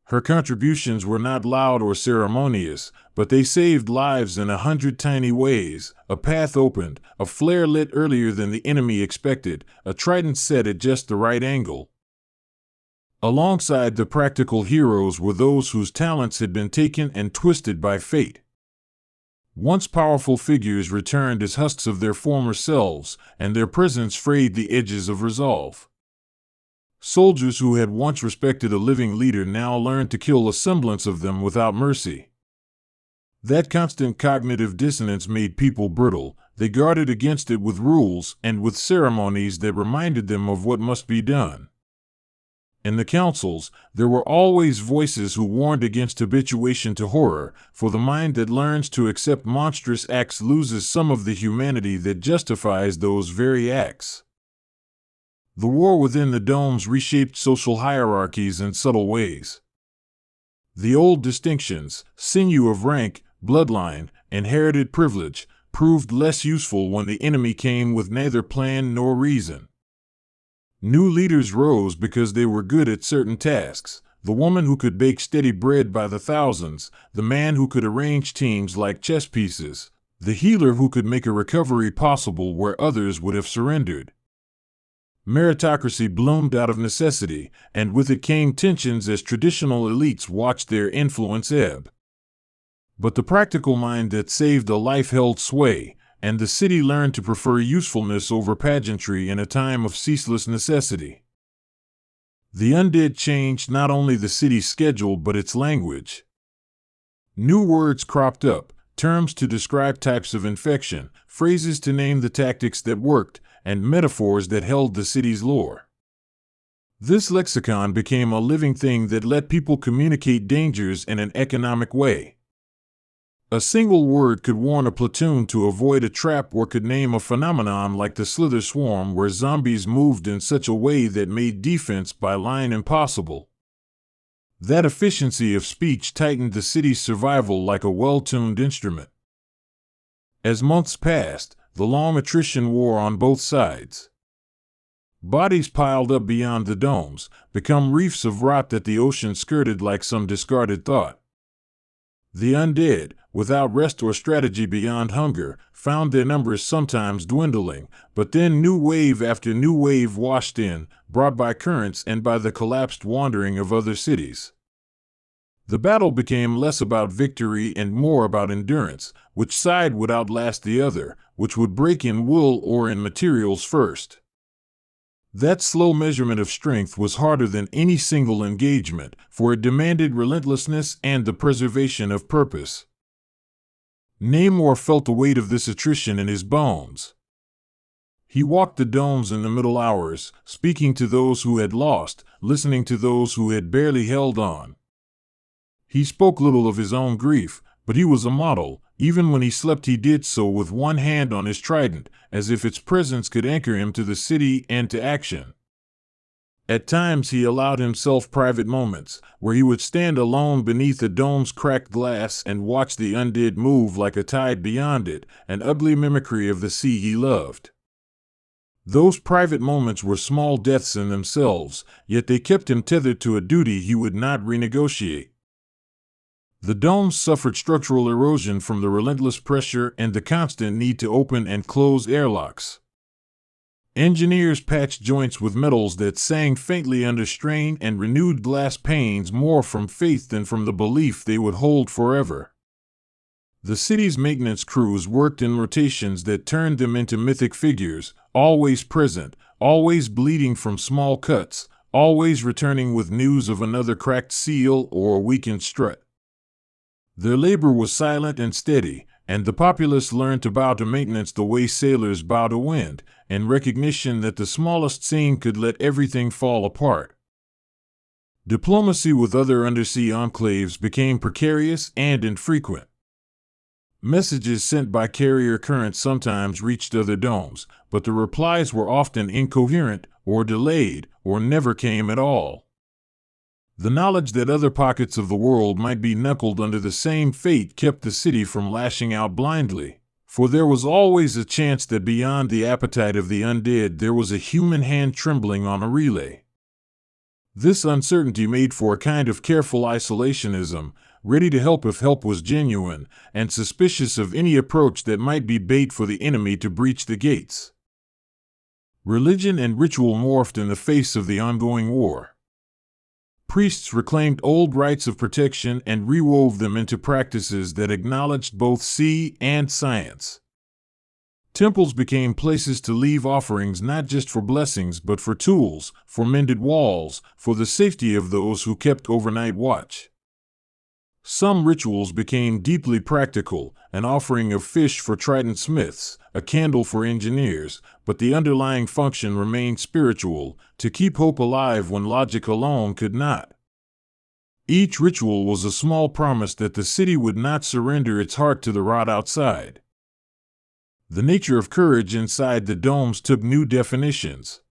Her contributions were not loud or ceremonious, but they saved lives in 100 tiny ways. A path opened, a flare lit earlier than the enemy expected, a trident set at just the right angle. Alongside the practical heroes were those whose talents had been taken and twisted by fate. Once powerful figures returned as husks of their former selves, and their presence frayed the edges of resolve. Soldiers who had once respected a living leader now learned to kill a semblance of them without mercy. That constant cognitive dissonance made people brittle. They guarded against it with rules and with ceremonies that reminded them of what must be done. In the councils, there were always voices who warned against habituation to horror, for the mind that learns to accept monstrous acts loses some of the humanity that justifies those very acts. The war within the domes reshaped social hierarchies in subtle ways. The old distinctions, sinew of rank, bloodline, inherited privilege, proved less useful when the enemy came with neither plan nor reason. New leaders rose because they were good at certain tasks: the woman who could bake steady bread by the thousands, the man who could arrange teams like chess pieces, the healer who could make a recovery possible where others would have surrendered. Meritocracy bloomed out of necessity, and with it came tensions as traditional elites watched their influence ebb. But the practical mind that saved a life held sway, and the city learned to prefer usefulness over pageantry in a time of ceaseless necessity. The undead changed not only the city's schedule but its language. New words cropped up, terms to describe types of infection, phrases to name the tactics that worked, and metaphors that held the city's lore. This lexicon became a living thing that let people communicate dangers in an economic way. A single word could warn a platoon to avoid a trap or could name a phenomenon like the Slither Swarm, where zombies moved in such a way that made defense by line impossible. That efficiency of speech tightened the city's survival like a well-tuned instrument. As months passed, the long attrition wore on both sides. Bodies piled up beyond the domes, become reefs of rot that the ocean skirted like some discarded thought. The undead, without rest or strategy beyond hunger, found their numbers sometimes dwindling, but then new wave after new wave washed in, brought by currents and by the collapsed wandering of other cities. The battle became less about victory and more about endurance, which side would outlast the other, which would break in wool or in materials first. That slow measurement of strength was harder than any single engagement, for it demanded relentlessness and the preservation of purpose. Namor felt the weight of this attrition in his bones. He walked the domes in the middle hours, speaking to those who had lost, listening to those who had barely held on. He spoke little of his own grief, but he was a model. Even when he slept, he did so with one hand on his trident, as if its presence could anchor him to the city and to action. At times he allowed himself private moments, where he would stand alone beneath the dome's cracked glass and watch the undead move like a tide beyond it, an ugly mimicry of the sea he loved. Those private moments were small deaths in themselves, yet they kept him tethered to a duty he would not renegotiate. The domes suffered structural erosion from the relentless pressure and the constant need to open and close airlocks. Engineers patched joints with metals that sang faintly under strain and renewed glass panes more from faith than from the belief they would hold forever. The city's maintenance crews worked in rotations that turned them into mythic figures, always present, always bleeding from small cuts, always returning with news of another cracked seal or a weakened strut. Their labor was silent and steady, and the populace learned to bow to maintenance the way sailors bow to wind, in recognition that the smallest seam could let everything fall apart. Diplomacy with other undersea enclaves became precarious and infrequent. Messages sent by carrier currents sometimes reached other domes, but the replies were often incoherent, or delayed, or never came at all. The knowledge that other pockets of the world might be knuckled under the same fate kept the city from lashing out blindly, for there was always a chance that beyond the appetite of the undead there was a human hand trembling on a relay. This uncertainty made for a kind of careful isolationism, ready to help if help was genuine, and suspicious of any approach that might be bait for the enemy to breach the gates. Religion and ritual morphed in the face of the ongoing war. Priests reclaimed old rites of protection and rewove them into practices that acknowledged both sea and science. Temples became places to leave offerings not just for blessings but for tools, for mended walls, for the safety of those who kept overnight watch. Some rituals became deeply practical, an offering of fish for trident smiths, a candle for engineers, but the underlying function remained spiritual, to keep hope alive when logic alone could not. Each ritual was a small promise that the city would not surrender its heart to the rot outside. The nature of courage inside the domes took new definitions.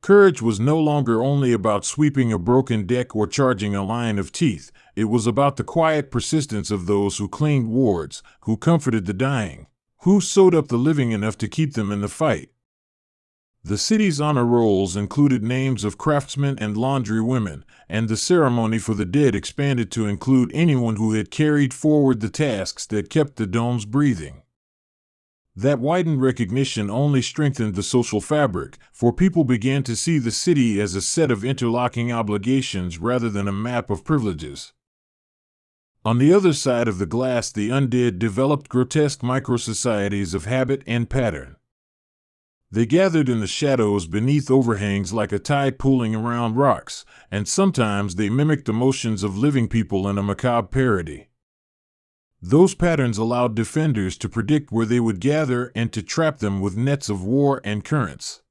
Courage was no longer only about sweeping a broken deck or charging a line of teeth. It was about the quiet persistence of those who cleaned wards, who comforted the dying, who sewed up the living enough to keep them in the fight. The city's honor rolls included names of craftsmen and laundry women, and the ceremony for the dead expanded to include anyone who had carried forward the tasks that kept the domes breathing. That widened recognition only strengthened the social fabric, for people began to see the city as a set of interlocking obligations rather than a map of privileges. On the other side of the glass, the undead developed grotesque microsocieties of habit and pattern. They gathered in the shadows beneath overhangs like a tide pooling around rocks, and sometimes they mimicked the motions of living people in a macabre parody. Those patterns allowed defenders to predict where they would gather and to trap them with nets of war and currents.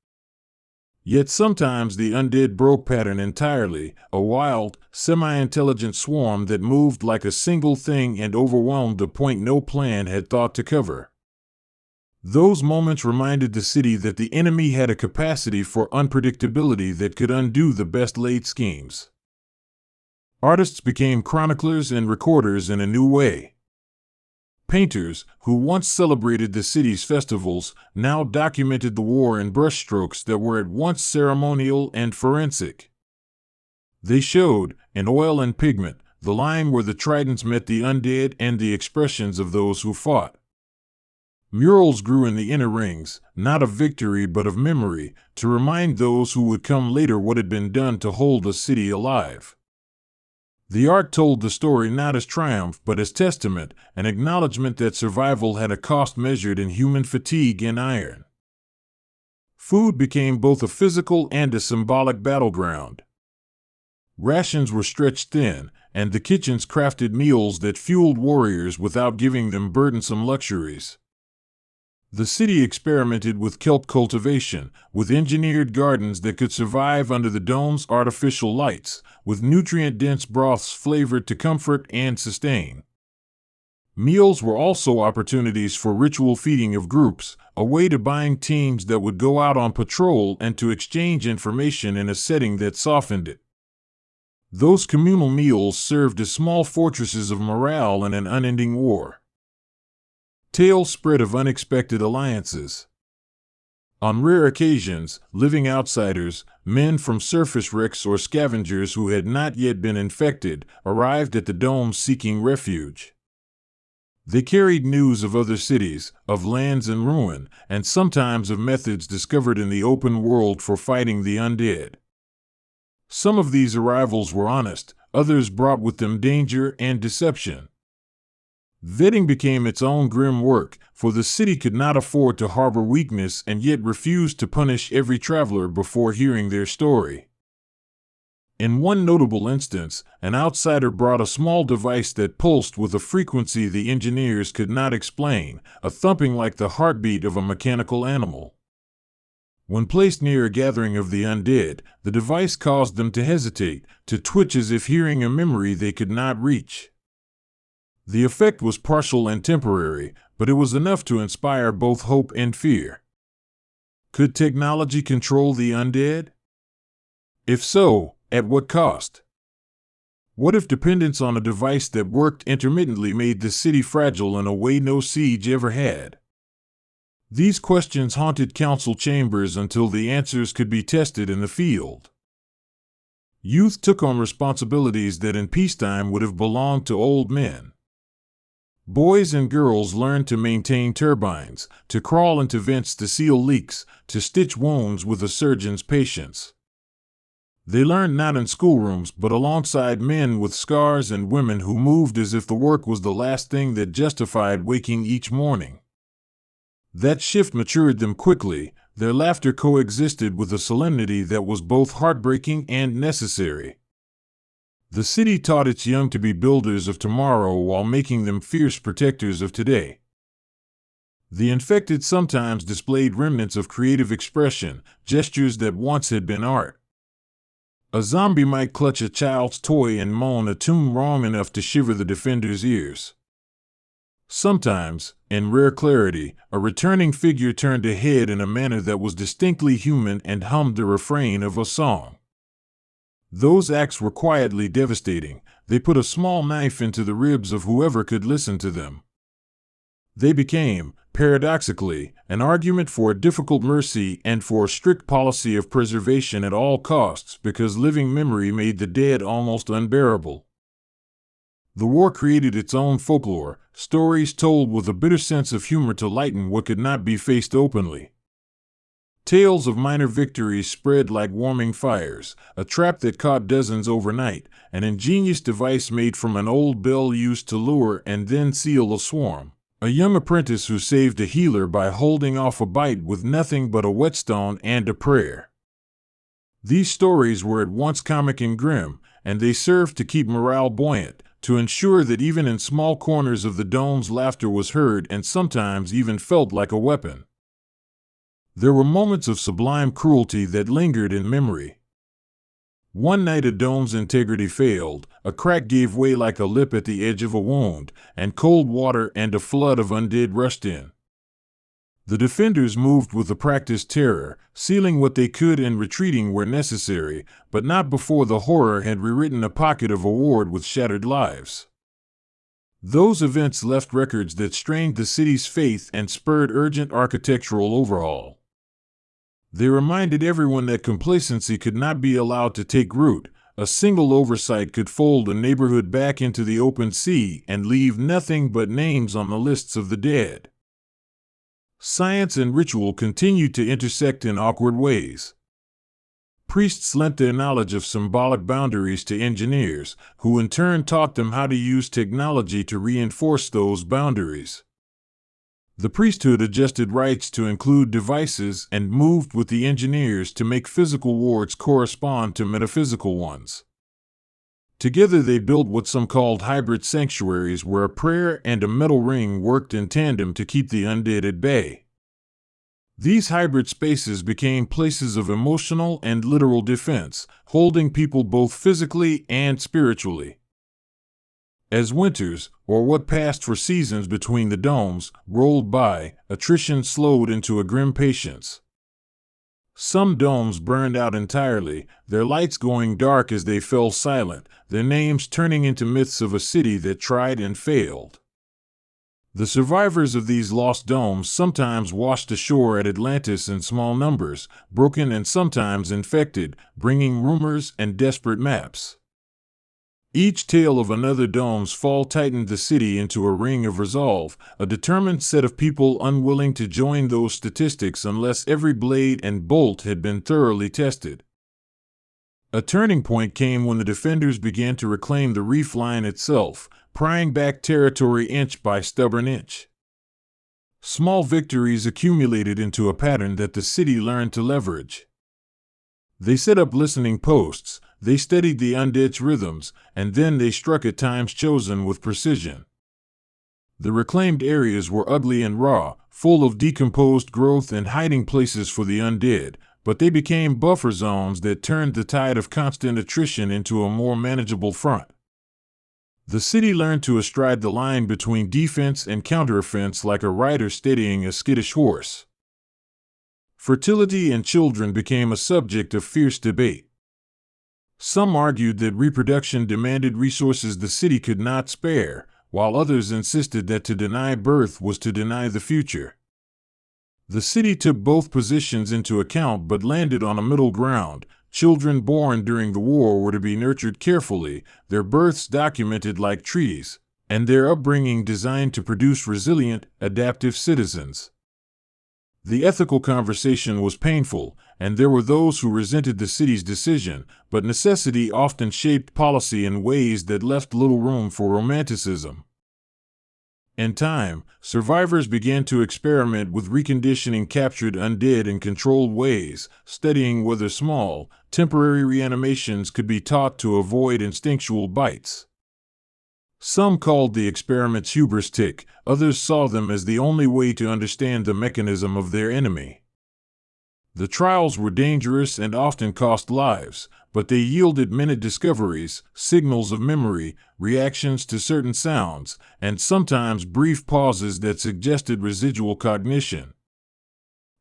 Yet sometimes the undead broke pattern entirely, a wild, semi-intelligent swarm that moved like a single thing and overwhelmed the point no plan had thought to cover. Those moments reminded the city that the enemy had a capacity for unpredictability that could undo the best-laid schemes. Artists became chroniclers and recorders in a new way. Painters, who once celebrated the city's festivals, now documented the war in brushstrokes that were at once ceremonial and forensic. They showed, in oil and pigment, the line where the tridents met the undead and the expressions of those who fought. Murals grew in the inner rings, not of victory but of memory, to remind those who would come later what had been done to hold the city alive. The art told the story not as triumph but as testament, an acknowledgement that survival had a cost measured in human fatigue and iron. Food became both a physical and a symbolic battleground. Rations were stretched thin, and the kitchens crafted meals that fueled warriors without giving them burdensome luxuries. The city experimented with kelp cultivation, with engineered gardens that could survive under the dome's artificial lights, with nutrient-dense broths flavored to comfort and sustain. Meals were also opportunities for ritual feeding of groups, a way to bind teams that would go out on patrol and to exchange information in a setting that softened it. Those communal meals served as small fortresses of morale in an unending war. Tales spread of unexpected alliances. On rare occasions, living outsiders, men from surface wrecks or scavengers who had not yet been infected, arrived at the dome seeking refuge. They carried news of other cities, of lands in ruin, and sometimes of methods discovered in the open world for fighting the undead. Some of these arrivals were honest, others brought with them danger and deception. Vetting became its own grim work, for the city could not afford to harbor weakness and yet refused to punish every traveler before hearing their story. In one notable instance, an outsider brought a small device that pulsed with a frequency the engineers could not explain, a thumping like the heartbeat of a mechanical animal. When placed near a gathering of the undead, the device caused them to hesitate, to twitch as if hearing a memory they could not reach. The effect was partial and temporary, but it was enough to inspire both hope and fear. Could technology control the undead? If so, at what cost? What if dependence on a device that worked intermittently made the city fragile in a way no siege ever had? These questions haunted council chambers until the answers could be tested in the field. Youth took on responsibilities that in peacetime would have belonged to old men. Boys and girls learned to maintain turbines, to crawl into vents to seal leaks, to stitch wounds with a surgeon's patience. They learned not in schoolrooms but alongside men with scars and women who moved as if the work was the last thing that justified waking each morning. That shift matured them quickly. Their laughter coexisted with a solemnity that was both heartbreaking and necessary. The city taught its young to be builders of tomorrow while making them fierce protectors of today. The infected sometimes displayed remnants of creative expression, gestures that once had been art. A zombie might clutch a child's toy and moan a tune wrong enough to shiver the defender's ears. Sometimes, in rare clarity, a returning figure turned a head in a manner that was distinctly human and hummed the refrain of a song. Those acts were quietly devastating. They put a small knife into the ribs of whoever could listen to them. They became, paradoxically, an argument for a difficult mercy and for a strict policy of preservation at all costs because living memory made the dead almost unbearable. The war created its own folklore, stories told with a bitter sense of humor to lighten what could not be faced openly. Tales of minor victories spread like warming fires, a trap that caught dozens overnight, an ingenious device made from an old bell used to lure and then seal a swarm, a young apprentice who saved a healer by holding off a bite with nothing but a whetstone and a prayer. These stories were at once comic and grim, and they served to keep morale buoyant, to ensure that even in small corners of the dome's laughter was heard and sometimes even felt like a weapon. There were moments of sublime cruelty that lingered in memory. One night a dome's integrity failed, a crack gave way like a lip at the edge of a wound, and cold water and a flood of undead rushed in. The defenders moved with a practiced terror, sealing what they could and retreating where necessary, but not before the horror had rewritten a pocket of a ward with shattered lives. Those events left records that strained the city's faith and spurred urgent architectural overhaul. They reminded everyone that complacency could not be allowed to take root. A single oversight could fold a neighborhood back into the open sea and leave nothing but names on the lists of the dead. Science and ritual continued to intersect in awkward ways. Priests lent their knowledge of symbolic boundaries to engineers, who in turn taught them how to use technology to reinforce those boundaries. The priesthood adjusted rites to include devices and moved with the engineers to make physical wards correspond to metaphysical ones. Together they built what some called hybrid sanctuaries, where a prayer and a metal ring worked in tandem to keep the undead at bay. These hybrid spaces became places of emotional and literal defense, holding people both physically and spiritually. As winters, or what passed for seasons between the domes, rolled by, attrition slowed into a grim patience. Some domes burned out entirely, their lights going dark as they fell silent, their names turning into myths of a city that tried and failed. The survivors of these lost domes sometimes washed ashore at Atlantis in small numbers, broken and sometimes infected, bringing rumors and desperate maps. Each tale of another dome's fall tightened the city into a ring of resolve, a determined set of people unwilling to join those statistics unless every blade and bolt had been thoroughly tested. A turning point came when the defenders began to reclaim the reef line itself, prying back territory inch by stubborn inch. Small victories accumulated into a pattern that the city learned to leverage. They set up listening posts, they studied the undead's rhythms, and then they struck at times chosen with precision. The reclaimed areas were ugly and raw, full of decomposed growth and hiding places for the undead, but they became buffer zones that turned the tide of constant attrition into a more manageable front. The city learned to astride the line between defense and counteroffense like a rider steadying a skittish horse. Fertility and children became a subject of fierce debate. Some argued that reproduction demanded resources the city could not spare, while others insisted that to deny birth was to deny the future. The city took both positions into account but landed on a middle ground. Children born during the war were to be nurtured carefully, their births documented like treaties, and their upbringing designed to produce resilient, adaptive citizens. The ethical conversation was painful, and there were those who resented the city's decision, but necessity often shaped policy in ways that left little room for romanticism. In time, survivors began to experiment with reconditioning captured undead in controlled ways, studying whether small, temporary reanimations could be taught to avoid instinctual bites. Some called the experiments hubristic, others saw them as the only way to understand the mechanism of their enemy. The trials were dangerous and often cost lives, but they yielded minute discoveries, signals of memory, reactions to certain sounds, and sometimes brief pauses that suggested residual cognition.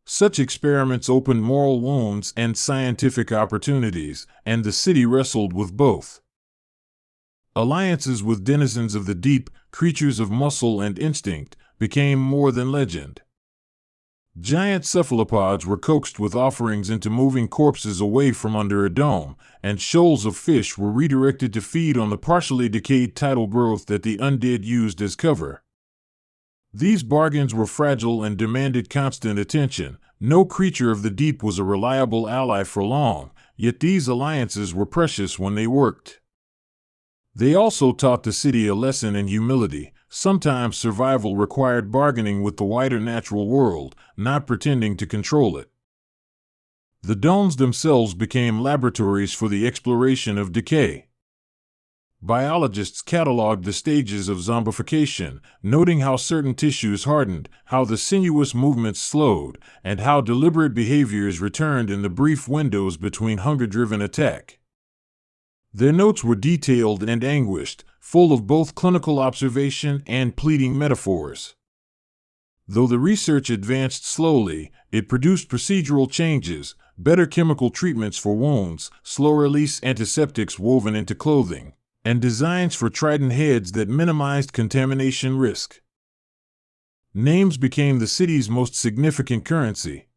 Such experiments opened moral wounds and scientific opportunities, and the city wrestled with both. Alliances with denizens of the deep, creatures of muscle and instinct, became more than legend. Giant cephalopods were coaxed with offerings into moving corpses away from under a dome, and shoals of fish were redirected to feed on the partially decayed tidal growth that the undead used as cover. These bargains were fragile and demanded constant attention. No creature of the deep was a reliable ally for long, yet these alliances were precious when they worked. They also taught the city a lesson in humility. Sometimes survival required bargaining with the wider natural world, not pretending to control it. The domes themselves became laboratories for the exploration of decay. Biologists cataloged the stages of zombification, noting how certain tissues hardened, how the sinuous movements slowed, and how deliberate behaviors returned in the brief windows between hunger-driven attack. Their notes were detailed and anguished, full of both clinical observation and pleading metaphors. Though the research advanced slowly, it produced procedural changes, better chemical treatments for wounds, slow-release antiseptics woven into clothing, and designs for trident heads that minimized contamination risk. Names became the city's most significant currency.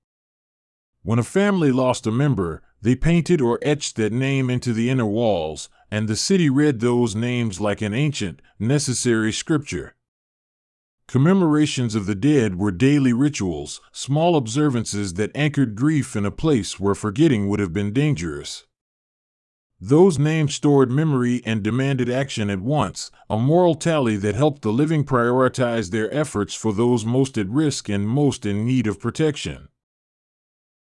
When a family lost a member, they painted or etched that name into the inner walls, and the city read those names like an ancient, necessary scripture. Commemorations of the dead were daily rituals, small observances that anchored grief in a place where forgetting would have been dangerous. Those names stored memory and demanded action at once, a moral tally that helped the living prioritize their efforts for those most at risk and most in need of protection.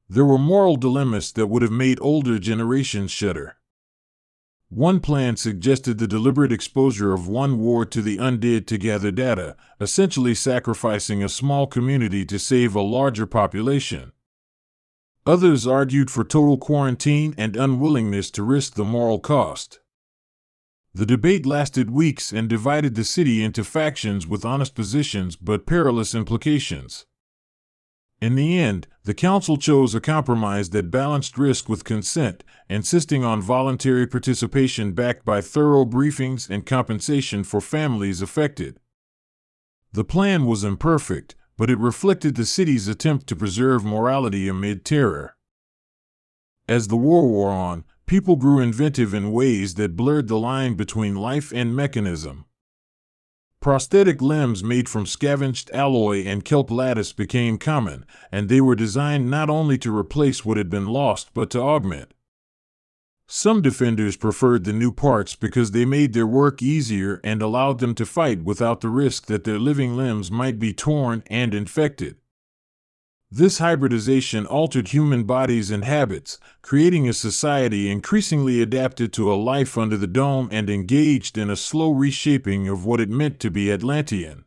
There were moral dilemmas that would have made older generations shudder. One plan suggested the deliberate exposure of one ward to the undead to gather data, essentially sacrificing a small community to save a larger population. Others argued for total quarantine and unwillingness to risk the moral cost. The debate lasted weeks and divided the city into factions with honest positions but perilous implications. In the end, the council chose a compromise that balanced risk with consent, insisting on voluntary participation backed by thorough briefings and compensation for families affected. The plan was imperfect, but it reflected the city's attempt to preserve morality amid terror. As the war wore on, people grew inventive in ways that blurred the line between life and mechanism. Prosthetic limbs made from scavenged alloy and kelp lattice became common, and they were designed not only to replace what had been lost but to augment. Some defenders preferred the new parts because they made their work easier and allowed them to fight without the risk that their living limbs might be torn and infected. This hybridization altered human bodies and habits, creating a society increasingly adapted to a life under the dome and engaged in a slow reshaping of what it meant to be Atlantean.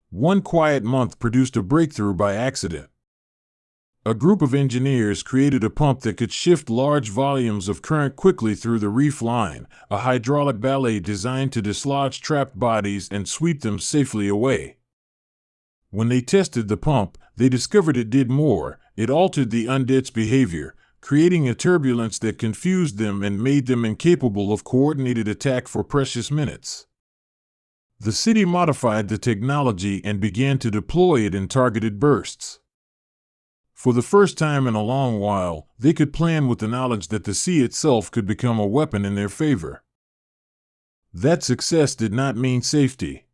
One quiet month produced a breakthrough by accident. A group of engineers created a pump that could shift large volumes of current quickly through the reef line, a hydraulic ballet designed to dislodge trapped bodies and sweep them safely away. When they tested the pump, they discovered it did more. It altered the undead's behavior, creating a turbulence that confused them and made them incapable of coordinated attack for precious minutes. The city modified the technology and began to deploy it in targeted bursts. For the first time in a long while, they could plan with the knowledge that the sea itself could become a weapon in their favor. That success did not mean safety.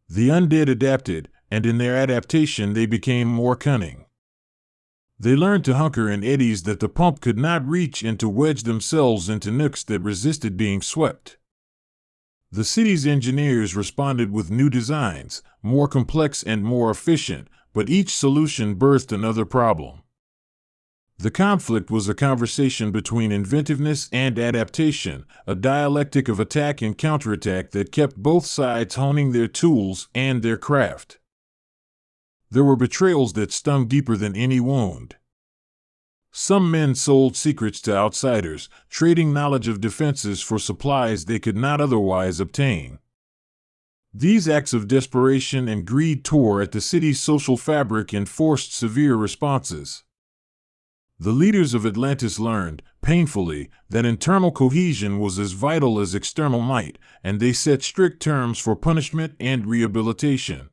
The undead adapted, and in their adaptation they became more cunning. They learned to hunker in eddies that the pump could not reach and to wedge themselves into nooks that resisted being swept. The city's engineers responded with new designs, more complex and more efficient, but each solution birthed another problem. The conflict was a conversation between inventiveness and adaptation, a dialectic of attack and counterattack that kept both sides honing their tools and their craft. There were betrayals that stung deeper than any wound. Some men sold secrets to outsiders, trading knowledge of defenses for supplies they could not otherwise obtain. These acts of desperation and greed tore at the city's social fabric and forced severe responses. The leaders of Atlantis learned, painfully, that internal cohesion was as vital as external might, and they set strict terms for punishment and rehabilitation.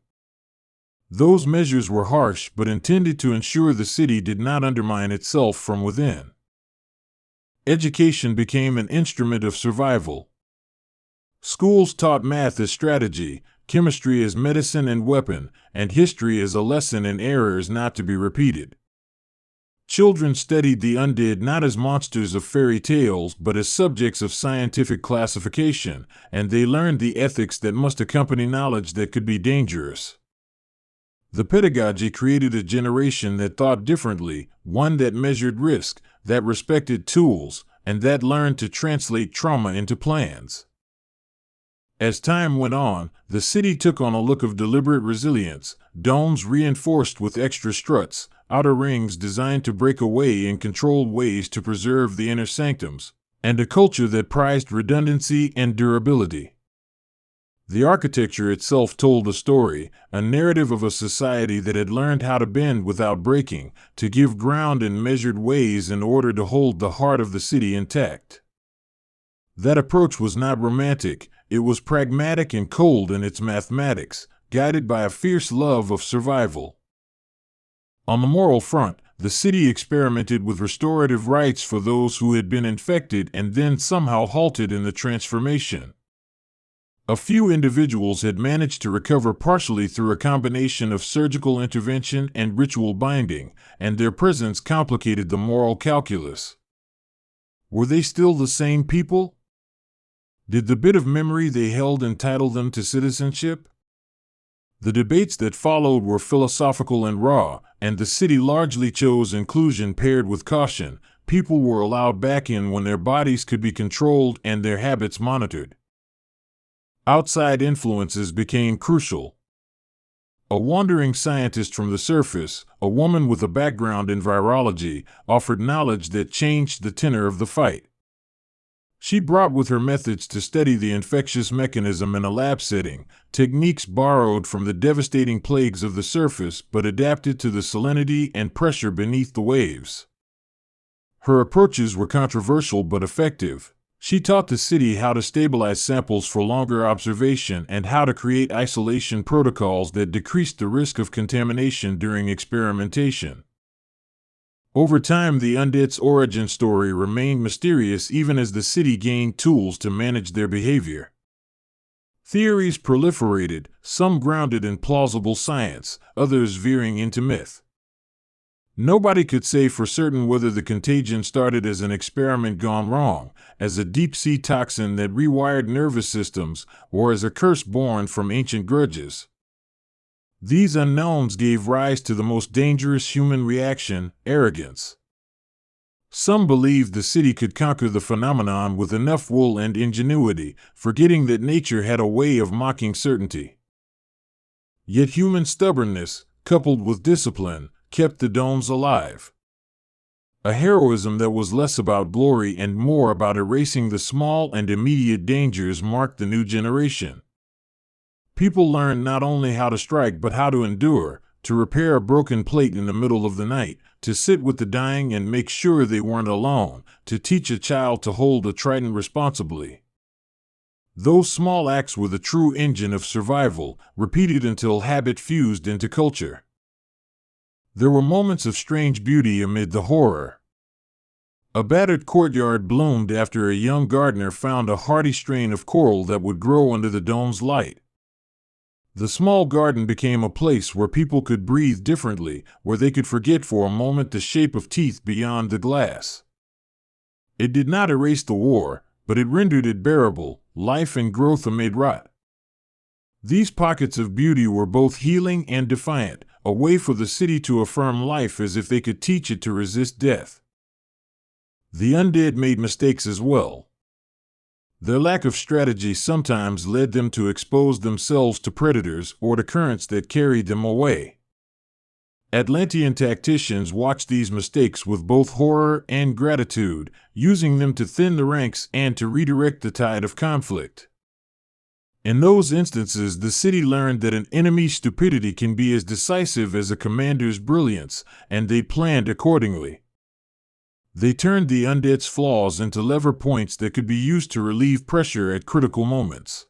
Those measures were harsh but intended to ensure the city did not undermine itself from within. Education became an instrument of survival. Schools taught math as strategy, chemistry as medicine and weapon, and history as a lesson in errors not to be repeated. Children studied the undead not as monsters of fairy tales but as subjects of scientific classification, and they learned the ethics that must accompany knowledge that could be dangerous. The pedagogy created a generation that thought differently, one that measured risk, that respected tools, and that learned to translate trauma into plans. As time went on, the city took on a look of deliberate resilience, domes reinforced with extra struts, outer rings designed to break away in controlled ways to preserve the inner sanctums, and a culture that prized redundancy and durability. The architecture itself told a story, a narrative of a society that had learned how to bend without breaking, to give ground in measured ways in order to hold the heart of the city intact. That approach was not romantic, it was pragmatic and cold in its mathematics, guided by a fierce love of survival. On the moral front, the city experimented with restorative rites for those who had been infected and then somehow halted in the transformation. A few individuals had managed to recover partially through a combination of surgical intervention and ritual binding, and their presence complicated the moral calculus. Were they still the same people? Did the bit of memory they held entitle them to citizenship? The debates that followed were philosophical and raw, and the city largely chose inclusion paired with caution. People were allowed back in when their bodies could be controlled and their habits monitored. Outside influences became crucial. A wandering scientist from the surface, a woman with a background in virology, offered knowledge that changed the tenor of the fight. She brought with her methods to study the infectious mechanism in a lab setting, techniques borrowed from the devastating plagues of the surface but adapted to the salinity and pressure beneath the waves. Her approaches were controversial but effective. She taught the city how to stabilize samples for longer observation and how to create isolation protocols that decreased the risk of contamination during experimentation. Over time, the undead's origin story remained mysterious even as the city gained tools to manage their behavior. Theories proliferated, some grounded in plausible science, others veering into myth. Nobody could say for certain whether the contagion started as an experiment gone wrong, as a deep-sea toxin that rewired nervous systems, or as a curse born from ancient grudges. These unknowns gave rise to the most dangerous human reaction, arrogance. Some believed the city could conquer the phenomenon with enough will and ingenuity, forgetting that nature had a way of mocking certainty. Yet human stubbornness, coupled with discipline, kept the domes alive. A heroism that was less about glory and more about erasing the small and immediate dangers marked the new generation. People learned not only how to strike but how to endure, to repair a broken plate in the middle of the night, to sit with the dying and make sure they weren't alone, to teach a child to hold a trident responsibly. Those small acts were the true engine of survival, repeated until habit fused into culture. There were moments of strange beauty amid the horror. A battered courtyard bloomed after a young gardener found a hardy strain of coral that would grow under the dome's light. The small garden became a place where people could breathe differently, where they could forget for a moment the shape of teeth beyond the glass. It did not erase the war, but it rendered it bearable, life and growth amid rot. These pockets of beauty were both healing and defiant, a way for the city to affirm life as if they could teach it to resist death. The undead made mistakes as well. Their lack of strategy sometimes led them to expose themselves to predators or to currents that carried them away. Atlantean tacticians watched these mistakes with both horror and gratitude, using them to thin the ranks and to redirect the tide of conflict. In those instances, the city learned that an enemy's stupidity can be as decisive as a commander's brilliance, and they planned accordingly. They turned the undead's flaws into lever points that could be used to relieve pressure at critical moments.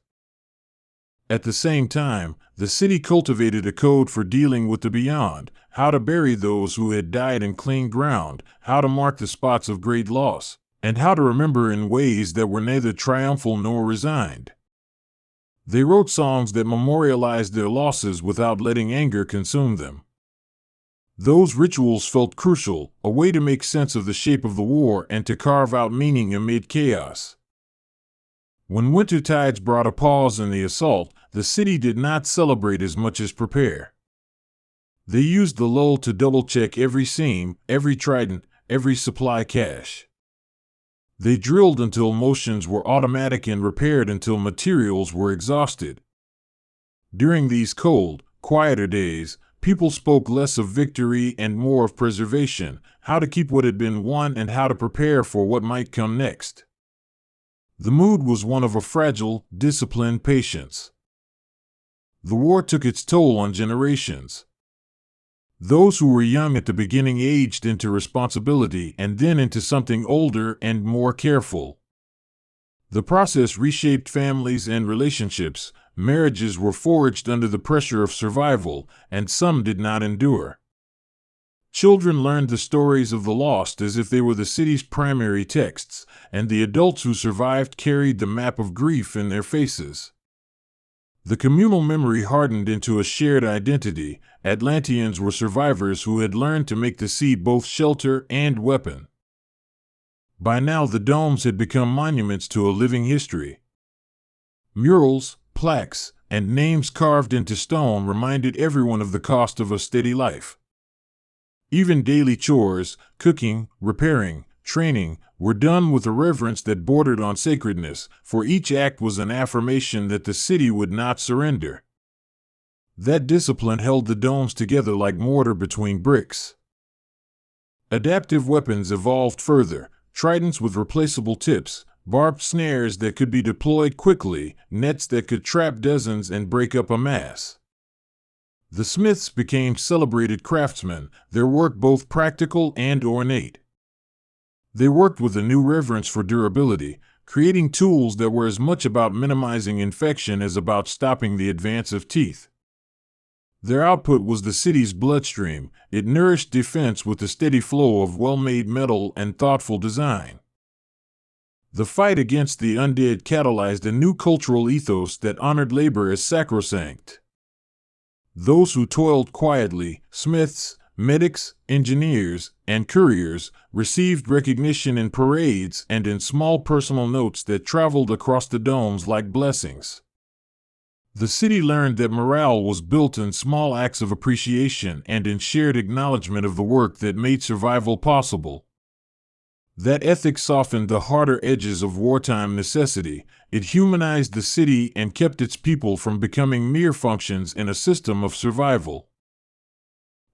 At the same time, the city cultivated a code for dealing with the beyond, how to bury those who had died in clean ground, how to mark the spots of great loss, and how to remember in ways that were neither triumphal nor resigned. They wrote songs that memorialized their losses without letting anger consume them. Those rituals felt crucial, a way to make sense of the shape of the war and to carve out meaning amid chaos. When winter tides brought a pause in the assault, the city did not celebrate as much as prepare. They used the lull to double-check every seam, every trident, every supply cache. They drilled until motions were automatic and repaired until materials were exhausted. During these cold, quieter days, people spoke less of victory and more of preservation, how to keep what had been won and how to prepare for what might come next. The mood was one of a fragile, disciplined patience. The war took its toll on generations. Those who were young at the beginning aged into responsibility and then into something older and more careful. The process reshaped families and relationships. Marriages were forged under the pressure of survival, and some did not endure. Children learned the stories of the lost as if they were the city's primary texts, and the adults who survived carried the map of grief in their faces. The communal memory hardened into a shared identity. Atlanteans were survivors who had learned to make the sea both shelter and weapon. By now, the domes had become monuments to a living history. Murals, plaques, and names carved into stone reminded everyone of the cost of a steady life. Even daily chores, cooking, repairing, training, were done with a reverence that bordered on sacredness, for each act was an affirmation that the city would not surrender. That discipline held the domes together like mortar between bricks. Adaptive weapons evolved further, tridents with replaceable tips, barbed snares that could be deployed quickly, nets that could trap dozens and break up a mass. The smiths became celebrated craftsmen, their work both practical and ornate. They worked with a new reverence for durability, creating tools that were as much about minimizing infection as about stopping the advance of teeth. Their output was the city's bloodstream. It nourished defense with a steady flow of well-made metal and thoughtful design. The fight against the undead catalyzed a new cultural ethos that honored labor as sacrosanct. Those who toiled quietly, smiths, medics, engineers, and couriers, received recognition in parades and in small personal notes that traveled across the domes like blessings. The city learned that morale was built in small acts of appreciation and in shared acknowledgement of the work that made survival possible. That ethic softened the harder edges of wartime necessity. It humanized the city and kept its people from becoming mere functions in a system of survival.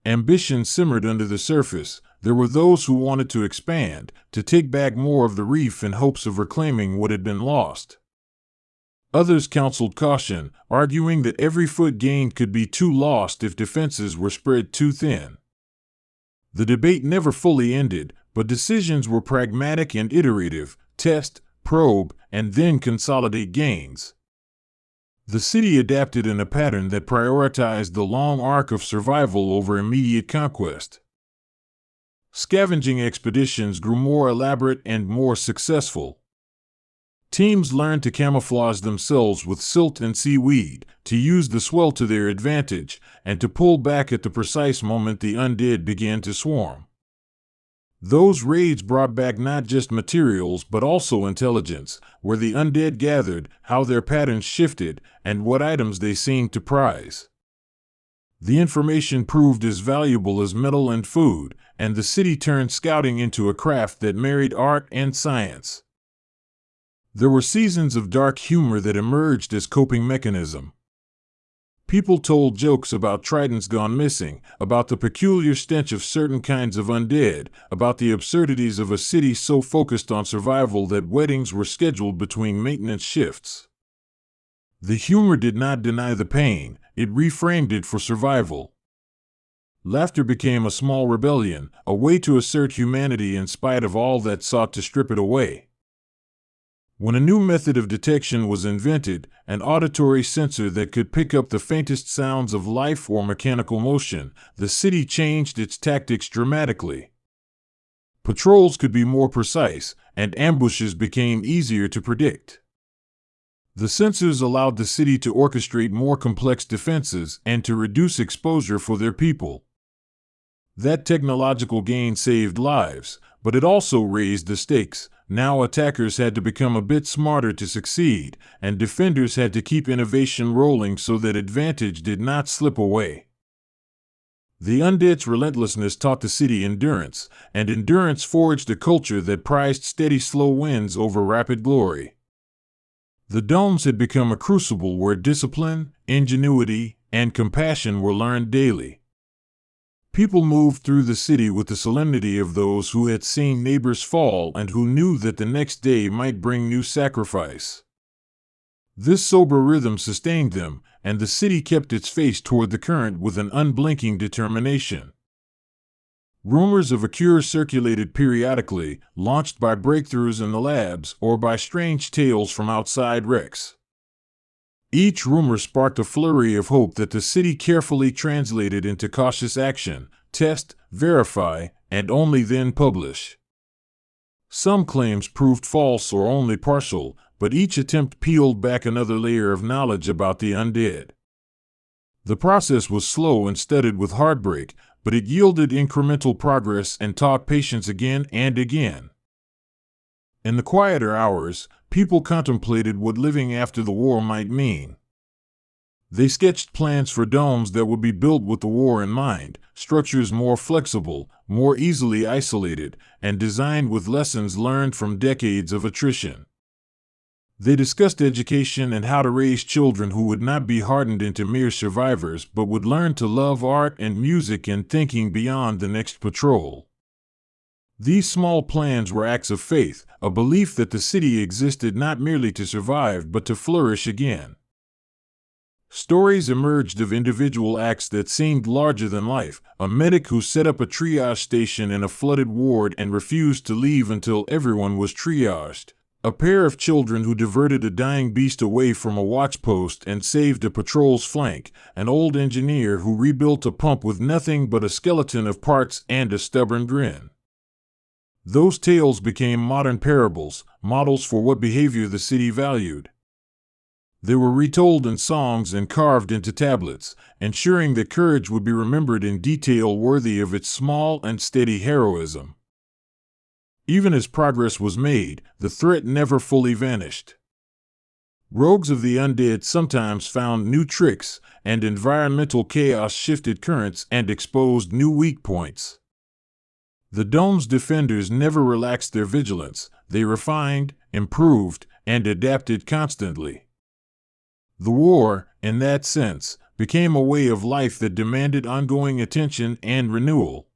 Ambition simmered under the surface. There were those who wanted to expand, to take back more of the reef in hopes of reclaiming what had been lost. Others counseled caution, arguing that every foot gained could be too lost if defenses were spread too thin. The debate never fully ended, but decisions were pragmatic and iterative: test, probe, and then consolidate gains. The city adapted in a pattern that prioritized the long arc of survival over immediate conquest. Scavenging expeditions grew more elaborate and more successful. Teams learned to camouflage themselves with silt and seaweed, to use the swell to their advantage, and to pull back at the precise moment the undead began to swarm. Those raids brought back not just materials but also intelligence, where the undead gathered, how their patterns shifted, and what items they seemed to prize. The information proved as valuable as metal and food, and the city turned scouting into a craft that married art and science. There were seasons of dark humor that emerged as coping mechanism. People told jokes about tridents gone missing, about the peculiar stench of certain kinds of undead, about the absurdities of a city so focused on survival that weddings were scheduled between maintenance shifts. The humor did not deny the pain, it reframed it for survival. Laughter became a small rebellion, a way to assert humanity in spite of all that sought to strip it away. When a new method of detection was invented, an auditory sensor that could pick up the faintest sounds of life or mechanical motion, the city changed its tactics dramatically. Patrols could be more precise, and ambushes became easier to predict. The sensors allowed the city to orchestrate more complex defenses and to reduce exposure for their people. That technological gain saved lives, but it also raised the stakes. Now attackers had to become a bit smarter to succeed, and defenders had to keep innovation rolling so that advantage did not slip away. The undead's relentlessness taught the city endurance, and endurance forged a culture that prized steady slow wins over rapid glory. The domes had become a crucible where discipline, ingenuity, and compassion were learned daily. People moved through the city with the solemnity of those who had seen neighbors fall and who knew that the next day might bring new sacrifice. This sober rhythm sustained them, and the city kept its face toward the current with an unblinking determination. Rumors of a cure circulated periodically, launched by breakthroughs in the labs or by strange tales from outside wrecks. Each rumor sparked a flurry of hope that the city carefully translated into cautious action: test, verify, and only then publish. Some claims proved false or only partial, but each attempt peeled back another layer of knowledge about the undead. The process was slow and studded with heartbreak, but it yielded incremental progress and taught patience again and again. In the quieter hours, people contemplated what living after the war might mean. They sketched plans for domes that would be built with the war in mind, structures more flexible, more easily isolated, and designed with lessons learned from decades of attrition. They discussed education and how to raise children who would not be hardened into mere survivors but would learn to love art and music and thinking beyond the next patrol. These small plans were acts of faith, a belief that the city existed not merely to survive but to flourish again. Stories emerged of individual acts that seemed larger than life: a medic who set up a triage station in a flooded ward and refused to leave until everyone was triaged; a pair of children who diverted a dying beast away from a watchpost and saved a patrol's flank; an old engineer who rebuilt a pump with nothing but a skeleton of parts and a stubborn grin. Those tales became modern parables, models for what behavior the city valued. They were retold in songs and carved into tablets, ensuring that courage would be remembered in detail worthy of its small and steady heroism. Even as progress was made, the threat never fully vanished. Rogues of the undead sometimes found new tricks, and environmental chaos shifted currents and exposed new weak points. The dome's defenders never relaxed their vigilance; they refined, improved, and adapted constantly. The war, in that sense, became a way of life that demanded ongoing attention and renewal.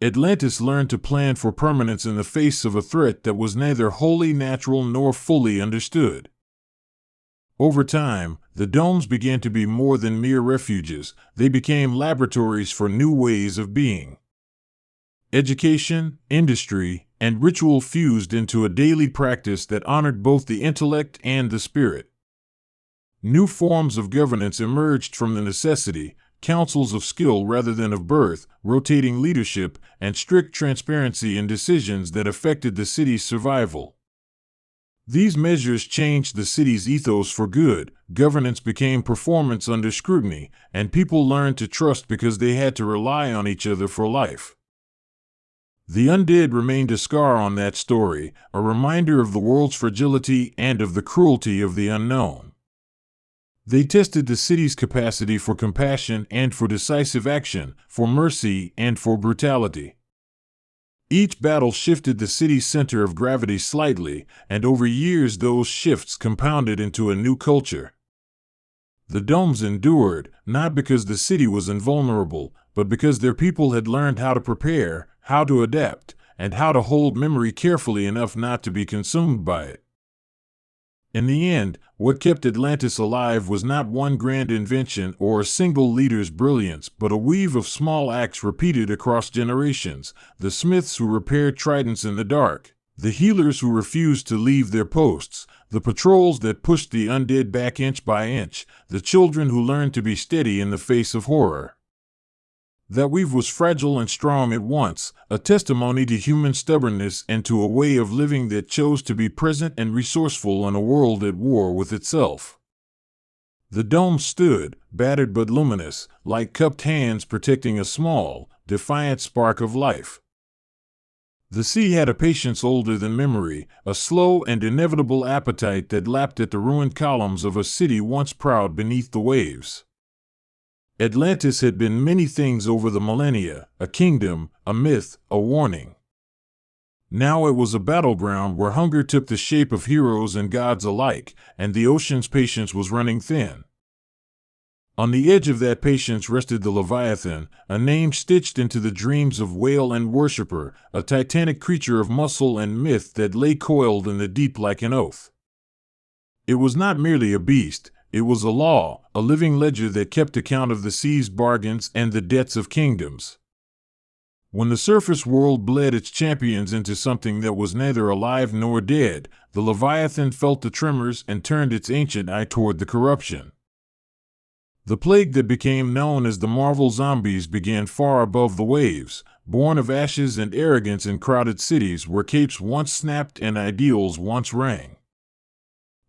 Atlantis learned to plan for permanence in the face of a threat that was neither wholly natural nor fully understood. Over time, the domes began to be more than mere refuges; they became laboratories for new ways of being. Education, industry, and ritual fused into a daily practice that honored both the intellect and the spirit. New forms of governance emerged from the necessity: councils of skill rather than of birth, rotating leadership, and strict transparency in decisions that affected the city's survival. These measures changed the city's ethos for good. Governance became performance under scrutiny, and people learned to trust because they had to rely on each other for life. The undead remained a scar on that story, a reminder of the world's fragility and of the cruelty of the unknown. They tested the city's capacity for compassion and for decisive action, for mercy and for brutality. Each battle shifted the city's center of gravity slightly, and over years those shifts compounded into a new culture. The domes endured, not because the city was invulnerable, but because their people had learned how to prepare, how to adapt, and how to hold memory carefully enough not to be consumed by it. In the end, what kept Atlantis alive was not one grand invention or a single leader's brilliance, but a weave of small acts repeated across generations: the smiths who repaired tridents in the dark, the healers who refused to leave their posts, the patrols that pushed the undead back inch by inch, the children who learned to be steady in the face of horror. That weave was fragile and strong at once, a testimony to human stubbornness and to a way of living that chose to be present and resourceful in a world at war with itself. The dome stood, battered but luminous, like cupped hands protecting a small, defiant spark of life. The sea had a patience older than memory, a slow and inevitable appetite that lapped at the ruined columns of a city once proud beneath the waves. Atlantis had been many things over the millennia: a kingdom, a myth, a warning. Now it was a battleground where hunger took the shape of heroes and gods alike, and the ocean's patience was running thin. On the edge of that patience rested the Leviathan, a name stitched into the dreams of whale and worshipper, a titanic creature of muscle and myth that lay coiled in the deep like an oath. It was not merely a beast, it was a law, a living ledger that kept account of the sea's bargains and the debts of kingdoms. When the surface world bled its champions into something that was neither alive nor dead, the Leviathan felt the tremors and turned its ancient eye toward the corruption. The plague that became known as the Marvel Zombies began far above the waves, born of ashes and arrogance in crowded cities where capes once snapped and ideals once rang.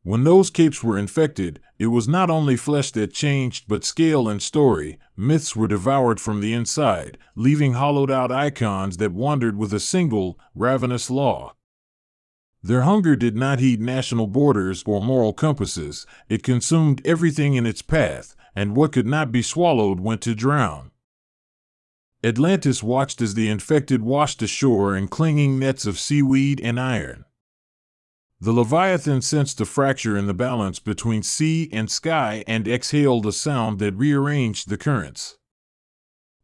When those capes were infected, it was not only flesh that changed but scale and story. Myths were devoured from the inside, leaving hollowed-out icons that wandered with a single, ravenous law. Their hunger did not heed national borders or moral compasses. It consumed everything in its path, and what could not be swallowed went to drown. Atlantis watched as the infected washed ashore in clinging nets of seaweed and iron. The Leviathan sensed a fracture in the balance between sea and sky and exhaled a sound that rearranged the currents.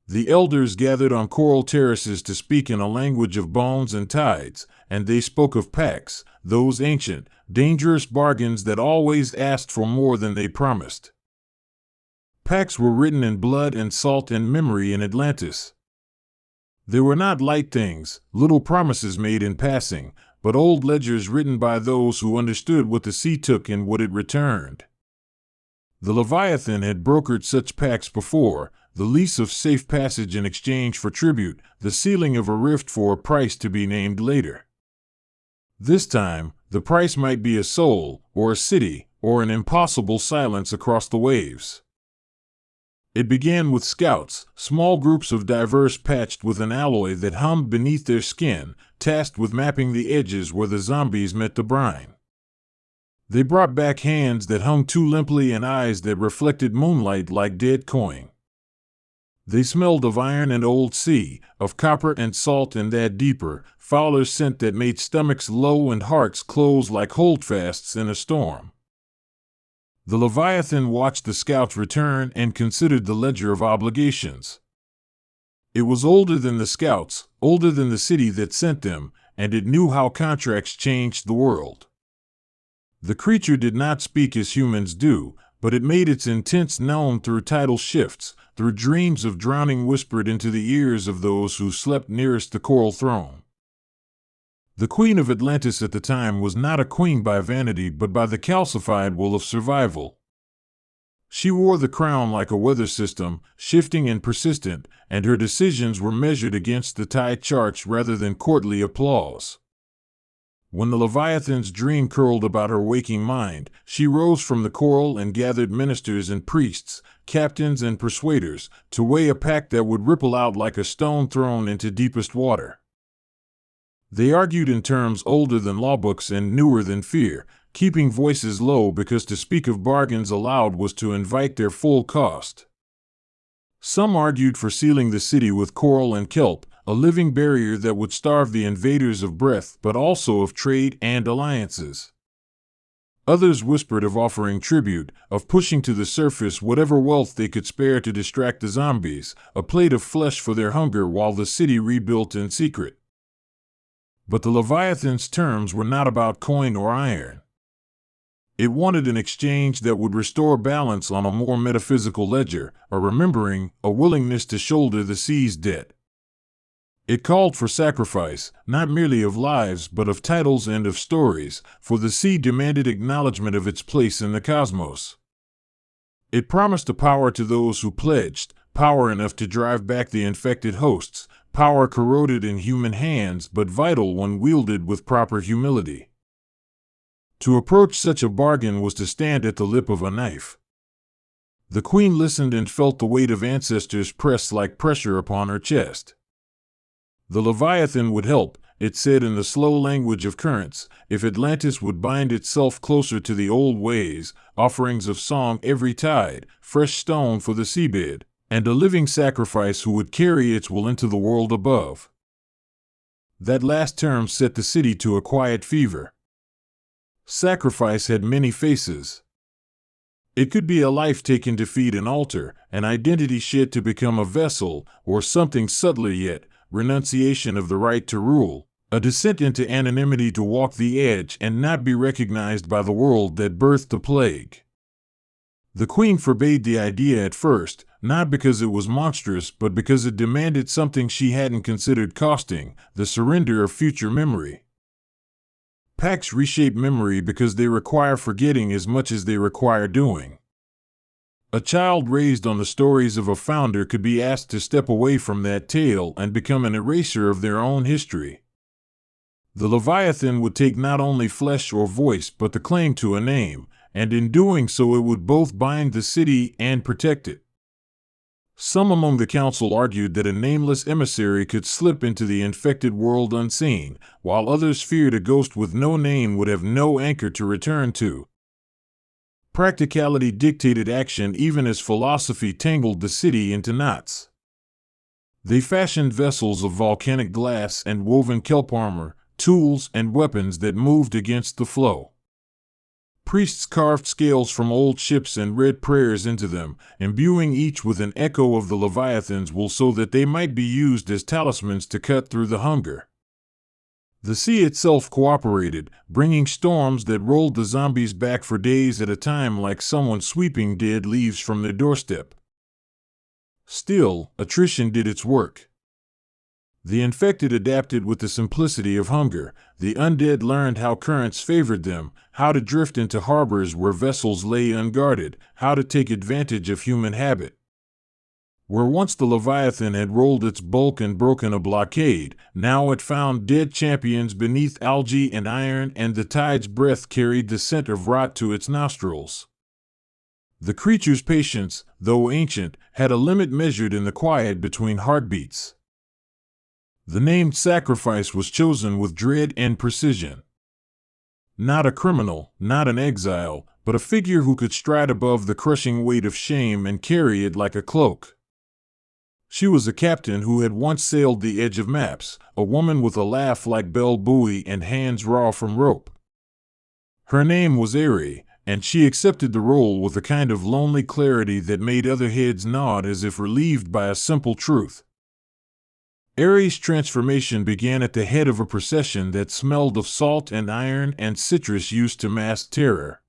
The elders gathered on coral terraces to speak in a language of bones and tides, and they spoke of pacts, those ancient, dangerous bargains that always asked for more than they promised. Pacts were written in blood and salt and memory in Atlantis. They were not light things, little promises made in passing, but old ledgers written by those who understood what the sea took and what it returned. The Leviathan had brokered such pacts before, the lease of safe passage in exchange for tribute, the sealing of a rift for a price to be named later. This time, the price might be a soul, or a city, or an impossible silence across the waves. It began with scouts, small groups of diverse patched with an alloy that hummed beneath their skin, tasked with mapping the edges where the zombies met the brine. They brought back hands that hung too limply and eyes that reflected moonlight like dead coin. They smelled of iron and old sea, of copper and salt and that deeper, fouler scent that made stomachs low and hearts close like holdfasts in a storm. The Leviathan watched the scouts return and considered the ledger of obligations. It was older than the scouts, older than the city that sent them, and it knew how contracts changed the world. The creature did not speak as humans do, but it made its intents known through tidal shifts, through dreams of drowning whispered into the ears of those who slept nearest the coral throne. The queen of Atlantis at the time was not a queen by vanity but by the calcified will of survival. She wore the crown like a weather system, shifting and persistent, and her decisions were measured against the tide charts rather than courtly applause. When the Leviathan's dream curled about her waking mind, she rose from the coral and gathered ministers and priests, captains and persuaders, to weigh a pact that would ripple out like a stone thrown into deepest water. They argued in terms older than lawbooks and newer than fear, keeping voices low because to speak of bargains aloud was to invite their full cost. Some argued for sealing the city with coral and kelp, a living barrier that would starve the invaders of breath but also of trade and alliances. Others whispered of offering tribute, of pushing to the surface whatever wealth they could spare to distract the zombies, a plate of flesh for their hunger while the city rebuilt in secret. But the Leviathan's terms were not about coin or iron. It wanted an exchange that would restore balance on a more metaphysical ledger, a remembering, a willingness to shoulder the sea's debt. It called for sacrifice, not merely of lives but of titles and of stories, for the sea demanded acknowledgement of its place in the cosmos. It promised a power to those who pledged, power enough to drive back the infected hosts, power corroded in human hands but vital when wielded with proper humility. To approach such a bargain was to stand at the lip of a knife. The queen listened and felt the weight of ancestors press like pressure upon her chest. The Leviathan would help, it said in the slow language of currents, if Atlantis would bind itself closer to the old ways, offerings of song every tide, fresh stone for the seabed, and a living sacrifice who would carry its will into the world above. That last term set the city to a quiet fever. Sacrifice had many faces. It could be a life taken to feed an altar, an identity shed to become a vessel, or something subtler yet, renunciation of the right to rule, a descent into anonymity to walk the edge and not be recognized by the world that birthed the plague. The queen forbade the idea at first, not because it was monstrous but because it demanded something she hadn't considered costing, the surrender of future memory. Pacts reshape memory because they require forgetting as much as they require doing. A child raised on the stories of a founder could be asked to step away from that tale and become an eraser of their own history. The Leviathan would take not only flesh or voice but the claim to a name, and in doing so it would both bind the city and protect it. Some among the council argued that a nameless emissary could slip into the infected world unseen, while others feared a ghost with no name would have no anchor to return to. Practicality dictated action even as philosophy tangled the city into knots. They fashioned vessels of volcanic glass and woven kelp armor, tools and weapons that moved against the flow. Priests carved scales from old ships and read prayers into them, imbuing each with an echo of the Leviathan's will so that they might be used as talismans to cut through the hunger. The sea itself cooperated, bringing storms that rolled the zombies back for days at a time like someone sweeping dead leaves from their doorstep. Still, attrition did its work. The infected adapted with the simplicity of hunger. The undead learned how currents favored them, how to drift into harbors where vessels lay unguarded, how to take advantage of human habit. Where once the Leviathan had rolled its bulk and broken a blockade, now it found dead champions beneath algae and iron, and the tide's breath carried the scent of rot to its nostrils. The creature's patience, though ancient, had a limit measured in the quiet between heartbeats. The named sacrifice was chosen with dread and precision. Not a criminal, not an exile, but a figure who could stride above the crushing weight of shame and carry it like a cloak. She was a captain who had once sailed the edge of maps, a woman with a laugh like Belle Buoy and hands raw from rope. Her name was Aerie, and she accepted the role with a kind of lonely clarity that made other heads nod as if relieved by a simple truth. Aerie's transformation began at the head of a procession that smelled of salt and iron and citrus used to mask terror.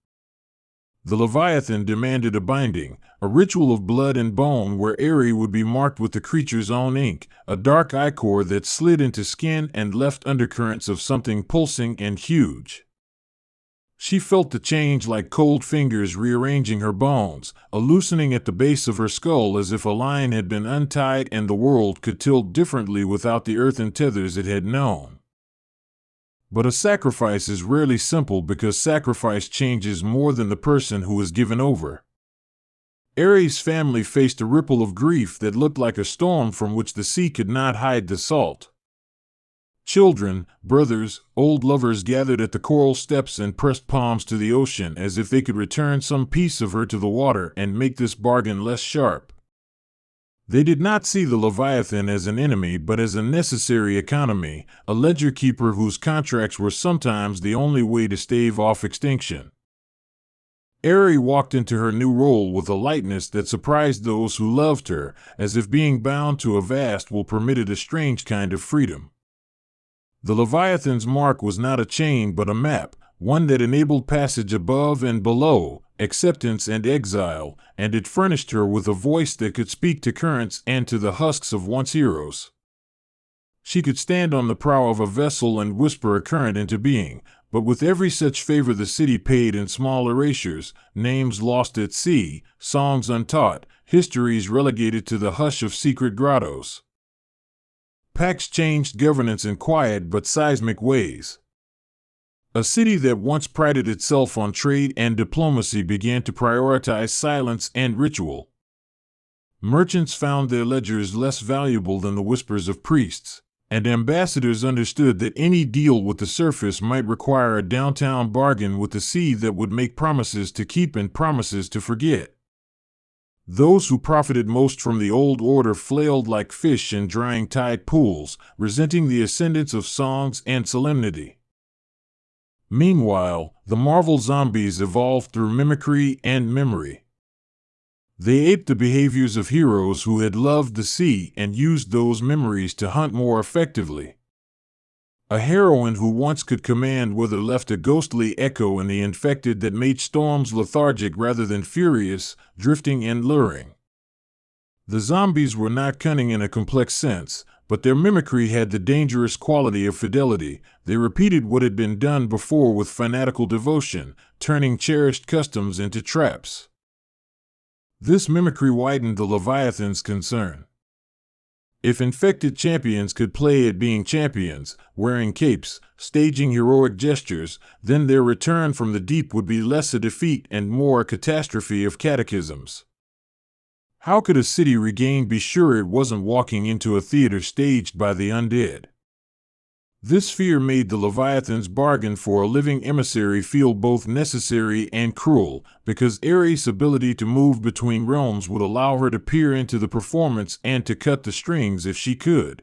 The Leviathan demanded a binding, a ritual of blood and bone where Aerie would be marked with the creature's own ink, a dark ichor that slid into skin and left undercurrents of something pulsing and huge. She felt the change like cold fingers rearranging her bones, a loosening at the base of her skull as if a line had been untied and the world could tilt differently without the earthen tethers it had known. But a sacrifice is rarely simple because sacrifice changes more than the person who is given over. Aerie's family faced a ripple of grief that looked like a storm from which the sea could not hide the salt. Children, brothers, old lovers gathered at the coral steps and pressed palms to the ocean as if they could return some piece of her to the water and make this bargain less sharp. They did not see the Leviathan as an enemy but as a necessary economy, a ledger keeper whose contracts were sometimes the only way to stave off extinction. Aerie walked into her new role with a lightness that surprised those who loved her, as if being bound to a vast will permitted a strange kind of freedom. The Leviathan's mark was not a chain but a map, one that enabled passage above and below, acceptance and exile, and it furnished her with a voice that could speak to currents and to the husks of once heroes. She could stand on the prow of a vessel and whisper a current into being, but with every such favor the city paid in small erasures, names lost at sea, songs untaught, histories relegated to the hush of secret grottos. Pax changed governance in quiet but seismic ways. A city that once prided itself on trade and diplomacy began to prioritize silence and ritual. Merchants found their ledgers less valuable than the whispers of priests, and ambassadors understood that any deal with the surface might require a downtown bargain with the sea that would make promises to keep and promises to forget. Those who profited most from the old order flailed like fish in drying tide pools, resenting the ascendance of songs and solemnity. Meanwhile, the Marvel zombies evolved through mimicry and memory. They aped the behaviors of heroes who had loved the sea and used those memories to hunt more effectively. A heroine who once could command weather left a ghostly echo in the infected that made storms lethargic rather than furious, drifting and luring. The zombies were not cunning in a complex sense, but their mimicry had the dangerous quality of fidelity. They repeated what had been done before with fanatical devotion, turning cherished customs into traps. This mimicry widened the Leviathan's concern. If infected champions could play at being champions, wearing capes, staging heroic gestures, then their return from the deep would be less a defeat and more a catastrophe of catechisms. How could a city regained be sure it wasn't walking into a theater staged by the undead? This fear made the Leviathan's bargain for a living emissary feel both necessary and cruel, because Ares' ability to move between realms would allow her to peer into the performance and to cut the strings if she could.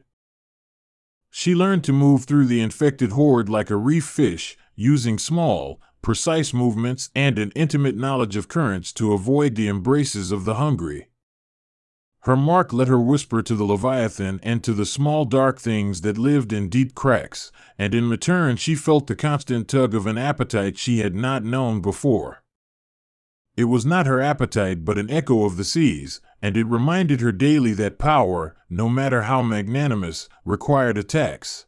She learned to move through the infected horde like a reef fish, using small, precise movements and an intimate knowledge of currents to avoid the embraces of the hungry. Her mark let her whisper to the Leviathan and to the small dark things that lived in deep cracks, and in return she felt the constant tug of an appetite she had not known before. It was not her appetite but an echo of the seas, and it reminded her daily that power, no matter how magnanimous, required a tax.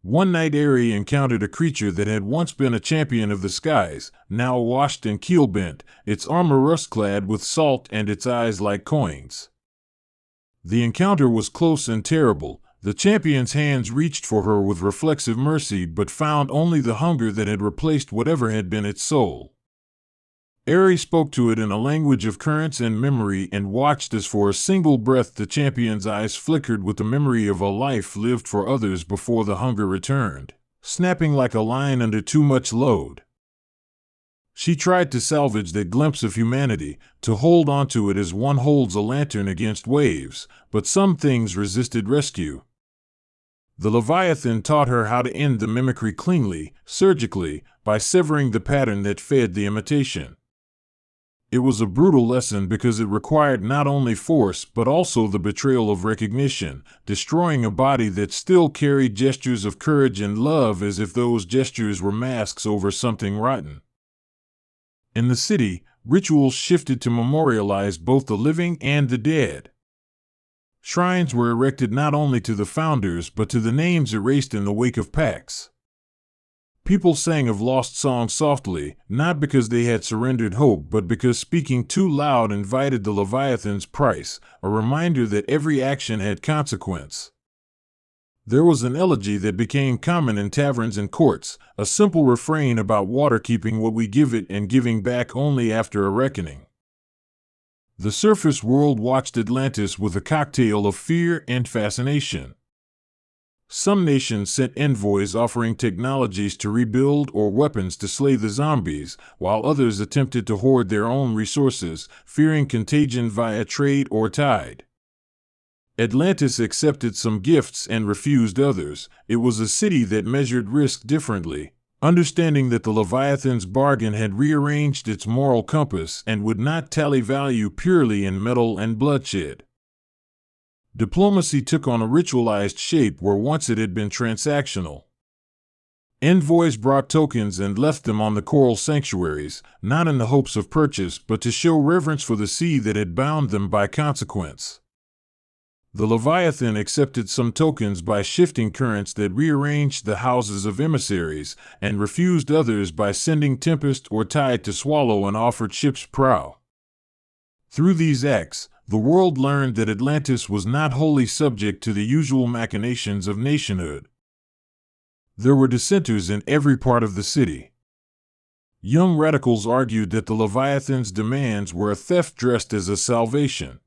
One night Aerie encountered a creature that had once been a champion of the skies, now washed and keel-bent, its armor rust-clad with salt and its eyes like coins. The encounter was close and terrible. The champion's hands reached for her with reflexive mercy but found only the hunger that had replaced whatever had been its soul. Aerie spoke to it in a language of currents and memory and watched as for a single breath the champion's eyes flickered with the memory of a life lived for others before the hunger returned, snapping like a line under too much load. She tried to salvage that glimpse of humanity, to hold onto it as one holds a lantern against waves, but some things resisted rescue. The Leviathan taught her how to end the mimicry cleanly, surgically, by severing the pattern that fed the imitation. It was a brutal lesson because it required not only force but also the betrayal of recognition, destroying a body that still carried gestures of courage and love as if those gestures were masks over something rotten. In the city, rituals shifted to memorialize both the living and the dead. Shrines were erected not only to the founders but to the names erased in the wake of pacts. People sang of lost songs softly, not because they had surrendered hope but because speaking too loud invited the Leviathan's price, a reminder that every action had consequence. There was an elegy that became common in taverns and courts, a simple refrain about water keeping what we give it and giving back only after a reckoning. The surface world watched Atlantis with a cocktail of fear and fascination. Some nations sent envoys offering technologies to rebuild or weapons to slay the zombies, while others attempted to hoard their own resources, fearing contagion via trade or tide. Atlantis accepted some gifts and refused others. It was a city that measured risk differently, understanding that the Leviathan's bargain had rearranged its moral compass and would not tally value purely in metal and bloodshed. Diplomacy took on a ritualized shape where once it had been transactional. Envoys brought tokens and left them on the coral sanctuaries, not in the hopes of purchase but to show reverence for the sea that had bound them by consequence. The Leviathan accepted some tokens by shifting currents that rearranged the houses of emissaries, and refused others by sending tempest or tide to swallow an offered ship's prow. Through these acts, the world learned that Atlantis was not wholly subject to the usual machinations of nationhood. There were dissenters in every part of the city. Young radicals argued that the Leviathan's demands were a theft dressed as a salvation.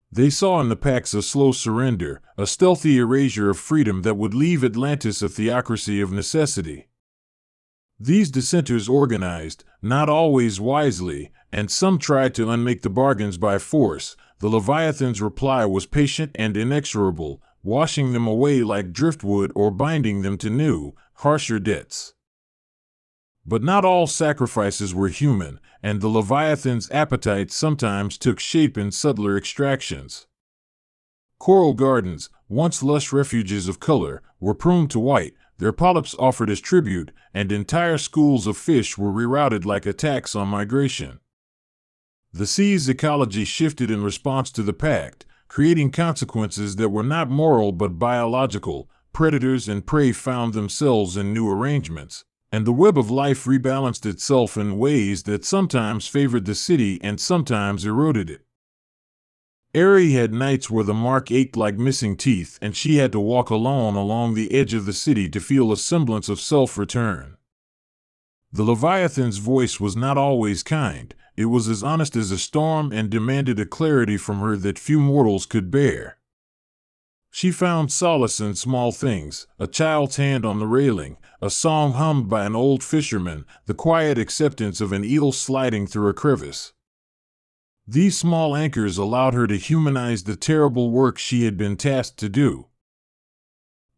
They saw in the pacts a slow surrender, a stealthy erasure of freedom that would leave Atlantis a theocracy of necessity. These dissenters organized, not always wisely, and some tried to unmake the bargains by force. The Leviathan's reply was patient and inexorable, washing them away like driftwood or binding them to new, harsher debts. But not all sacrifices were human, and the Leviathan's appetite sometimes took shape in subtler extractions. Coral gardens, once lush refuges of color, were pruned to white, their polyps offered as tribute, and entire schools of fish were rerouted like a tax on migration. The sea's ecology shifted in response to the pact, creating consequences that were not moral but biological. Predators and prey found themselves in new arrangements, and the web of life rebalanced itself in ways that sometimes favored the city and sometimes eroded it. Aerie had nights where the mark ached like missing teeth, and she had to walk alone along the edge of the city to feel a semblance of self-return. The Leviathan's voice was not always kind, it was as honest as a storm and demanded a clarity from her that few mortals could bear. She found solace in small things: a child's hand on the railing, a song hummed by an old fisherman, the quiet acceptance of an eel sliding through a crevice. These small anchors allowed her to humanize the terrible work she had been tasked to do.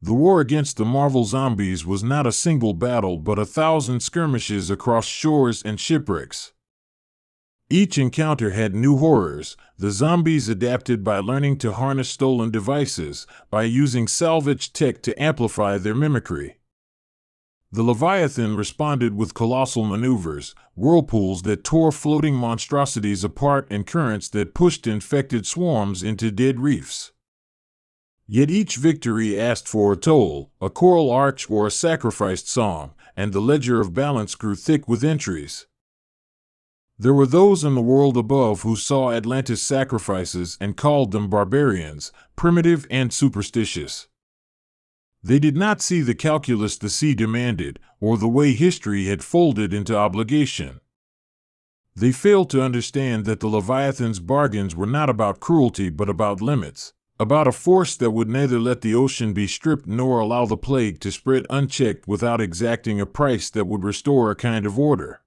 The war against the Marvel zombies was not a single battle but 1,000 skirmishes across shores and shipwrecks. Each encounter had new horrors. The zombies adapted by learning to harness stolen devices, by using salvaged tech to amplify their mimicry. The Leviathan responded with colossal maneuvers, whirlpools that tore floating monstrosities apart and currents that pushed infected swarms into dead reefs. Yet each victory asked for a toll, a choral arch or a sacrificed song, and the ledger of balance grew thick with entries. There were those in the world above who saw Atlantis sacrifices and called them barbarians, primitive and superstitious. They did not see the calculus the sea demanded, or the way history had folded into obligation. They failed to understand that the Leviathan's bargains were not about cruelty but about limits, about a force that would neither let the ocean be stripped nor allow the plague to spread unchecked without exacting a price that would restore a kind of order.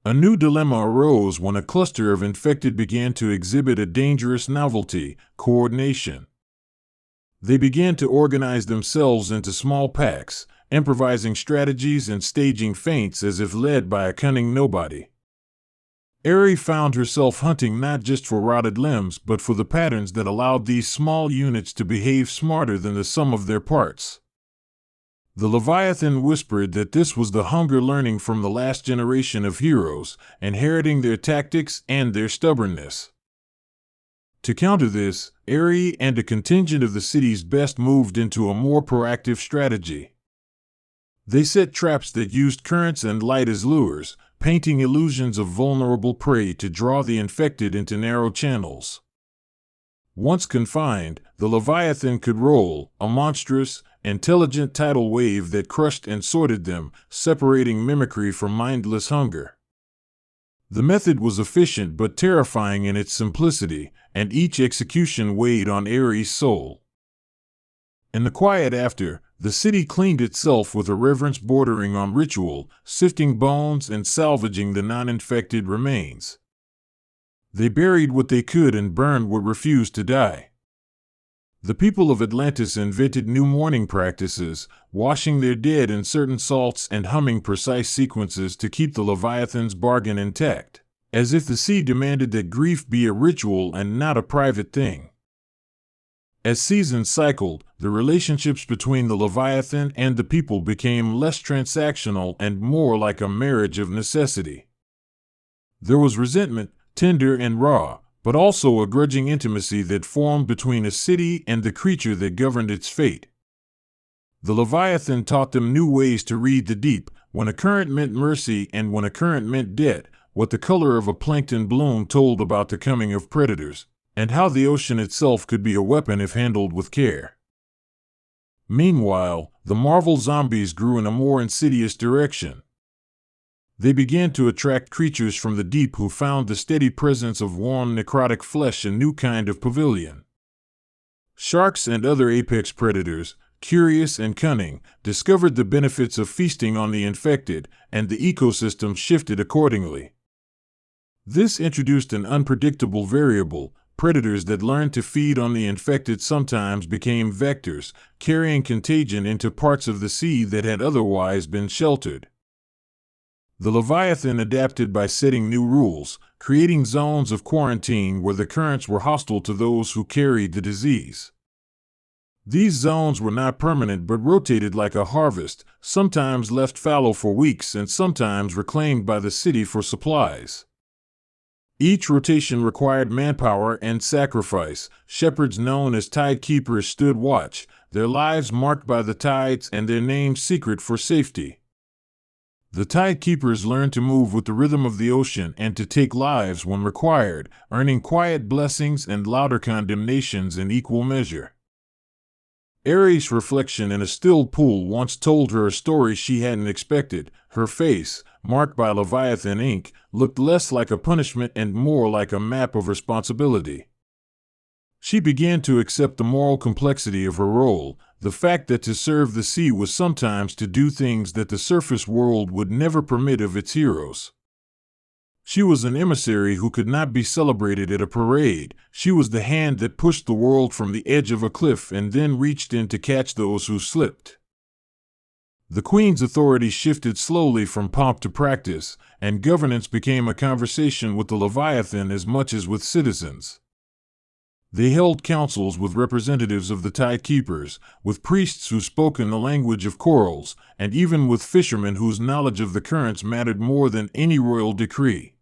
A new dilemma arose when a cluster of infected began to exhibit a dangerous novelty: coordination. They began to organize themselves into small packs, improvising strategies and staging feints as if led by a cunning nobody. Eri found herself hunting not just for rotted limbs but for the patterns that allowed these small units to behave smarter than the sum of their parts. The Leviathan whispered that this was the hunger learning from the last generation of heroes, inheriting their tactics and their stubbornness. To counter this, Eri and a contingent of the city's best moved into a more proactive strategy. They set traps that used currents and light as lures, painting illusions of vulnerable prey to draw the infected into narrow channels. Once confined, the Leviathan could roll, a monstrous, intelligent tidal wave that crushed and sorted them, separating mimicry from mindless hunger. The method was efficient but terrifying in its simplicity, and each execution weighed on Eri's soul. In the quiet after, the city cleaned itself with a reverence bordering on ritual, sifting bones and salvaging the non-infected remains. They buried what they could and burned what refused to die. The people of Atlantis invented new mourning practices, washing their dead in certain salts and humming precise sequences to keep the Leviathan's bargain intact, as if the sea demanded that grief be a ritual and not a private thing. As seasons cycled, the relationships between the Leviathan and the people became less transactional and more like a marriage of necessity. There was resentment, tender and raw, but also a grudging intimacy that formed between a city and the creature that governed its fate. The Leviathan taught them new ways to read the deep, when a current meant mercy and when a current meant debt, what the color of a plankton bloom told about the coming of predators, and how the ocean itself could be a weapon if handled with care. Meanwhile, the Marvel zombies grew in a more insidious direction. They began to attract creatures from the deep who found the steady presence of warm necrotic flesh a new kind of pavilion. Sharks and other apex predators, curious and cunning, discovered the benefits of feasting on the infected, and the ecosystem shifted accordingly. This introduced an unpredictable variable. Predators that learned to feed on the infected sometimes became vectors, carrying contagion into parts of the sea that had otherwise been sheltered. The Leviathan adapted by setting new rules, creating zones of quarantine where the currents were hostile to those who carried the disease. These zones were not permanent but rotated like a harvest, sometimes left fallow for weeks and sometimes reclaimed by the city for supplies. Each rotation required manpower and sacrifice. Shepherds known as tide keepers stood watch, their lives marked by the tides and their names secret for safety. The tide keepers learned to move with the rhythm of the ocean and to take lives when required, earning quiet blessings and louder condemnations in equal measure. Ares' reflection in a still pool once told her a story she hadn't expected. Her face, marked by Leviathan ink, looked less like a punishment and more like a map of responsibility. She began to accept the moral complexity of her role, the fact that to serve the sea was sometimes to do things that the surface world would never permit of its heroes. She was an emissary who could not be celebrated at a parade. She was the hand that pushed the world from the edge of a cliff and then reached in to catch those who slipped. The Queen's authority shifted slowly from pomp to practice, and governance became a conversation with the Leviathan as much as with citizens. They held councils with representatives of the tidekeepers, with priests who spoke in the language of corals, and even with fishermen whose knowledge of the currents mattered more than any royal decree.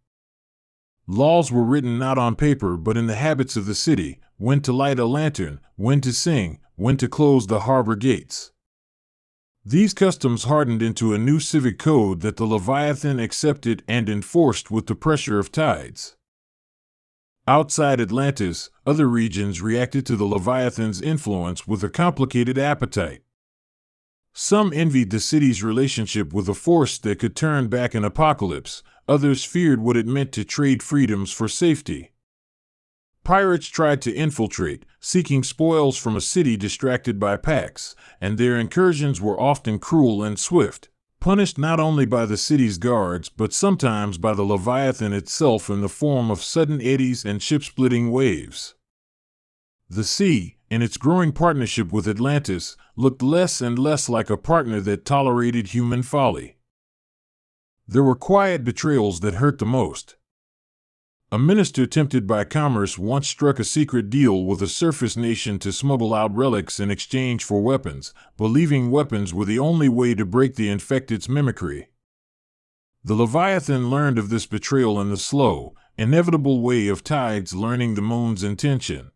Laws were written not on paper but in the habits of the city: when to light a lantern, when to sing, when to close the harbor gates. These customs hardened into a new civic code that the Leviathan accepted and enforced with the pressure of tides. Outside Atlantis, other regions reacted to the Leviathan's influence with a complicated appetite. Some envied the city's relationship with a force that could turn back an apocalypse. Others feared what it meant to trade freedoms for safety. Pirates tried to infiltrate, seeking spoils from a city distracted by pacts, and their incursions were often cruel and swift, punished not only by the city's guards but sometimes by the Leviathan itself in the form of sudden eddies and ship-splitting waves. The sea, in its growing partnership with Atlantis, looked less and less like a partner that tolerated human folly. There were quiet betrayals that hurt the most. A minister tempted by commerce once struck a secret deal with a surface nation to smuggle out relics in exchange for weapons, believing weapons were the only way to break the infected's mimicry. The Leviathan learned of this betrayal in the slow, inevitable way of tides learning the moon's intention.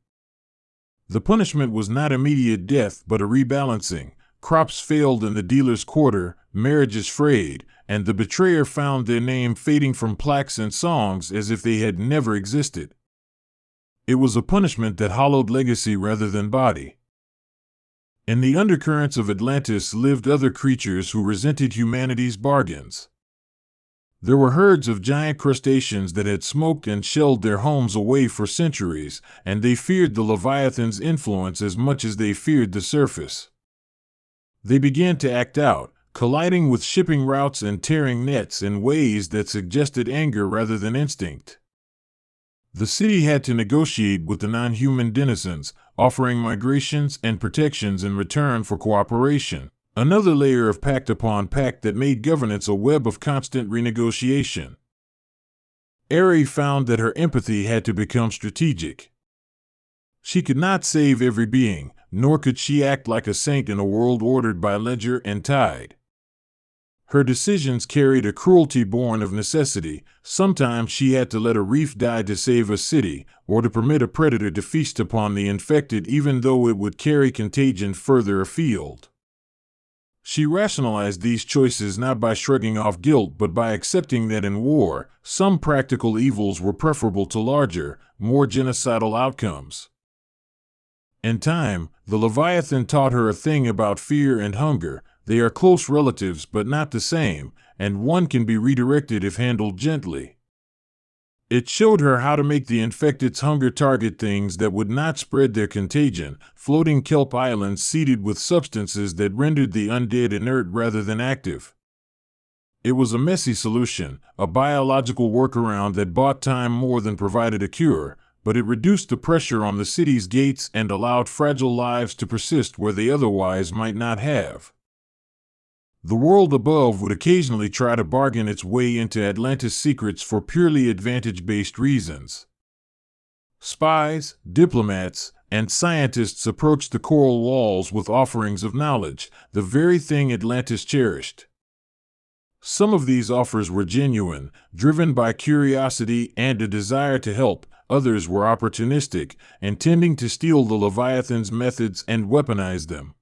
The punishment was not immediate death but a rebalancing. Crops failed in the dealer's quarter, marriages frayed, and the betrayer found their name fading from plaques and songs as if they had never existed. It was a punishment that hollowed legacy rather than body. In the undercurrents of Atlantis lived other creatures who resented humanity's bargains. There were herds of giant crustaceans that had smoked and shelled their homes away for centuries, and they feared the Leviathan's influence as much as they feared the surface. They began to act out, colliding with shipping routes and tearing nets in ways that suggested anger rather than instinct. The city had to negotiate with the non-human denizens, offering migrations and protections in return for cooperation, another layer of pact upon pact that made governance a web of constant renegotiation. Ares found that her empathy had to become strategic. She could not save every being, nor could she act like a saint in a world ordered by ledger and tide. Her decisions carried a cruelty born of necessity. Sometimes she had to let a reef die to save a city, or to permit a predator to feast upon the infected even though it would carry contagion further afield. She rationalized these choices not by shrugging off guilt but by accepting that in war, some practical evils were preferable to larger, more genocidal outcomes. In time, the Leviathan taught her a thing about fear and hunger. They are close relatives but not the same, and one can be redirected if handled gently. It showed her how to make the infected's hunger target things that would not spread their contagion, floating kelp islands seeded with substances that rendered the undead inert rather than active. It was a messy solution, a biological workaround that bought time more than provided a cure, but it reduced the pressure on the city's gates and allowed fragile lives to persist where they otherwise might not have. The world above would occasionally try to bargain its way into Atlantis' secrets for purely advantage-based reasons. Spies, diplomats, and scientists approached the coral walls with offerings of knowledge, the very thing Atlantis cherished. Some of these offers were genuine, driven by curiosity and a desire to help. Others were opportunistic, intending to steal the Leviathan's methods and weaponize them.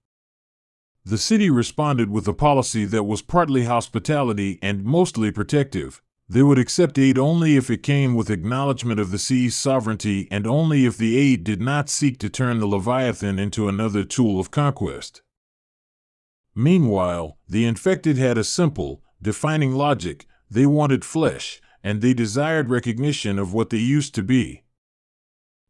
The city responded with a policy that was partly hospitality and mostly protective. They would accept aid only if it came with acknowledgement of the sea's sovereignty and only if the aid did not seek to turn the Leviathan into another tool of conquest. Meanwhile, the infected had a simple, defining logic. They wanted flesh, and they desired recognition of what they used to be.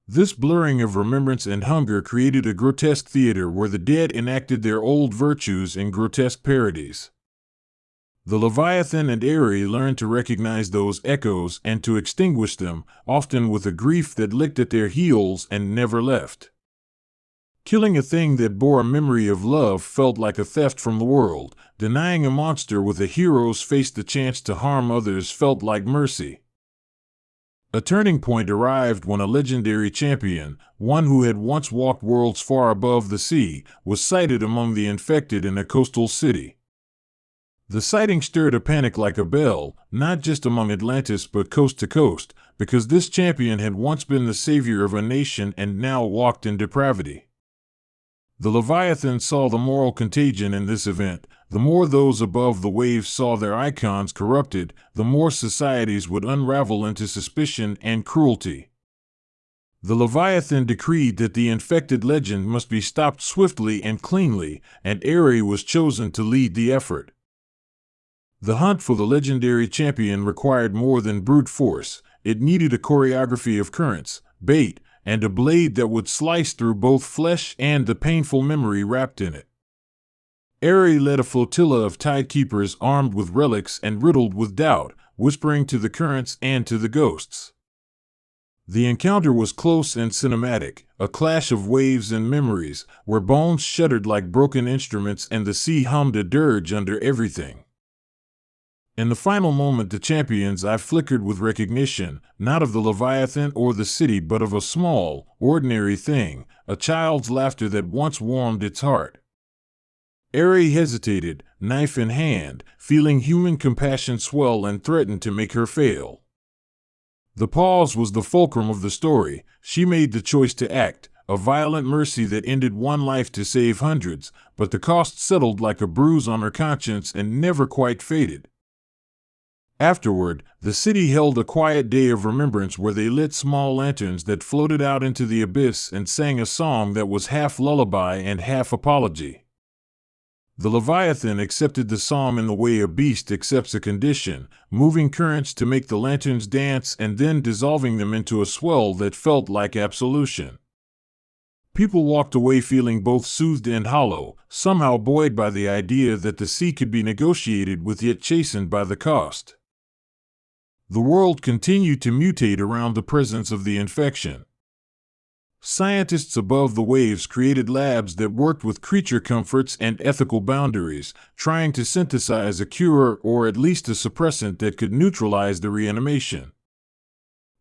This blurring of remembrance and hunger created a grotesque theater where the dead enacted their old virtues in grotesque parodies. The Leviathan and Eri learned to recognize those echoes and to extinguish them, often with a grief that licked at their heels and never left. Killing a thing that bore a memory of love felt like a theft from the world. Denying a monster with a hero's face the chance to harm others felt like mercy. A turning point arrived when a legendary champion, one who had once walked worlds far above the sea, was sighted among the infected in a coastal city. The sighting stirred a panic like a bell, not just among Atlantis but coast to coast, because this champion had once been the savior of a nation and now walked in depravity. The Leviathan saw the moral contagion in this event. The more those above the waves saw their icons corrupted, the more societies would unravel into suspicion and cruelty. The Leviathan decreed that the infected legend must be stopped swiftly and cleanly, and Eri was chosen to lead the effort. The hunt for the legendary champion required more than brute force. It needed a choreography of currents, bait, and a blade that would slice through both flesh and the painful memory wrapped in it. Eri led a flotilla of tidekeepers armed with relics and riddled with doubt, whispering to the currents and to the ghosts. The encounter was close and cinematic, a clash of waves and memories, where bones shuddered like broken instruments and the sea hummed a dirge under everything. In the final moment, the champion's eye flickered with recognition, not of the Leviathan or the city but of a small, ordinary thing, a child's laughter that once warmed its heart. Eri hesitated, knife in hand, feeling human compassion swell and threatened to make her fail. The pause was the fulcrum of the story. She made the choice to act, a violent mercy that ended one life to save hundreds, but the cost settled like a bruise on her conscience and never quite faded. Afterward, the city held a quiet day of remembrance where they lit small lanterns that floated out into the abyss and sang a song that was half lullaby and half apology. The Leviathan accepted the psalm in the way a beast accepts a condition, moving currents to make the lanterns dance and then dissolving them into a swell that felt like absolution. People walked away feeling both soothed and hollow, somehow buoyed by the idea that the sea could be negotiated with yet chastened by the cost. The world continued to mutate around the presence of the infection. Scientists above the waves created labs that worked with creature comforts and ethical boundaries, trying to synthesize a cure or at least a suppressant that could neutralize the reanimation.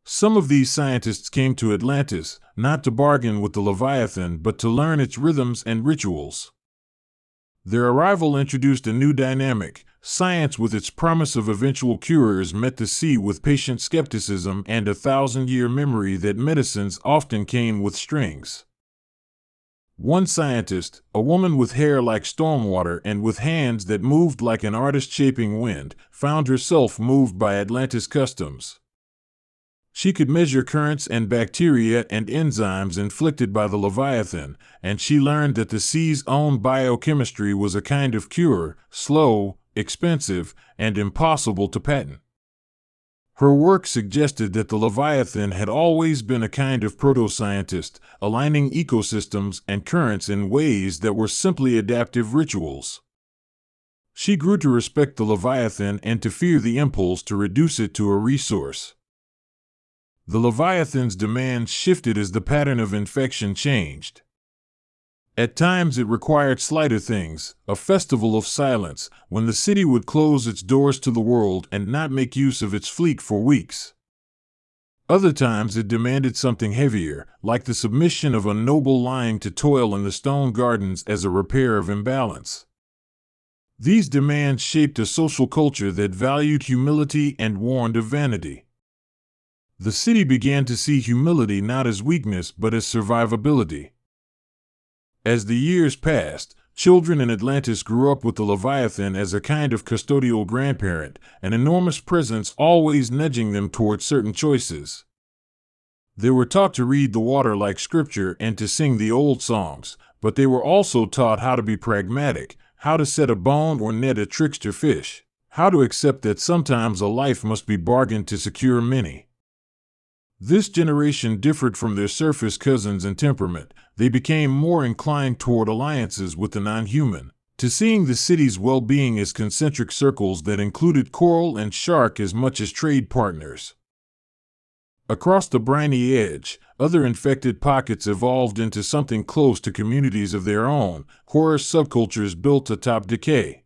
Some of these scientists came to Atlantis, not to bargain with the Leviathan but to learn its rhythms and rituals. Their arrival introduced a new dynamic. Science, with its promise of eventual cures, met the sea with patient skepticism and a 1,000-year memory that medicines often came with strings. One scientist, a woman with hair like stormwater and with hands that moved like an artist shaping wind, found herself moved by Atlantis customs. She could measure currents and bacteria and enzymes inflicted by the Leviathan, and she learned that the sea's own biochemistry was a kind of cure, slow, expensive, and impossible to patent. Her work suggested that the Leviathan had always been a kind of proto-scientist, aligning ecosystems and currents in ways that were simply adaptive rituals. She grew to respect the Leviathan and to fear the impulse to reduce it to a resource. The Leviathan's demands shifted as the pattern of infection changed. At times it required slighter things, a festival of silence, when the city would close its doors to the world and not make use of its fleet for weeks. Other times it demanded something heavier, like the submission of a noble lion to toil in the stone gardens as a repair of imbalance. These demands shaped a social culture that valued humility and warned of vanity. The city began to see humility not as weakness but as survivability. As the years passed, Children in Atlantis grew up with the Leviathan as a kind of custodial grandparent, an enormous presence always nudging them toward certain choices. They were taught to read the water like scripture and to sing the old songs, but they were also taught how to be pragmatic, how to set a bone or net a trickster fish, how to accept that sometimes a life must be bargained to secure many. This generation differed from their surface cousins in temperament. They became more inclined toward alliances with the non-human, to seeing the city's well-being as concentric circles that included coral and shark as much as trade partners. Across the briny edge, other infected pockets evolved into something close to communities of their own, horror subcultures built atop decay.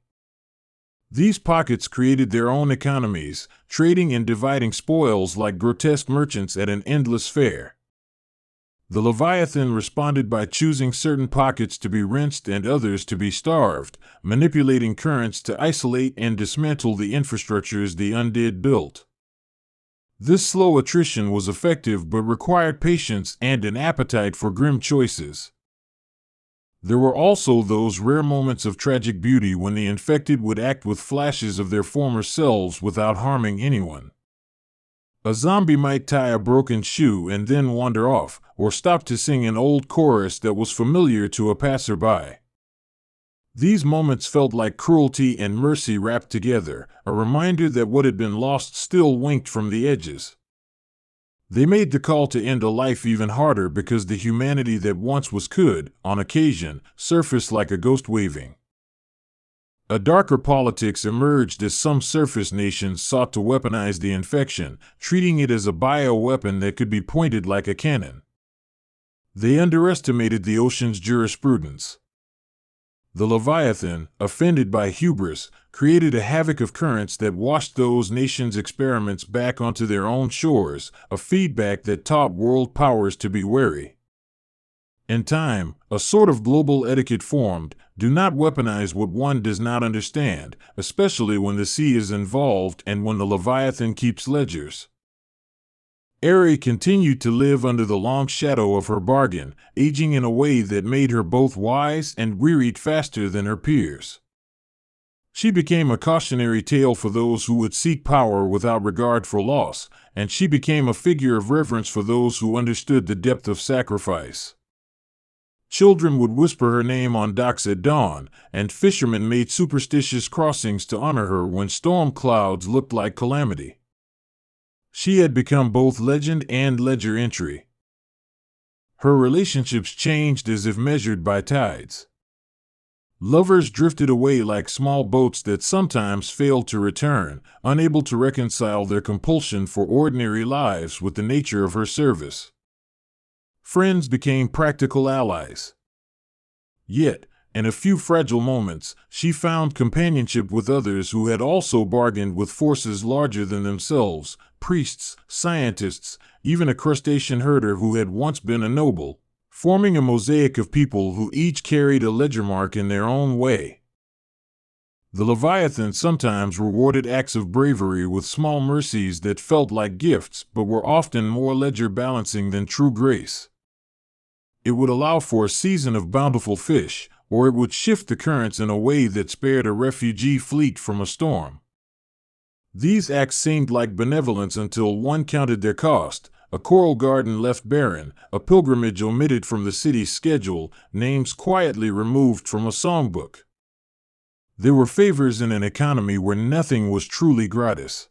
These pockets created their own economies, trading and dividing spoils like grotesque merchants at an endless fair. The Leviathan responded by choosing certain pockets to be rinsed and others to be starved, manipulating currents to isolate and dismantle the infrastructures the undead built. This slow attrition was effective but required patience and an appetite for grim choices. There were also those rare moments of tragic beauty when the infected would act with flashes of their former selves without harming anyone. A zombie might tie a broken shoe and then wander off, or stop to sing an old chorus that was familiar to a passerby. These moments felt like cruelty and mercy wrapped together, a reminder that what had been lost still winked from the edges. They made the call to end a life even harder because the humanity that once was could, on occasion, surface like a ghost waving. A darker politics emerged as some surface nations sought to weaponize the infection, treating it as a bioweapon that could be pointed like a cannon. They underestimated the ocean's jurisprudence. The Leviathan, offended by hubris, created a havoc of currents that washed those nations' experiments back onto their own shores, a feedback that taught world powers to be wary. In time, a sort of global etiquette formed: do not weaponize what one does not understand, especially when the sea is involved and when the Leviathan keeps ledgers. Eri continued to live under the long shadow of her bargain, aging in a way that made her both wise and wearied faster than her peers. She became a cautionary tale for those who would seek power without regard for loss, and she became a figure of reverence for those who understood the depth of sacrifice. Children would whisper her name on docks at dawn, and fishermen made superstitious crossings to honor her when storm clouds looked like calamity. She had become both legend and ledger entry. Her relationships changed as if measured by tides. Lovers drifted away like small boats that sometimes failed to return, unable to reconcile their compulsion for ordinary lives with the nature of her service. Friends became practical allies. Yet, in a few fragile moments, she found companionship with others who had also bargained with forces larger than themselves: priests, scientists, even a crustacean herder who had once been a noble, forming a mosaic of people who each carried a ledger mark in their own way. The Leviathan sometimes rewarded acts of bravery with small mercies that felt like gifts but were often more ledger balancing than true grace. It would allow for a season of bountiful fish, or it would shift the currents in a way that spared a refugee fleet from a storm. These acts seemed like benevolence until one counted their cost: a coral garden left barren, a pilgrimage omitted from the city's schedule, names quietly removed from a songbook. There were favors in an economy where nothing was truly gratis.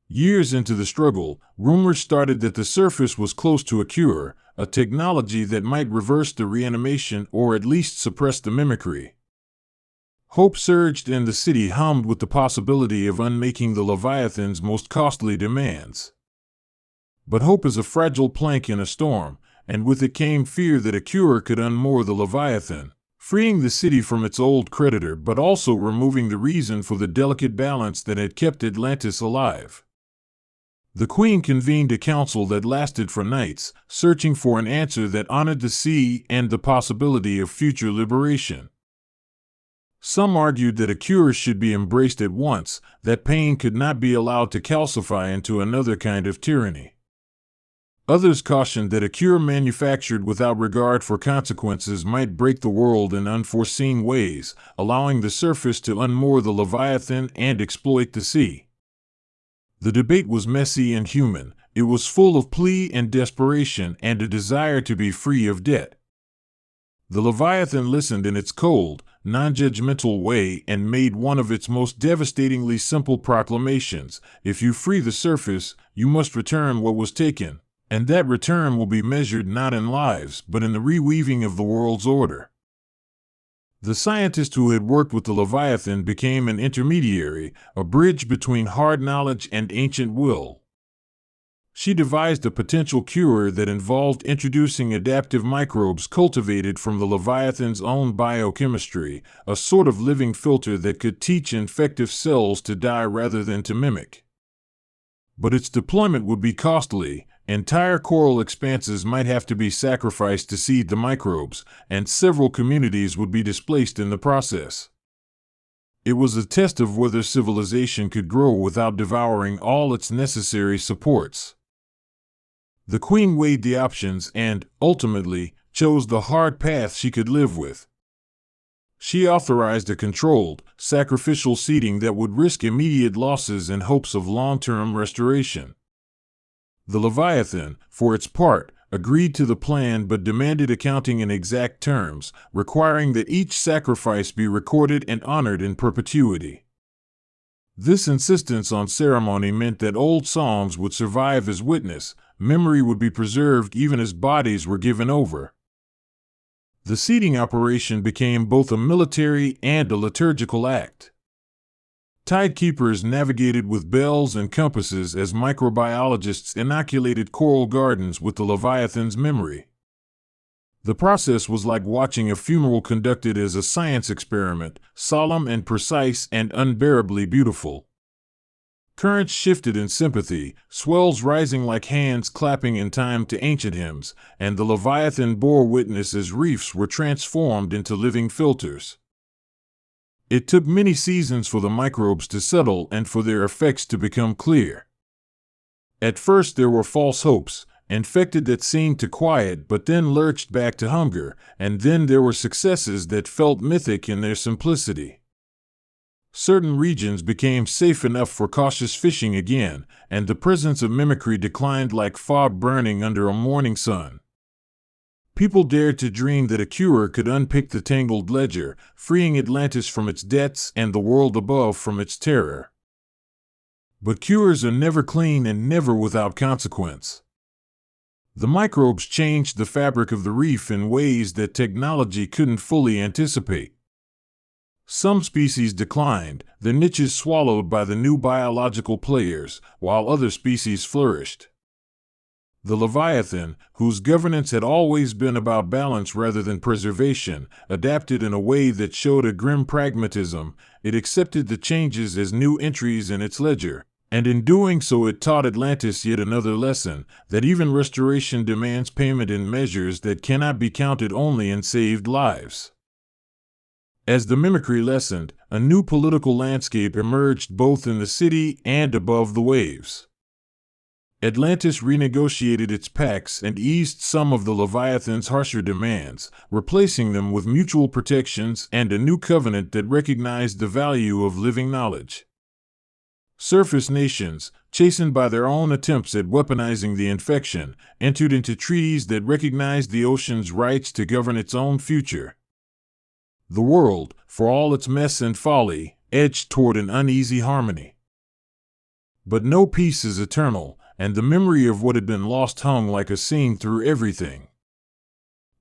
Years into the struggle, rumors started that the surface was close to a cure, a technology that might reverse the reanimation or at least suppress the mimicry. Hope surged and the city hummed with the possibility of unmaking the Leviathan's most costly demands. But hope is a fragile plank in a storm, and with it came fear that a cure could unmoor the Leviathan, freeing the city from its old creditor but also removing the reason for the delicate balance that had kept Atlantis alive. The Queen convened a council that lasted for nights, searching for an answer that honored the sea and the possibility of future liberation. Some argued that a cure should be embraced at once, that pain could not be allowed to calcify into another kind of tyranny. Others cautioned that a cure manufactured without regard for consequences might break the world in unforeseen ways, allowing the surface to unmoor the Leviathan and exploit the sea. The debate was messy and human. It was full of plea and desperation and a desire to be free of debt. The Leviathan listened in its cold, non-judgmental way and made one of its most devastatingly simple proclamations: if you free the surface, you must return what was taken. And that return will be measured not in lives, but in the reweaving of the world's order. The scientist who had worked with the Leviathan became an intermediary, a bridge between hard knowledge and ancient will. She devised a potential cure that involved introducing adaptive microbes cultivated from the Leviathan's own biochemistry, a sort of living filter that could teach infective cells to die rather than to mimic. But its deployment would be costly. Entire coral expanses might have to be sacrificed to seed the microbes, and several communities would be displaced in the process. It was a test of whether civilization could grow without devouring all its necessary supports. The Queen weighed the options and, ultimately, chose the hard path she could live with. She authorized a controlled, sacrificial seeding that would risk immediate losses in hopes of long-term restoration. The Leviathan, for its part, agreed to the plan but demanded accounting in exact terms, requiring that each sacrifice be recorded and honored in perpetuity. This insistence on ceremony meant that old songs would survive as witness, memory would be preserved even as bodies were given over. The seeding operation became both a military and a liturgical act. Tidekeepers navigated with bells and compasses as microbiologists inoculated coral gardens with the Leviathan's memory. The process was like watching a funeral conducted as a science experiment, solemn and precise and unbearably beautiful. Currents shifted in sympathy, swells rising like hands clapping in time to ancient hymns, and the Leviathan bore witness as reefs were transformed into living filters. It took many seasons for the microbes to settle and for their effects to become clear. At first there were false hopes, infected that seemed to quiet but then lurched back to hunger, and then there were successes that felt mythic in their simplicity. Certain regions became safe enough for cautious fishing again, and the presence of mimicry declined like fog burning under a morning sun. People dared to dream that a cure could unpick the tangled ledger, freeing Atlantis from its debts and the world above from its terror. But cures are never clean and never without consequence. The microbes changed the fabric of the reef in ways that technology couldn't fully anticipate. Some species declined, their niches swallowed by the new biological players, while other species flourished. The Leviathan, whose governance had always been about balance rather than preservation, adapted in a way that showed a grim pragmatism. It accepted the changes as new entries in its ledger, and in doing so it taught Atlantis yet another lesson, that even restoration demands payment in measures that cannot be counted only in saved lives. As the mimicry lessened, a new political landscape emerged both in the city and above the waves. Atlantis renegotiated its pacts and eased some of the Leviathan's harsher demands, replacing them with mutual protections and a new covenant that recognized the value of living knowledge. Surface nations, chastened by their own attempts at weaponizing the infection, entered into treaties that recognized the ocean's rights to govern its own future. The world, for all its mess and folly, edged toward an uneasy harmony. But no peace is eternal, and the memory of what had been lost hung like a seam through everything.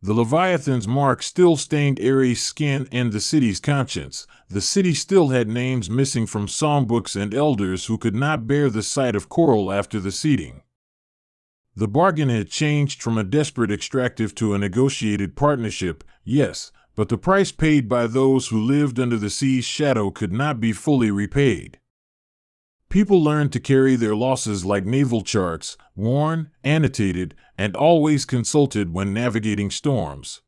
The Leviathan's mark still stained Ares' skin and the city's conscience. The city still had names missing from songbooks and elders who could not bear the sight of coral after the seeding. The bargain had changed from a desperate extractive to a negotiated partnership, yes, but the price paid by those who lived under the sea's shadow could not be fully repaid. People learned to carry their losses like naval charts, worn, annotated, and always consulted when navigating storms.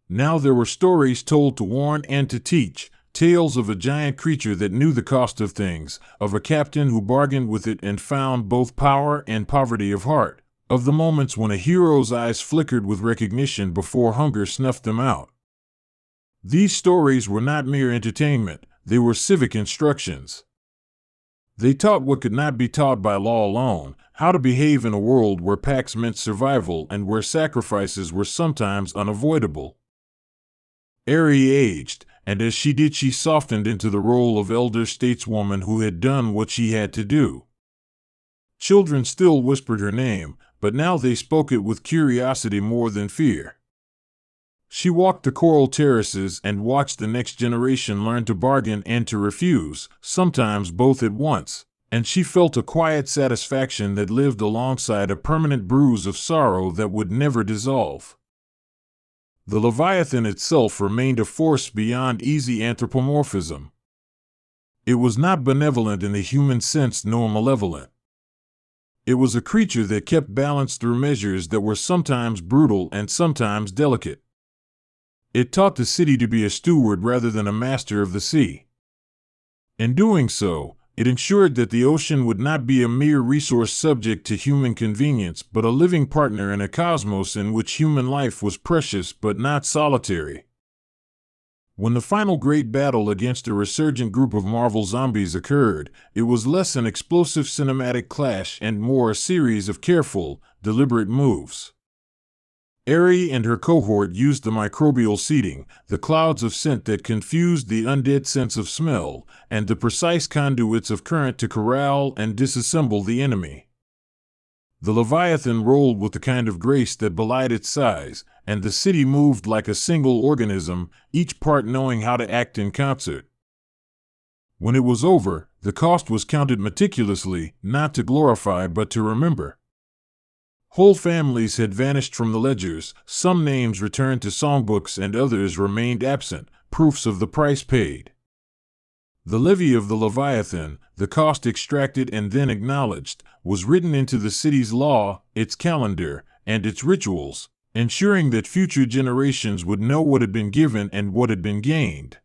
Now there were stories told to warn and to teach, tales of a giant creature that knew the cost of things, of a captain who bargained with it and found both power and poverty of heart, of the moments when a hero's eyes flickered with recognition before hunger snuffed them out. These stories were not mere entertainment, they were civic instructions. They taught what could not be taught by law alone, how to behave in a world where pacts meant survival and where sacrifices were sometimes unavoidable. Eri aged, and as she did she softened into the role of elder stateswoman who had done what she had to do. Children still whispered her name, but now they spoke it with curiosity more than fear. She walked the coral terraces and watched the next generation learn to bargain and to refuse, sometimes both at once, and she felt a quiet satisfaction that lived alongside a permanent bruise of sorrow that would never dissolve. The Leviathan itself remained a force beyond easy anthropomorphism. It was not benevolent in the human sense nor malevolent. It was a creature that kept balance through measures that were sometimes brutal and sometimes delicate. It taught the city to be a steward rather than a master of the sea. In doing so, it ensured that the ocean would not be a mere resource subject to human convenience but a living partner in a cosmos in which human life was precious but not solitary. When the final great battle against a resurgent group of Marvel zombies occurred, it was less an explosive cinematic clash and more a series of careful, deliberate moves. Eri and her cohort used the microbial seeding, the clouds of scent that confused the undead sense of smell, and the precise conduits of current to corral and disassemble the enemy. The Leviathan rolled with the kind of grace that belied its size, and the city moved like a single organism, each part knowing how to act in concert. When it was over, the cost was counted meticulously, not to glorify but to remember. Whole families had vanished from the ledgers, some names returned to songbooks and others remained absent, proofs of the price paid. The levy of the Leviathan, the cost extracted and then acknowledged, was written into the city's law, its calendar, and its rituals, ensuring that future generations would know what had been given and what had been gained.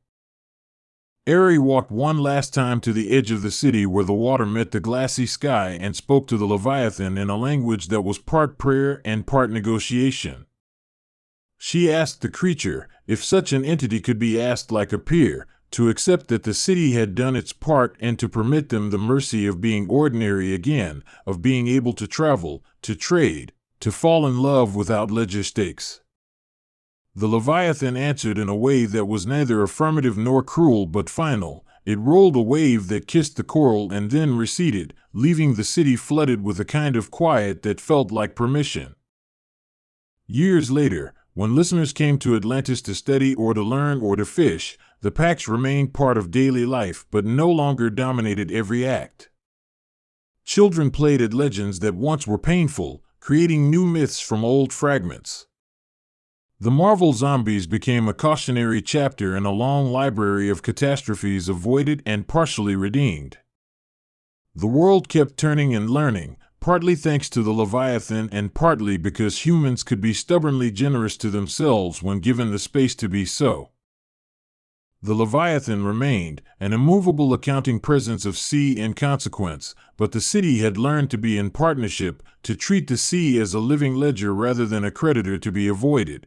Eri walked one last time to the edge of the city where the water met the glassy sky and spoke to the Leviathan in a language that was part prayer and part negotiation. She asked the creature, if such an entity could be asked like a peer, to accept that the city had done its part and to permit them the mercy of being ordinary again, of being able to travel, to trade, to fall in love without ledger stakes. The Leviathan answered in a way that was neither affirmative nor cruel but final. It rolled a wave that kissed the coral and then receded, leaving the city flooded with a kind of quiet that felt like permission. Years later, when listeners came to Atlantis to study or to learn or to fish, the pacts remained part of daily life but no longer dominated every act. Children played at legends that once were painful, creating new myths from old fragments. The Marvel zombies became a cautionary chapter in a long library of catastrophes avoided and partially redeemed. The world kept turning and learning, partly thanks to the Leviathan and partly because humans could be stubbornly generous to themselves when given the space to be so. The Leviathan remained, an immovable accounting presence of sea and consequence, but the city had learned to be in partnership, to treat the sea as a living ledger rather than a creditor to be avoided.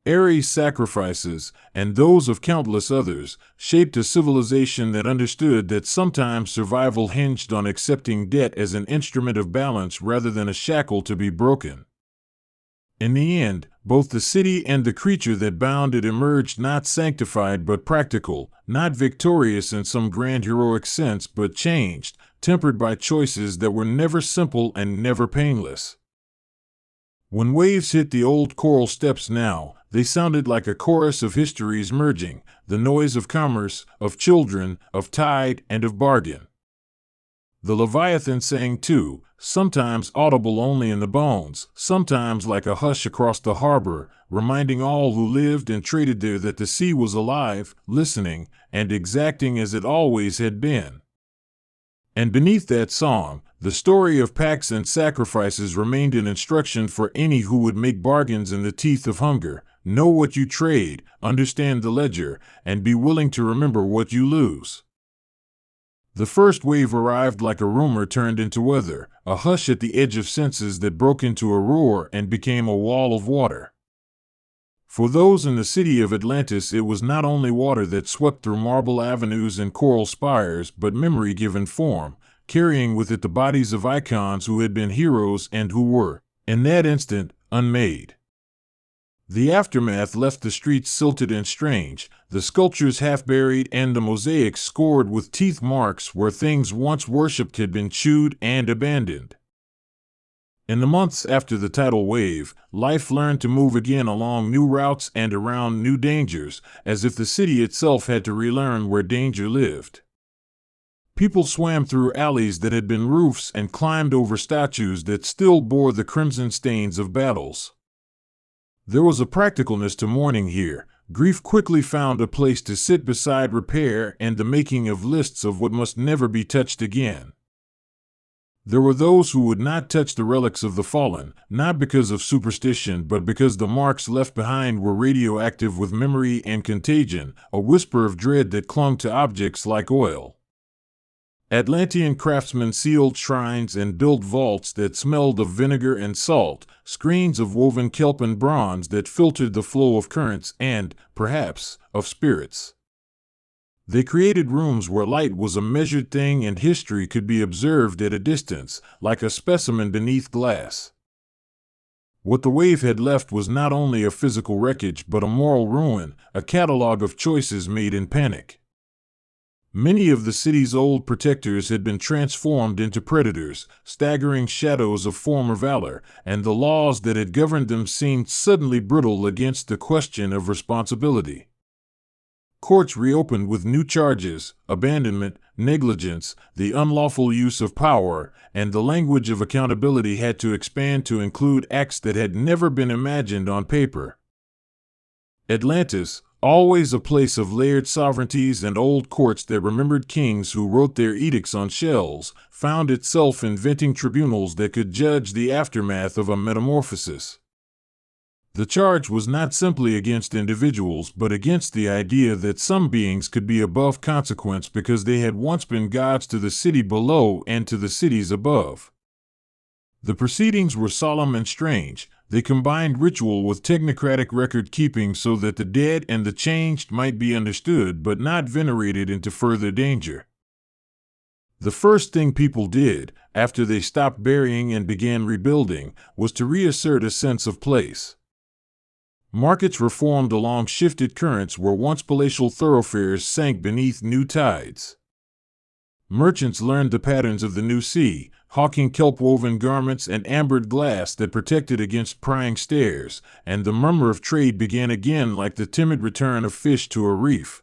Eri's sacrifices, and those of countless others, shaped a civilization that understood that sometimes survival hinged on accepting debt as an instrument of balance rather than a shackle to be broken. In the end, both the city and the creature that bound it emerged not sanctified but practical, not victorious in some grand heroic sense but changed, tempered by choices that were never simple and never painless. When waves hit the old coral steps now, they sounded like a chorus of histories merging, the noise of commerce, of children, of tide, and of bargain. The Leviathan sang too, sometimes audible only in the bones, sometimes like a hush across the harbor, reminding all who lived and traded there that the sea was alive, listening, and exacting as it always had been. And beneath that song, the story of pacts and sacrifices remained an instruction for any who would make bargains in the teeth of hunger. Know what you trade, understand the ledger, and be willing to remember what you lose. The first wave arrived like a rumor turned into weather, a hush at the edge of senses that broke into a roar and became a wall of water. For those in the city of Atlantis, it was not only water that swept through marble avenues and coral spires, but memory given form, carrying with it the bodies of icons who had been heroes and who were, in that instant, unmade. The aftermath left the streets silted and strange, the sculptures half-buried and the mosaics scored with teeth marks where things once worshipped had been chewed and abandoned. In the months after the tidal wave, life learned to move again along new routes and around new dangers, as if the city itself had to relearn where danger lived. People swam through alleys that had been roofs and climbed over statues that still bore the crimson stains of battles. There was a practicalness to mourning here. Grief quickly found a place to sit beside repair and the making of lists of what must never be touched again. There were those who would not touch the relics of the fallen, not because of superstition but because the marks left behind were radioactive with memory and contagion, a whisper of dread that clung to objects like oil. Atlantean craftsmen sealed shrines and built vaults that smelled of vinegar and salt, screens of woven kelp and bronze that filtered the flow of currents and, perhaps, of spirits. They created rooms where light was a measured thing and history could be observed at a distance, like a specimen beneath glass. What the wave had left was not only a physical wreckage but a moral ruin, a catalogue of choices made in panic. Many of the city's old protectors had been transformed into predators, staggering shadows of former valor, and the laws that had governed them seemed suddenly brittle against the question of responsibility. Courts reopened with new charges: abandonment, negligence, the unlawful use of power, and the language of accountability had to expand to include acts that had never been imagined on paper. Atlantis, always a place of layered sovereignties and old courts that remembered kings who wrote their edicts on shells, found itself inventing tribunals that could judge the aftermath of a metamorphosis. The charge was not simply against individuals but against the idea that some beings could be above consequence because they had once been gods to the city below and to the cities above. The proceedings were solemn and strange. They combined ritual with technocratic record-keeping so that the dead and the changed might be understood but not venerated into further danger. The first thing people did, after they stopped burying and began rebuilding, was to reassert a sense of place. Markets reformed along shifted currents where once palatial thoroughfares sank beneath new tides. Merchants learned the patterns of the new sea, hawking kelp-woven garments and ambered glass that protected against prying stares, and the murmur of trade began again like the timid return of fish to a reef.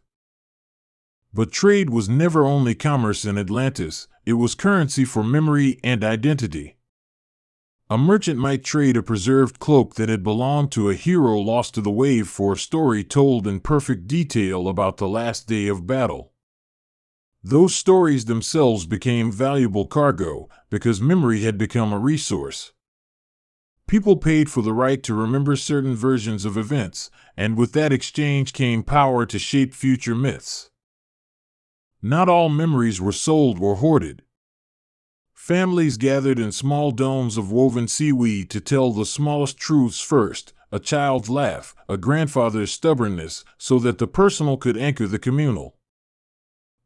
But trade was never only commerce in Atlantis, it was currency for memory and identity. A merchant might trade a preserved cloak that had belonged to a hero lost to the wave for a story told in perfect detail about the last day of battle. Those stories themselves became valuable cargo, because memory had become a resource. People paid for the right to remember certain versions of events, and with that exchange came power to shape future myths. Not all memories were sold or hoarded. Families gathered in small domes of woven seaweed to tell the smallest truths first: a child's laugh, a grandfather's stubbornness, so that the personal could anchor the communal.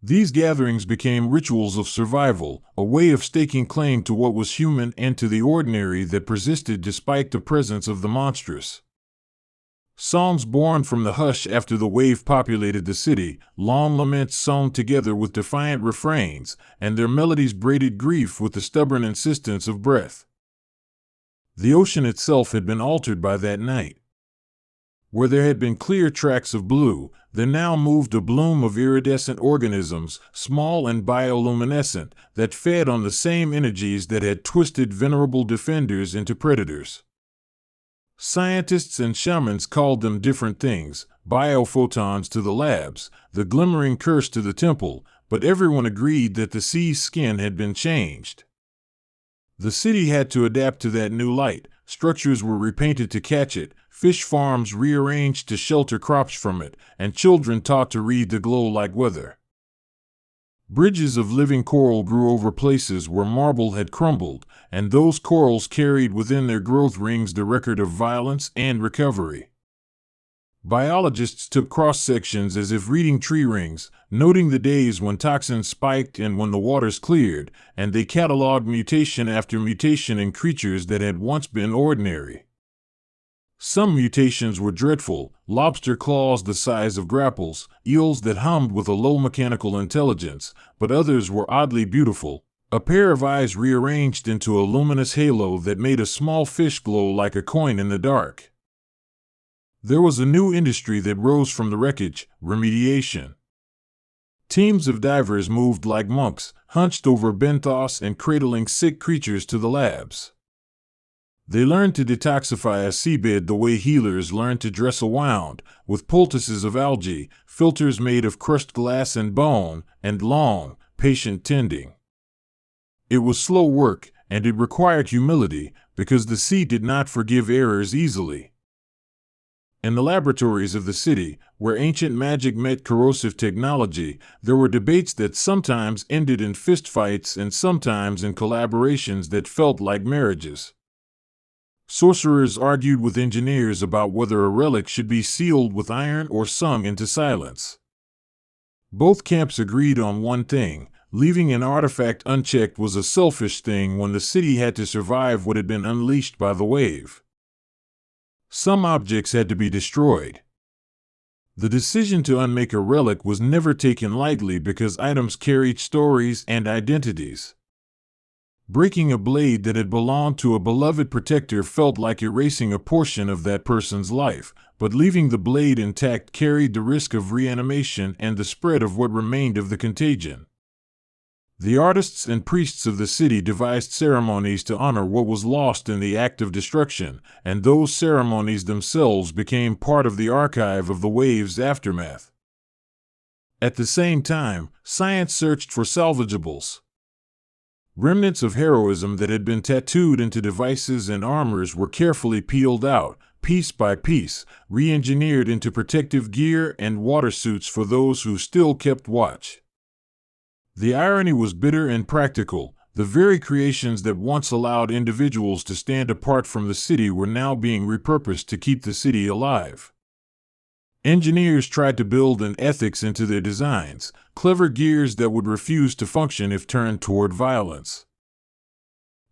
These gatherings became rituals of survival, a way of staking claim to what was human and to the ordinary that persisted despite the presence of the monstrous. Songs born from the hush after the wave populated the city, long laments sung together with defiant refrains, and their melodies braided grief with the stubborn insistence of breath. The ocean itself had been altered by that night. Where there had been clear tracts of blue, there now moved a bloom of iridescent organisms, small and bioluminescent, that fed on the same energies that had twisted venerable defenders into predators. Scientists and shamans called them different things: biophotons to the labs, the glimmering curse to the temple, but everyone agreed that the sea's skin had been changed. The city had to adapt to that new light. Structures were repainted to catch it, fish farms rearranged to shelter crops from it, and children taught to read the glow like weather. Bridges of living coral grew over places where marble had crumbled, and those corals carried within their growth rings the record of violence and recovery. Biologists took cross-sections as if reading tree rings, noting the days when toxins spiked and when the waters cleared, and they cataloged mutation after mutation in creatures that had once been ordinary. Some mutations were dreadful: lobster claws the size of grapples, eels that hummed with a low mechanical intelligence, but others were oddly beautiful. A pair of eyes rearranged into a luminous halo that made a small fish glow like a coin in the dark. There was a new industry that rose from the wreckage: remediation. Teams of divers moved like monks, hunched over benthos and cradling sick creatures to the labs. They learned to detoxify a seabed the way healers learned to dress a wound, with poultices of algae, filters made of crushed glass and bone, and long, patient tending. It was slow work, and it required humility, because the sea did not forgive errors easily. In the laboratories of the city, where ancient magic met corrosive technology, there were debates that sometimes ended in fistfights and sometimes in collaborations that felt like marriages. Sorcerers argued with engineers about whether a relic should be sealed with iron or sung into silence. Both camps agreed on one thing: leaving an artifact unchecked was a selfish thing when the city had to survive what had been unleashed by the wave. Some objects had to be destroyed. The decision to unmake a relic was never taken lightly because items carried stories and identities. Breaking a blade that had belonged to a beloved protector felt like erasing a portion of that person's life, but leaving the blade intact carried the risk of reanimation and the spread of what remained of the contagion. The artists and priests of the city devised ceremonies to honor what was lost in the act of destruction, and those ceremonies themselves became part of the archive of the wave's aftermath. At the same time, science searched for salvageables. Remnants of heroism that had been tattooed into devices and armors were carefully peeled out, piece by piece, re-engineered into protective gear and water suits for those who still kept watch. The irony was bitter and practical. The very creations that once allowed individuals to stand apart from the city were now being repurposed to keep the city alive. Engineers tried to build an ethics into their designs, clever gears that would refuse to function if turned toward violence.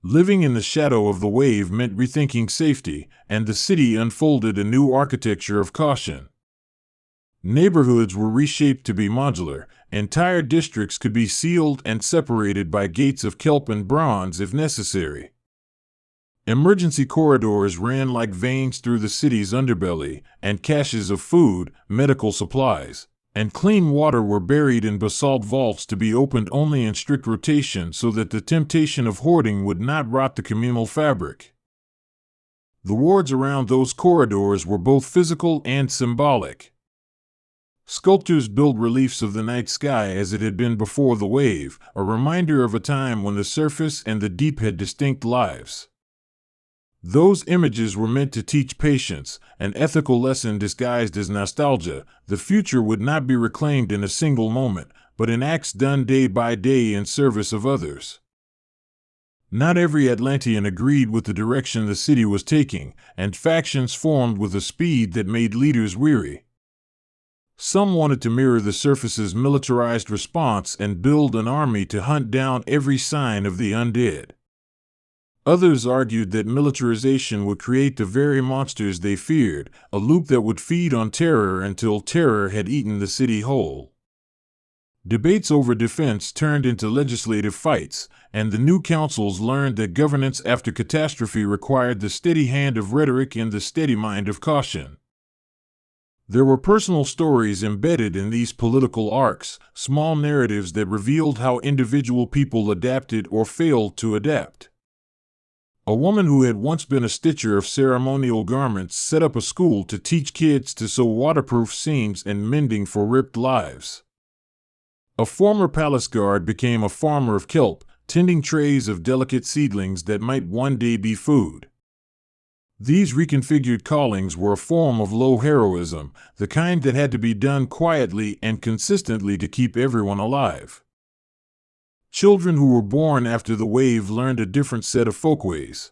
Living in the shadow of the wave meant rethinking safety, and the city unfolded a new architecture of caution. Neighborhoods were reshaped to be modular. Entire districts could be sealed and separated by gates of kelp and bronze if necessary. Emergency corridors ran like veins through the city's underbelly, and caches of food, medical supplies, and clean water were buried in basalt vaults to be opened only in strict rotation so that the temptation of hoarding would not rot the communal fabric. The wards around those corridors were both physical and symbolic. Sculptors built reliefs of the night sky as it had been before the wave, a reminder of a time when the surface and the deep had distinct lives. Those images were meant to teach patience, an ethical lesson disguised as nostalgia. The future would not be reclaimed in a single moment, but in acts done day by day in service of others. Not every Atlantean agreed with the direction the city was taking, and factions formed with a speed that made leaders weary. Some wanted to mirror the surface's militarized response and build an army to hunt down every sign of the undead. Others argued that militarization would create the very monsters they feared, a loop that would feed on terror until terror had eaten the city whole. Debates over defense turned into legislative fights, and the new councils learned that governance after catastrophe required the steady hand of rhetoric and the steady mind of caution. There were personal stories embedded in these political arcs, small narratives that revealed how individual people adapted or failed to adapt. A woman who had once been a stitcher of ceremonial garments set up a school to teach kids to sew waterproof seams and mending for ripped lives. A former palace guard became a farmer of kelp, tending trays of delicate seedlings that might one day be food. These reconfigured callings were a form of low heroism, the kind that had to be done quietly and consistently to keep everyone alive. Children who were born after the wave learned a different set of folkways.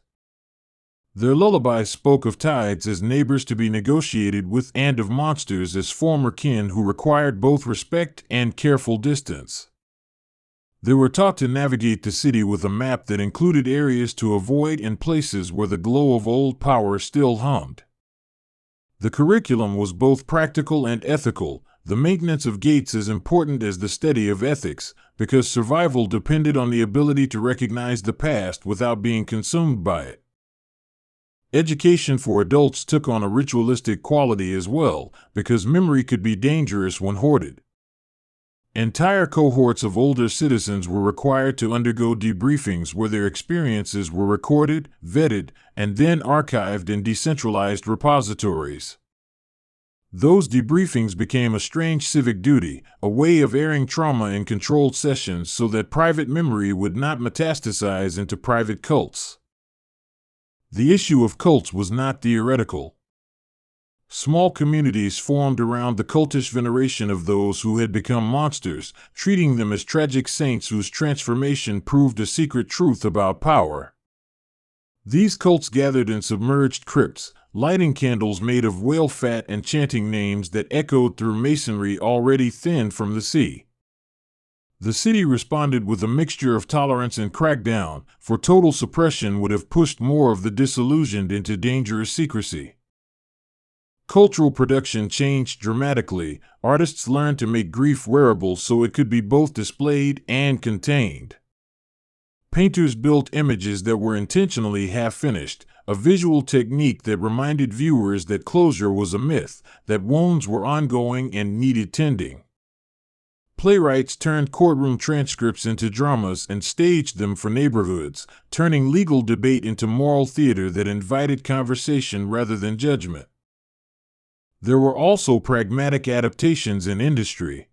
Their lullabies spoke of tides as neighbors to be negotiated with and of monsters as former kin who required both respect and careful distance. They were taught to navigate the city with a map that included areas to avoid and places where the glow of old power still hummed. The curriculum was both practical and ethical, the maintenance of gates as important as the study of ethics, because survival depended on the ability to recognize the past without being consumed by it. Education for adults took on a ritualistic quality as well, because memory could be dangerous when hoarded. Entire cohorts of older citizens were required to undergo debriefings where their experiences were recorded, vetted, and then archived in decentralized repositories. Those debriefings became a strange civic duty, a way of airing trauma in controlled sessions so that private memory would not metastasize into private cults. The issue of cults was not theoretical. Small communities formed around the cultish veneration of those who had become monsters, treating them as tragic saints whose transformation proved a secret truth about power. These cults gathered in submerged crypts, lighting candles made of whale fat and chanting names that echoed through masonry already thinned from the sea. The city responded with a mixture of tolerance and crackdown, for total suppression would have pushed more of the disillusioned into dangerous secrecy. Cultural production changed dramatically. Artists learned to make grief wearable so it could be both displayed and contained. Painters built images that were intentionally half-finished, a visual technique that reminded viewers that closure was a myth, that wounds were ongoing and needed tending. Playwrights turned courtroom transcripts into dramas and staged them for neighborhoods, turning legal debate into moral theater that invited conversation rather than judgment. There were also pragmatic adaptations in industry.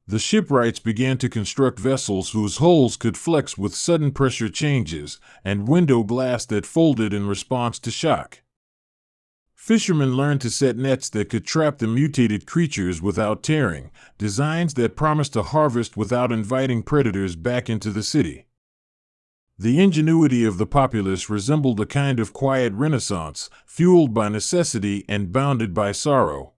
The shipwrights began to construct vessels whose hulls could flex with sudden pressure changes, and window glass that folded in response to shock. Fishermen learned to set nets that could trap the mutated creatures without tearing, designs that promised a harvest without inviting predators back into the city. The ingenuity of the populace resembled a kind of quiet renaissance, fueled by necessity and bounded by sorrow.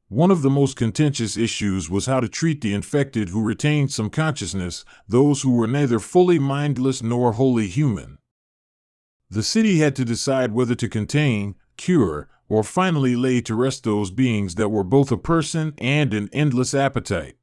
One of the most contentious issues was how to treat the infected who retained some consciousness, those who were neither fully mindless nor wholly human. The city had to decide whether to contain, cure, or finally lay to rest those beings that were both a person and an endless appetite.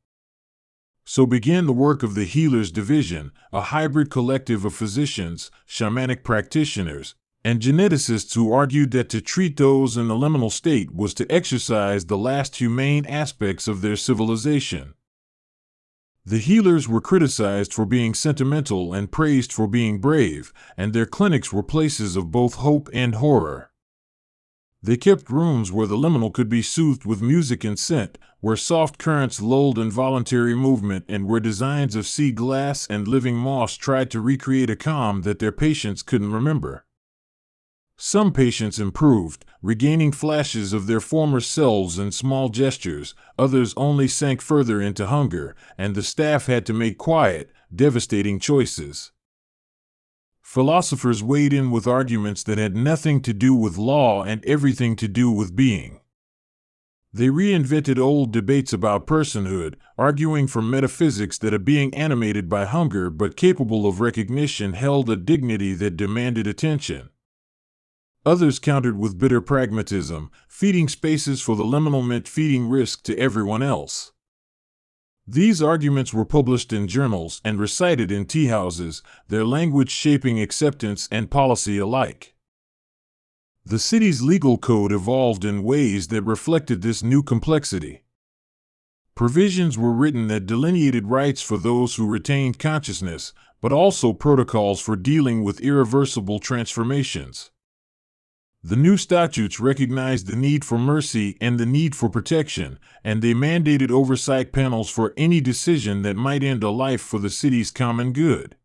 So began the work of the Healers Division, a hybrid collective of physicians, shamanic practitioners, and geneticists who argued that to treat those in the liminal state was to exercise the last humane aspects of their civilization. The healers were criticized for being sentimental and praised for being brave, and their clinics were places of both hope and horror. They kept rooms where the liminal could be soothed with music and scent, where soft currents lulled involuntary movement, and where designs of sea glass and living moss tried to recreate a calm that their patients couldn't remember. Some patients improved, regaining flashes of their former selves in small gestures, others only sank further into hunger, and the staff had to make quiet, devastating choices. Philosophers weighed in with arguments that had nothing to do with law and everything to do with being. They reinvented old debates about personhood, arguing from metaphysics that a being animated by hunger but capable of recognition held a dignity that demanded attention. Others countered with bitter pragmatism, feeding spaces for the liminal meant feeding risk to everyone else. These arguments were published in journals and recited in teahouses, their language shaping acceptance and policy alike. The city's legal code evolved in ways that reflected this new complexity. Provisions were written that delineated rights for those who retained consciousness, but also protocols for dealing with irreversible transformations. The new statutes recognized the need for mercy and the need for protection, and they mandated oversight panels for any decision that might end a life for the city's common good.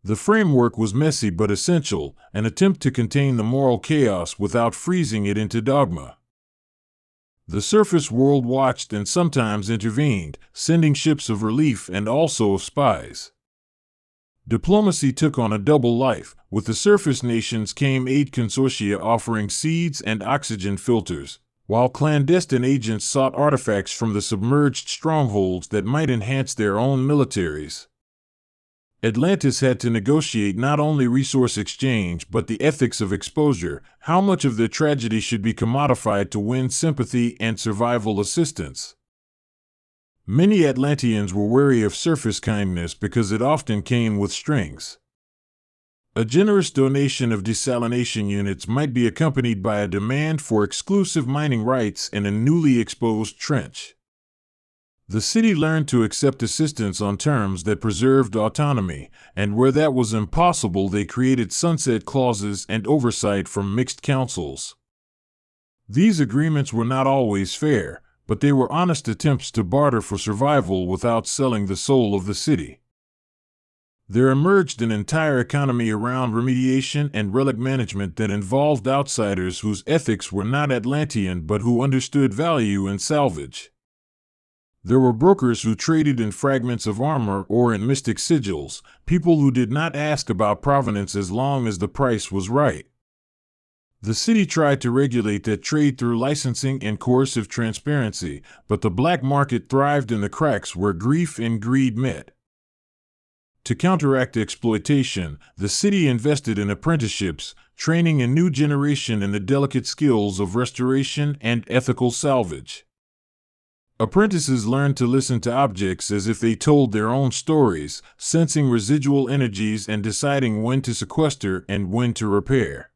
The framework was messy but essential, an attempt to contain the moral chaos without freezing it into dogma. The surface world watched and sometimes intervened, sending ships of relief and also of spies. Diplomacy took on a double life. With the surface nations came aid consortia offering seeds and oxygen filters, while clandestine agents sought artifacts from the submerged strongholds that might enhance their own militaries. Atlantis had to negotiate not only resource exchange but the ethics of exposure. How much of their tragedy should be commodified to win sympathy and survival assistance? Many Atlanteans were wary of surface kindness because it often came with strings. A generous donation of desalination units might be accompanied by a demand for exclusive mining rights in a newly exposed trench. The city learned to accept assistance on terms that preserved autonomy, and where that was impossible, they created sunset clauses and oversight from mixed councils. These agreements were not always fair, but they were honest attempts to barter for survival without selling the soul of the city. There emerged an entire economy around remediation and relic management that involved outsiders whose ethics were not Atlantean but who understood value in salvage. There were brokers who traded in fragments of armor or in mystic sigils, people who did not ask about provenance as long as the price was right. The city tried to regulate that trade through licensing and coercive transparency, but the black market thrived in the cracks where grief and greed met. To counteract exploitation, the city invested in apprenticeships, training a new generation in the delicate skills of restoration and ethical salvage. Apprentices learned to listen to objects as if they told their own stories, sensing residual energies and deciding when to sequester and when to repair.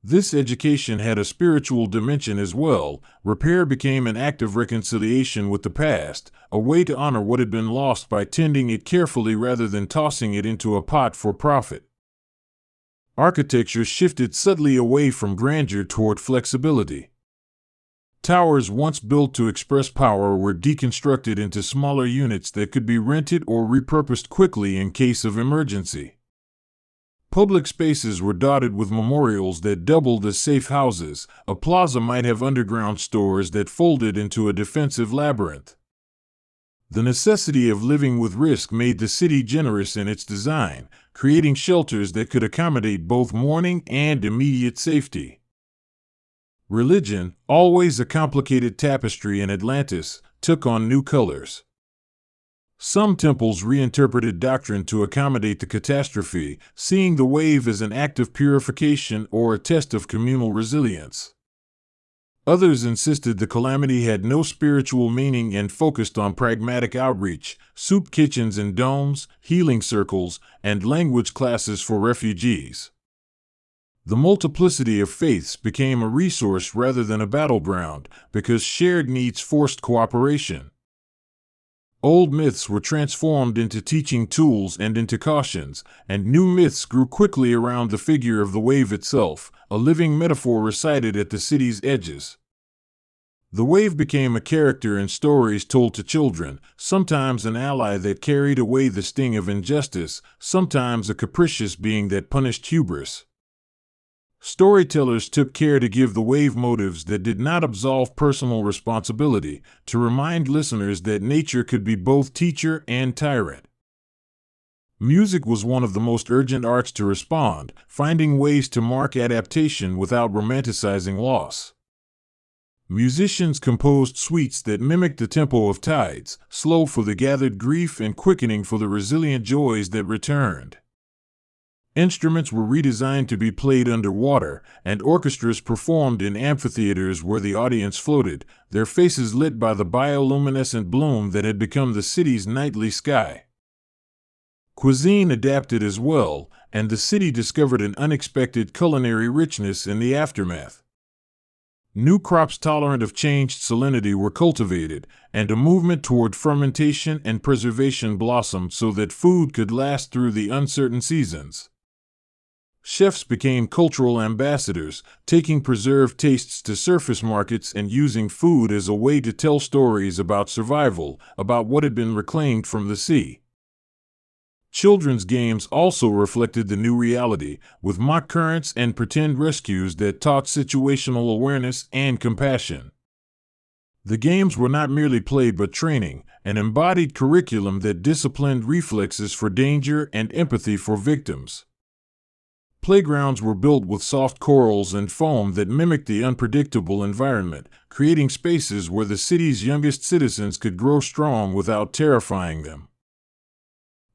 This education had a spiritual dimension as well. Repair became an act of reconciliation with the past, a way to honor what had been lost by tending it carefully rather than tossing it into a pot for profit. Architecture shifted subtly away from grandeur toward flexibility. Towers once built to express power were deconstructed into smaller units that could be rented or repurposed quickly in case of emergency. Public spaces were dotted with memorials that doubled as safe houses. A plaza might have underground stores that folded into a defensive labyrinth. The necessity of living with risk made the city generous in its design, creating shelters that could accommodate both mourning and immediate safety. Religion, always a complicated tapestry in Atlantis, took on new colors. Some temples reinterpreted doctrine to accommodate the catastrophe, seeing the wave as an act of purification or a test of communal resilience. Others insisted the calamity had no spiritual meaning and focused on pragmatic outreach, soup kitchens and domes, healing circles, and language classes for refugees. The multiplicity of faiths became a resource rather than a battleground, because shared needs forced cooperation. Old myths were transformed into teaching tools and into cautions, and new myths grew quickly around the figure of the wave itself, a living metaphor recited at the city's edges. The wave became a character in stories told to children, sometimes an ally that carried away the sting of injustice, sometimes a capricious being that punished hubris. Storytellers took care to give the wave motives that did not absolve personal responsibility, to remind listeners that nature could be both teacher and tyrant. Music was one of the most urgent arts to respond, finding ways to mark adaptation without romanticizing loss. Musicians composed suites that mimicked the tempo of tides, slow for the gathered grief and quickening for the resilient joys that returned. Instruments were redesigned to be played underwater, and orchestras performed in amphitheaters where the audience floated, their faces lit by the bioluminescent bloom that had become the city's nightly sky. Cuisine adapted as well, and the city discovered an unexpected culinary richness in the aftermath. New crops tolerant of changed salinity were cultivated, and a movement toward fermentation and preservation blossomed so that food could last through the uncertain seasons. Chefs became cultural ambassadors, taking preserved tastes to surface markets and using food as a way to tell stories about survival, about what had been reclaimed from the sea. Children's games also reflected the new reality, with mock currents and pretend rescues that taught situational awareness and compassion. The games were not merely played but training, an embodied curriculum that disciplined reflexes for danger and empathy for victims. Playgrounds were built with soft corals and foam that mimicked the unpredictable environment, creating spaces where the city's youngest citizens could grow strong without terrifying them.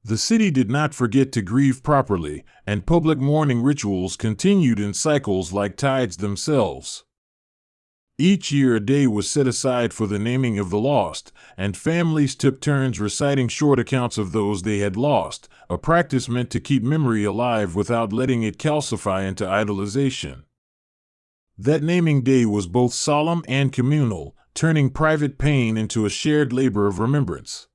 The city did not forget to grieve properly, and public mourning rituals continued in cycles like tides themselves. Each year a day was set aside for the naming of the lost, and families took turns reciting short accounts of those they had lost, a practice meant to keep memory alive without letting it calcify into idolization. That naming day was both solemn and communal, turning private pain into a shared labor of remembrance.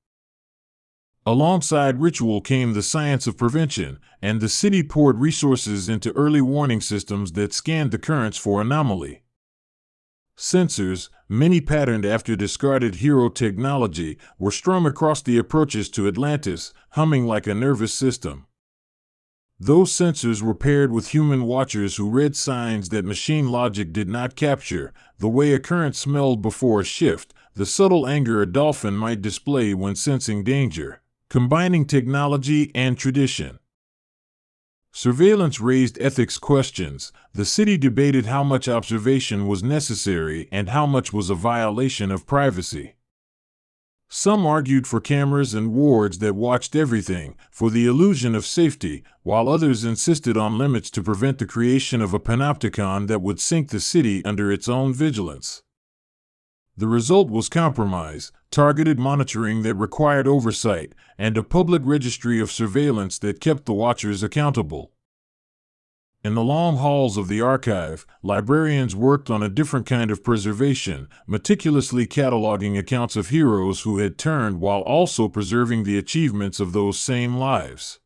Alongside ritual came the science of prevention, and the city poured resources into early warning systems that scanned the currents for anomaly. Sensors, many patterned after discarded hero technology, were strung across the approaches to Atlantis, humming like a nervous system. Those sensors were paired with human watchers who read signs that machine logic did not capture, the way a current smelled before a shift, the subtle anger a dolphin might display when sensing danger, combining technology and tradition. Surveillance raised ethics questions. The city debated how much observation was necessary and how much was a violation of privacy. Some argued for cameras and wards that watched everything, for the illusion of safety, while others insisted on limits to prevent the creation of a panopticon that would sink the city under its own vigilance. The result was compromise, targeted monitoring that required oversight, and a public registry of surveillance that kept the watchers accountable. In the long halls of the archive, librarians worked on a different kind of preservation, meticulously cataloging accounts of heroes who had turned while also preserving the achievements of those same lives.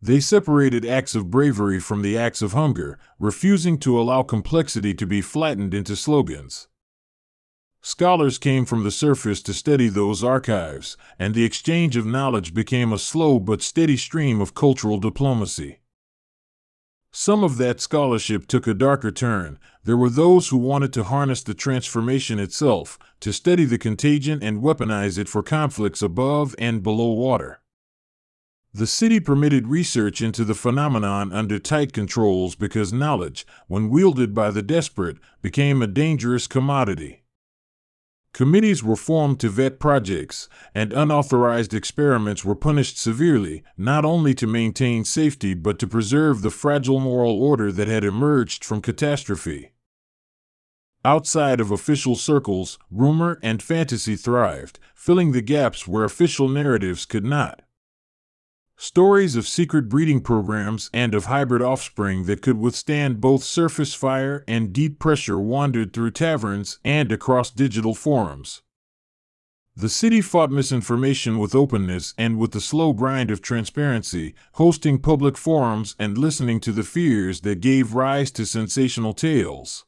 They separated acts of bravery from the acts of hunger, refusing to allow complexity to be flattened into slogans. Scholars came from the surface to study those archives, and the exchange of knowledge became a slow but steady stream of cultural diplomacy. Some of that scholarship took a darker turn. There were those who wanted to harness the transformation itself, to study the contagion and weaponize it for conflicts above and below water. The city permitted research into the phenomenon under tight controls because knowledge, when wielded by the desperate, became a dangerous commodity. Committees were formed to vet projects, and unauthorized experiments were punished severely, not only to maintain safety but to preserve the fragile moral order that had emerged from catastrophe. Outside of official circles, rumor and fantasy thrived, filling the gaps where official narratives could not. Stories of secret breeding programs and of hybrid offspring that could withstand both surface fire and deep pressure wandered through taverns and across digital forums. The city fought misinformation with openness and with the slow grind of transparency, hosting public forums and listening to the fears that gave rise to sensational tales.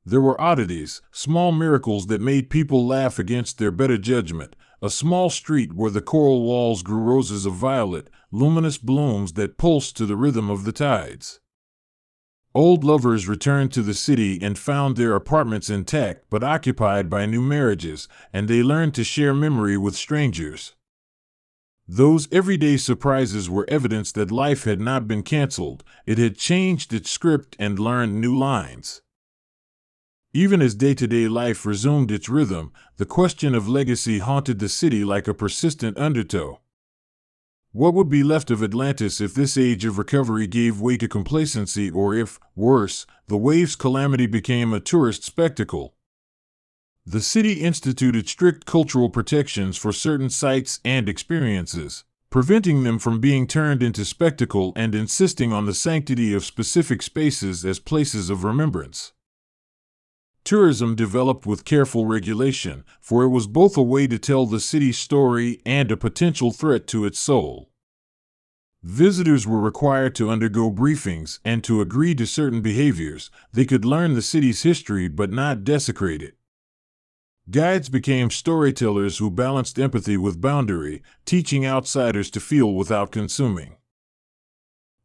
There were oddities, small miracles that made people laugh against their better judgment. A small street where the coral walls grew roses of violet, luminous blooms that pulsed to the rhythm of the tides. Old lovers returned to the city and found their apartments intact but occupied by new marriages, and they learned to share memory with strangers. Those everyday surprises were evidence that life had not been canceled, it had changed its script and learned new lines. Even as day-to-day life resumed its rhythm, the question of legacy haunted the city like a persistent undertow. What would be left of Atlantis if this age of recovery gave way to complacency, or if, worse, the wave's calamity became a tourist spectacle? The city instituted strict cultural protections for certain sites and experiences, preventing them from being turned into spectacle and insisting on the sanctity of specific spaces as places of remembrance. Tourism developed with careful regulation, for it was both a way to tell the city's story and a potential threat to its soul. Visitors were required to undergo briefings and to agree to certain behaviors. They could learn the city's history but not desecrate it. Guides became storytellers who balanced empathy with boundary, teaching outsiders to feel without consuming.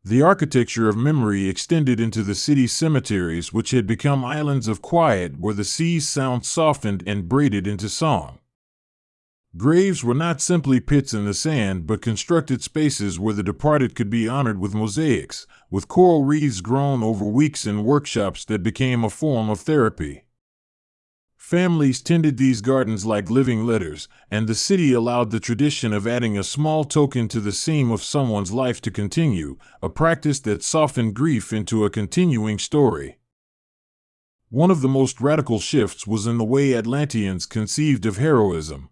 The architecture of memory extended into the city's cemeteries, which had become islands of quiet where the sea's sound softened and braided into song. Graves were not simply pits in the sand, but constructed spaces where the departed could be honored with mosaics, with coral wreaths grown over weeks in workshops that became a form of therapy. Families tended these gardens like living letters, and the city allowed the tradition of adding a small token to the seam of someone's life to continue, a practice that softened grief into a continuing story. One of the most radical shifts was in the way Atlanteans conceived of heroism.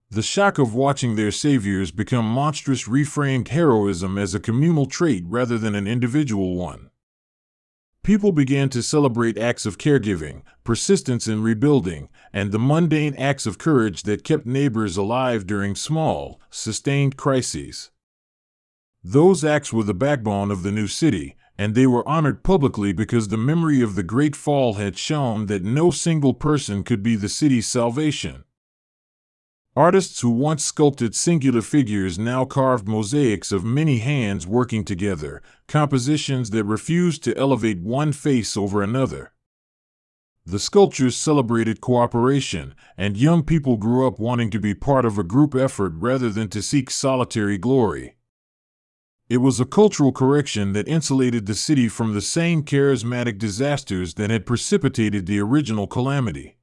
The shock of watching their saviors become monstrous reframed heroism as a communal trait rather than an individual one. People began to celebrate acts of caregiving, persistence in rebuilding, and the mundane acts of courage that kept neighbors alive during small, sustained crises. Those acts were the backbone of the new city, and they were honored publicly because the memory of the Great Fall had shown that no single person could be the city's salvation. Artists who once sculpted singular figures now carved mosaics of many hands working together, compositions that refused to elevate one face over another. The sculptures celebrated cooperation, and young people grew up wanting to be part of a group effort rather than to seek solitary glory. It was a cultural correction that insulated the city from the same charismatic disasters that had precipitated the original calamity.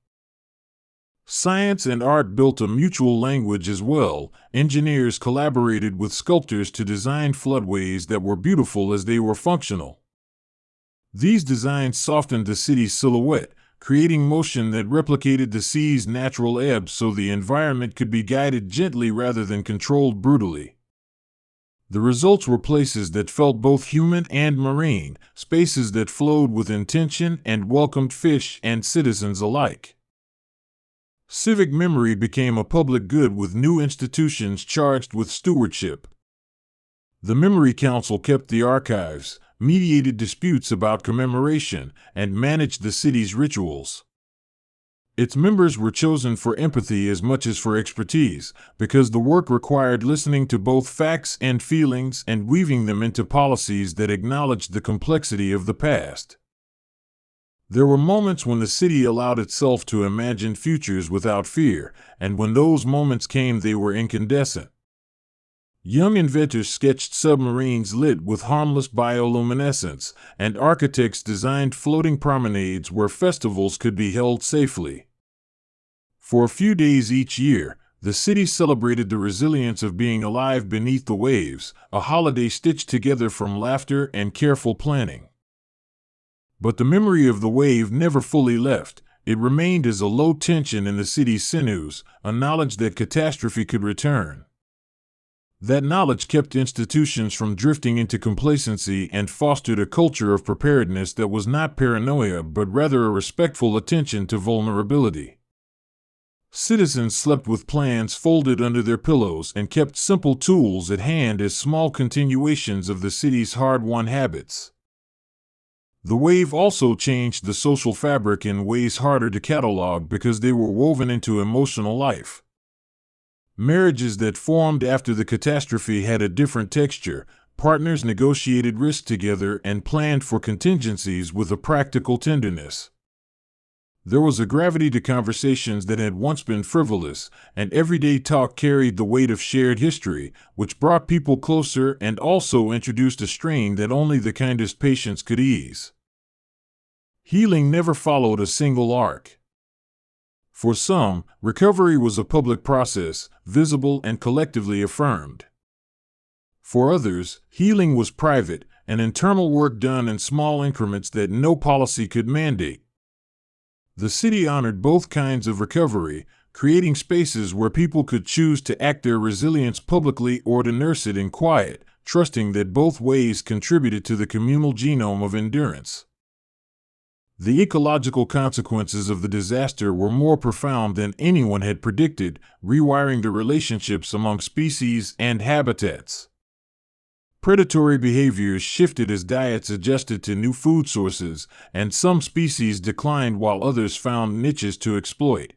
Science and art built a mutual language as well. Engineers collaborated with sculptors to design floodways that were beautiful as they were functional. These designs softened the city's silhouette, creating motion that replicated the sea's natural ebb so the environment could be guided gently rather than controlled brutally. The results were places that felt both human and marine, spaces that flowed with intention and welcomed fish and citizens alike. Civic memory became a public good with new institutions charged with stewardship. The Memory Council kept the archives, mediated disputes about commemoration, and managed the city's rituals. Its members were chosen for empathy as much as for expertise, because the work required listening to both facts and feelings and weaving them into policies that acknowledged the complexity of the past. There were moments when the city allowed itself to imagine futures without fear, and when those moments came they were incandescent. Young inventors sketched submarines lit with harmless bioluminescence, and architects designed floating promenades where festivals could be held safely. For a few days each year, the city celebrated the resilience of being alive beneath the waves, a holiday stitched together from laughter and careful planning. But the memory of the wave never fully left. It remained as a low tension in the city's sinews, a knowledge that catastrophe could return. That knowledge kept institutions from drifting into complacency and fostered a culture of preparedness that was not paranoia but rather a respectful attention to vulnerability. Citizens slept with plans folded under their pillows and kept simple tools at hand as small continuations of the city's hard-won habits. The wave also changed the social fabric in ways harder to catalog because they were woven into emotional life. Marriages that formed after the catastrophe had a different texture. Partners negotiated risk together and planned for contingencies with a practical tenderness. There was a gravity to conversations that had once been frivolous, and everyday talk carried the weight of shared history, which brought people closer and also introduced a strain that only the kindest patience could ease. Healing never followed a single arc. For some, recovery was a public process, visible and collectively affirmed. For others, healing was private, an internal work done in small increments that no policy could mandate. The city honored both kinds of recovery, creating spaces where people could choose to act their resilience publicly or to nurse it in quiet, trusting that both ways contributed to the communal genome of endurance. The ecological consequences of the disaster were more profound than anyone had predicted, rewiring the relationships among species and habitats. Predatory behaviors shifted as diets adjusted to new food sources, and some species declined while others found niches to exploit.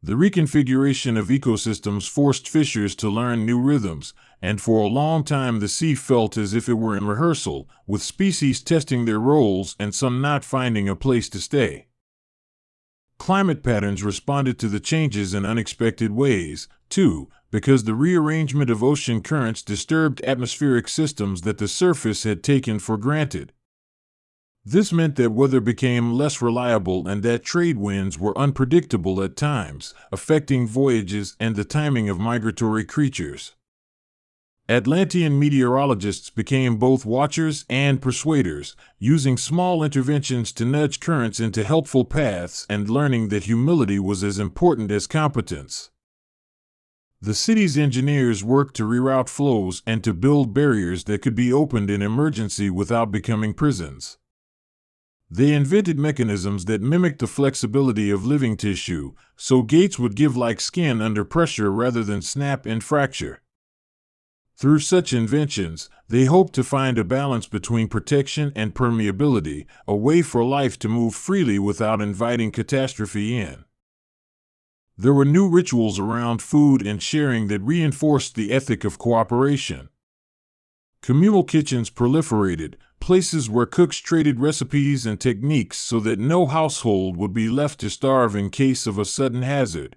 The reconfiguration of ecosystems forced fishers to learn new rhythms, and for a long time the sea felt as if it were in rehearsal, with species testing their roles and some not finding a place to stay. Climate patterns responded to the changes in unexpected ways, too, because the rearrangement of ocean currents disturbed atmospheric systems that the surface had taken for granted. This meant that weather became less reliable and that trade winds were unpredictable at times, affecting voyages and the timing of migratory creatures. Atlantean meteorologists became both watchers and persuaders, using small interventions to nudge currents into helpful paths and learning that humility was as important as competence. The city's engineers worked to reroute flows and to build barriers that could be opened in emergency without becoming prisons. They invented mechanisms that mimicked the flexibility of living tissue, so gates would give like skin under pressure rather than snap and fracture. Through such inventions, they hoped to find a balance between protection and permeability, a way for life to move freely without inviting catastrophe in. There were new rituals around food and sharing that reinforced the ethic of cooperation. Communal kitchens proliferated, places where cooks traded recipes and techniques so that no household would be left to starve in case of a sudden hazard.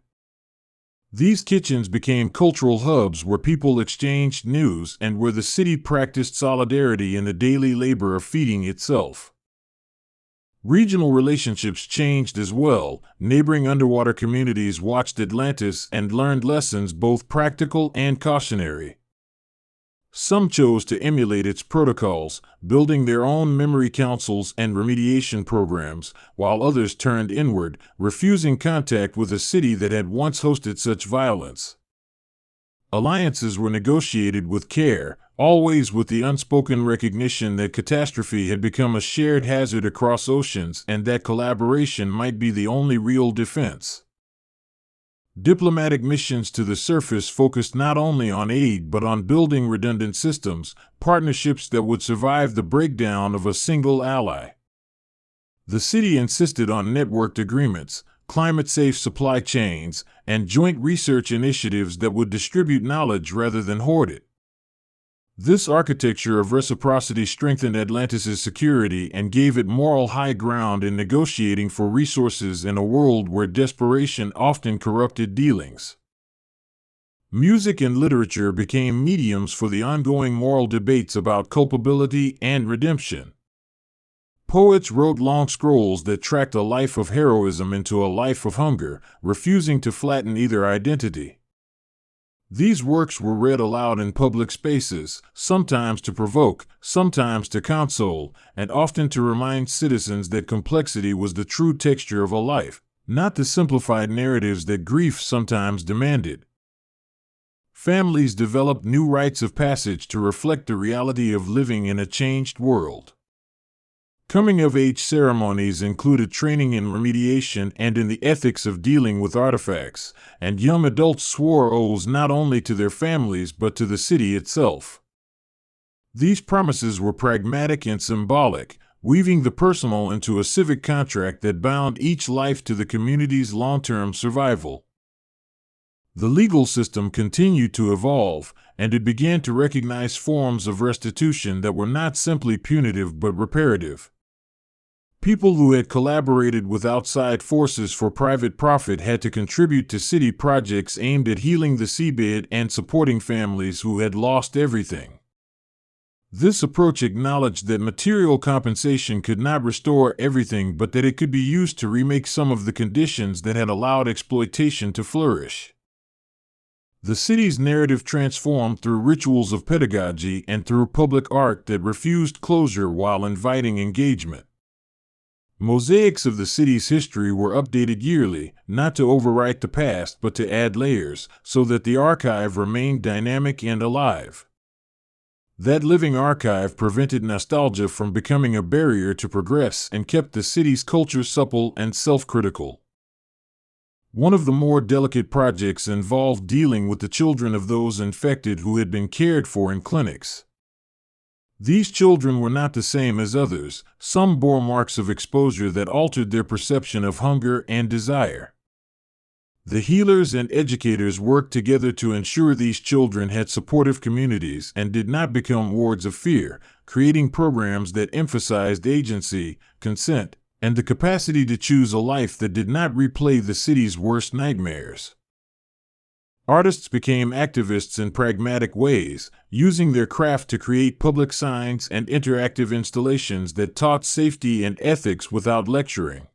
These kitchens became cultural hubs where people exchanged news and where the city practiced solidarity in the daily labor of feeding itself. Regional relationships changed as well. Neighboring underwater communities watched Atlantis and learned lessons both practical and cautionary. Some chose to emulate its protocols, building their own memory councils and remediation programs, while others turned inward, refusing contact with a city that had once hosted such violence. Alliances were negotiated with care, always with the unspoken recognition that catastrophe had become a shared hazard across oceans and that collaboration might be the only real defense. Diplomatic missions to the surface focused not only on aid but on building redundant systems, partnerships that would survive the breakdown of a single ally. The city insisted on networked agreements, climate-safe supply chains, and joint research initiatives that would distribute knowledge rather than hoard it. This architecture of reciprocity strengthened Atlantis' security and gave it moral high ground in negotiating for resources in a world where desperation often corrupted dealings. Music and literature became mediums for the ongoing moral debates about culpability and redemption. Poets wrote long scrolls that tracked a life of heroism into a life of hunger, refusing to flatten either identity. These works were read aloud in public spaces, sometimes to provoke, sometimes to console, and often to remind citizens that complexity was the true texture of a life, not the simplified narratives that grief sometimes demanded. Families developed new rites of passage to reflect the reality of living in a changed world. Coming-of-age ceremonies included training in remediation and in the ethics of dealing with artifacts, and young adults swore oaths not only to their families but to the city itself. These promises were pragmatic and symbolic, weaving the personal into a civic contract that bound each life to the community's long-term survival. The legal system continued to evolve, and it began to recognize forms of restitution that were not simply punitive but reparative. People who had collaborated with outside forces for private profit had to contribute to city projects aimed at healing the seabed and supporting families who had lost everything. This approach acknowledged that material compensation could not restore everything but that it could be used to remake some of the conditions that had allowed exploitation to flourish. The city's narrative transformed through rituals of pedagogy and through public art that refused closure while inviting engagement. Mosaics of the city's history were updated yearly, not to overwrite the past but to add layers, so that the archive remained dynamic and alive. That living archive prevented nostalgia from becoming a barrier to progress and kept the city's culture supple and self-critical. One of the more delicate projects involved dealing with the children of those infected who had been cared for in clinics. These children were not the same as others. Some bore marks of exposure that altered their perception of hunger and desire. The healers and educators worked together to ensure these children had supportive communities and did not become wards of fear, creating programs that emphasized agency, consent, and the capacity to choose a life that did not replay the city's worst nightmares. Artists became activists in pragmatic ways, using their craft to create public signs and interactive installations that taught safety and ethics without lecturing.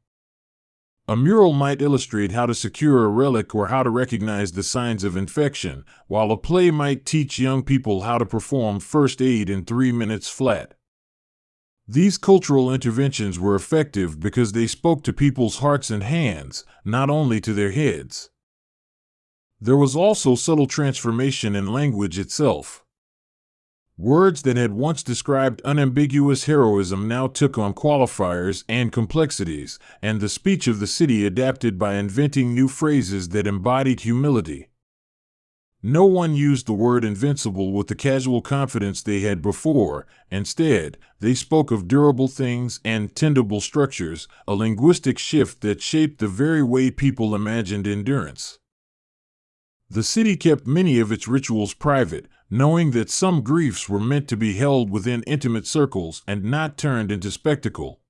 A mural might illustrate how to secure a relic or how to recognize the signs of infection, while a play might teach young people how to perform first aid in 3 minutes flat. These cultural interventions were effective because they spoke to people's hearts and hands, not only to their heads. There was also subtle transformation in language itself. Words that had once described unambiguous heroism now took on qualifiers and complexities, and the speech of the city adapted by inventing new phrases that embodied humility. No one used the word invincible with the casual confidence they had before. Instead, they spoke of durable things and tenable structures, a linguistic shift that shaped the very way people imagined endurance. The city kept many of its rituals private, knowing that some griefs were meant to be held within intimate circles and not turned into spectacle.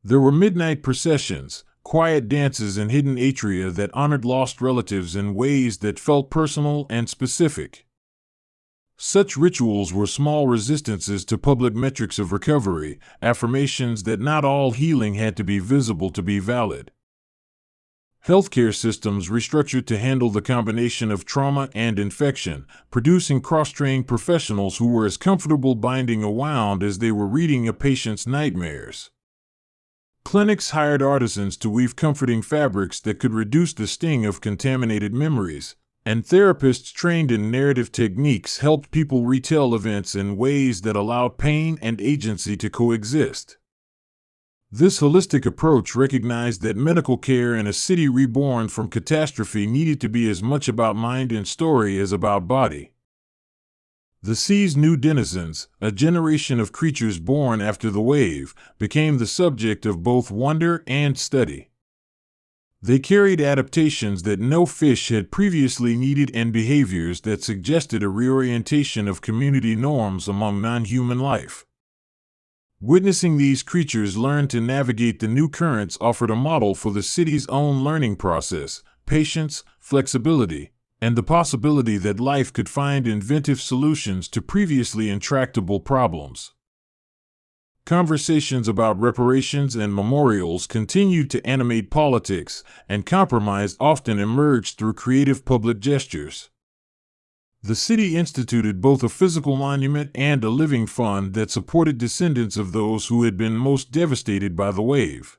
There were midnight processions, quiet dances and hidden atria that honored lost relatives in ways that felt personal and specific. Such rituals were small resistances to public metrics of recovery, affirmations that not all healing had to be visible to be valid. Healthcare systems restructured to handle the combination of trauma and infection, producing cross-trained professionals who were as comfortable binding a wound as they were reading a patient's nightmares. Clinics hired artisans to weave comforting fabrics that could reduce the sting of contaminated memories, and therapists trained in narrative techniques helped people retell events in ways that allowed pain and agency to coexist. This holistic approach recognized that medical care in a city reborn from catastrophe needed to be as much about mind and story as about body. The sea's new denizens, a generation of creatures born after the wave, became the subject of both wonder and study. They carried adaptations that no fish had previously needed and behaviors that suggested a reorientation of community norms among non-human life. Witnessing these creatures learn to navigate the new currents offered a model for the city's own learning process, patience, flexibility, and the possibility that life could find inventive solutions to previously intractable problems. Conversations about reparations and memorials continued to animate politics, and compromise often emerged through creative public gestures. The city instituted both a physical monument and a living fund that supported descendants of those who had been most devastated by the wave.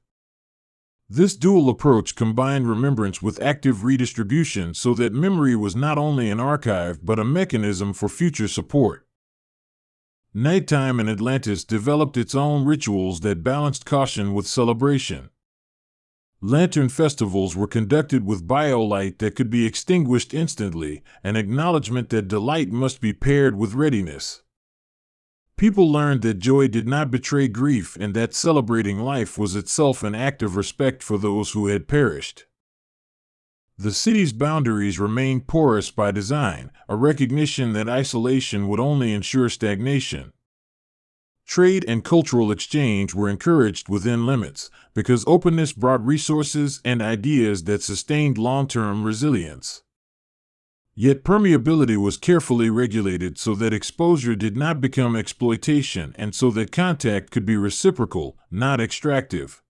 This dual approach combined remembrance with active redistribution so that memory was not only an archive but a mechanism for future support. Nighttime in Atlantis developed its own rituals that balanced caution with celebration. Lantern festivals were conducted with biolight that could be extinguished instantly, an acknowledgement that delight must be paired with readiness. People learned that joy did not betray grief and that celebrating life was itself an act of respect for those who had perished. The city's boundaries remained porous by design, a recognition that isolation would only ensure stagnation. Trade and cultural exchange were encouraged within limits, because openness brought resources and ideas that sustained long-term resilience. Yet permeability was carefully regulated so that exposure did not become exploitation and so that contact could be reciprocal, not extractive.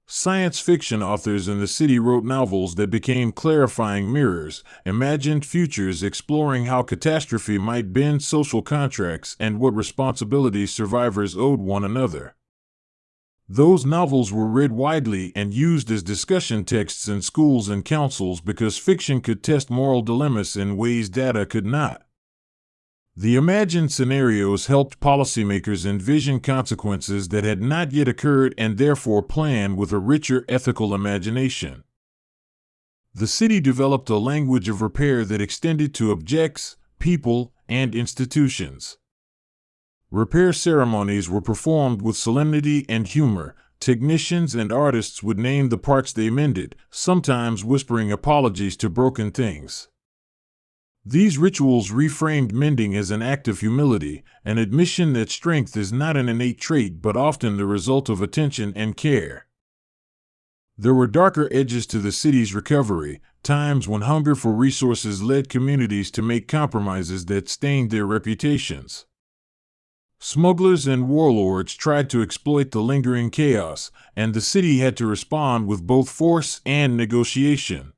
Science fiction authors in the city wrote novels that became clarifying mirrors, imagined futures exploring how catastrophe might bend social contracts and what responsibilities survivors owed one another. Those novels were read widely and used as discussion texts in schools and councils because fiction could test moral dilemmas in ways data could not. The imagined scenarios helped policymakers envision consequences that had not yet occurred and therefore plan with a richer ethical imagination. The city developed a language of repair that extended to objects, people, and institutions. Repair ceremonies were performed with solemnity and humor, technicians and artists would name the parts they mended, sometimes whispering apologies to broken things. These rituals reframed mending as an act of humility, an admission that strength is not an innate trait but often the result of attention and care. There were darker edges to the city's recovery, times when hunger for resources led communities to make compromises that stained their reputations. Smugglers and warlords tried to exploit the lingering chaos, and the city had to respond with both force and negotiation.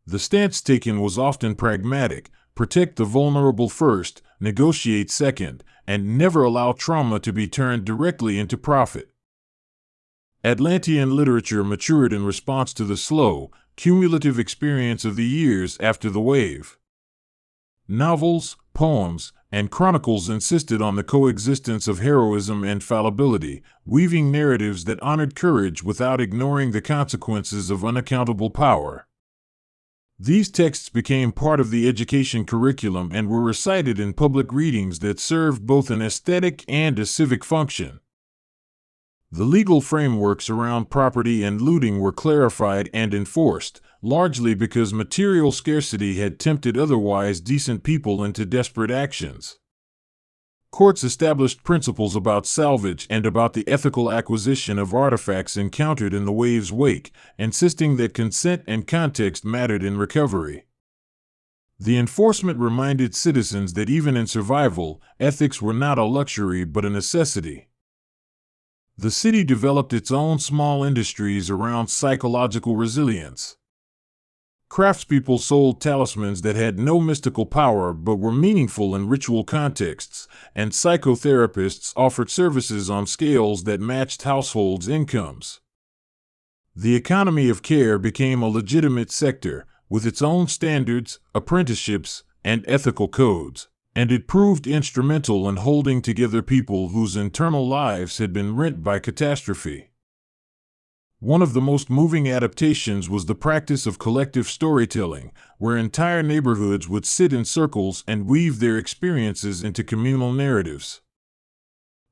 The stance taken was often pragmatic: protect the vulnerable first, negotiate second, and never allow trauma to be turned directly into profit. Atlantean literature matured in response to the slow, cumulative experience of the years after the wave. Novels, poems, and chronicles insisted on the coexistence of heroism and fallibility, weaving narratives that honored courage without ignoring the consequences of unaccountable power. These texts became part of the education curriculum and were recited in public readings that served both an aesthetic and a civic function. The legal frameworks around property and looting were clarified and enforced, largely because material scarcity had tempted otherwise decent people into desperate actions. Courts established principles about salvage and about the ethical acquisition of artifacts encountered in the wave's wake, insisting that consent and context mattered in recovery. The enforcement reminded citizens that even in survival, ethics were not a luxury but a necessity. The city developed its own small industries around psychological resilience. Craftspeople sold talismans that had no mystical power but were meaningful in ritual contexts, and psychotherapists offered services on scales that matched households' incomes. The economy of care became a legitimate sector, with its own standards, apprenticeships, and ethical codes, and it proved instrumental in holding together people whose internal lives had been rent by catastrophe. One of the most moving adaptations was the practice of collective storytelling, where entire neighborhoods would sit in circles and weave their experiences into communal narratives.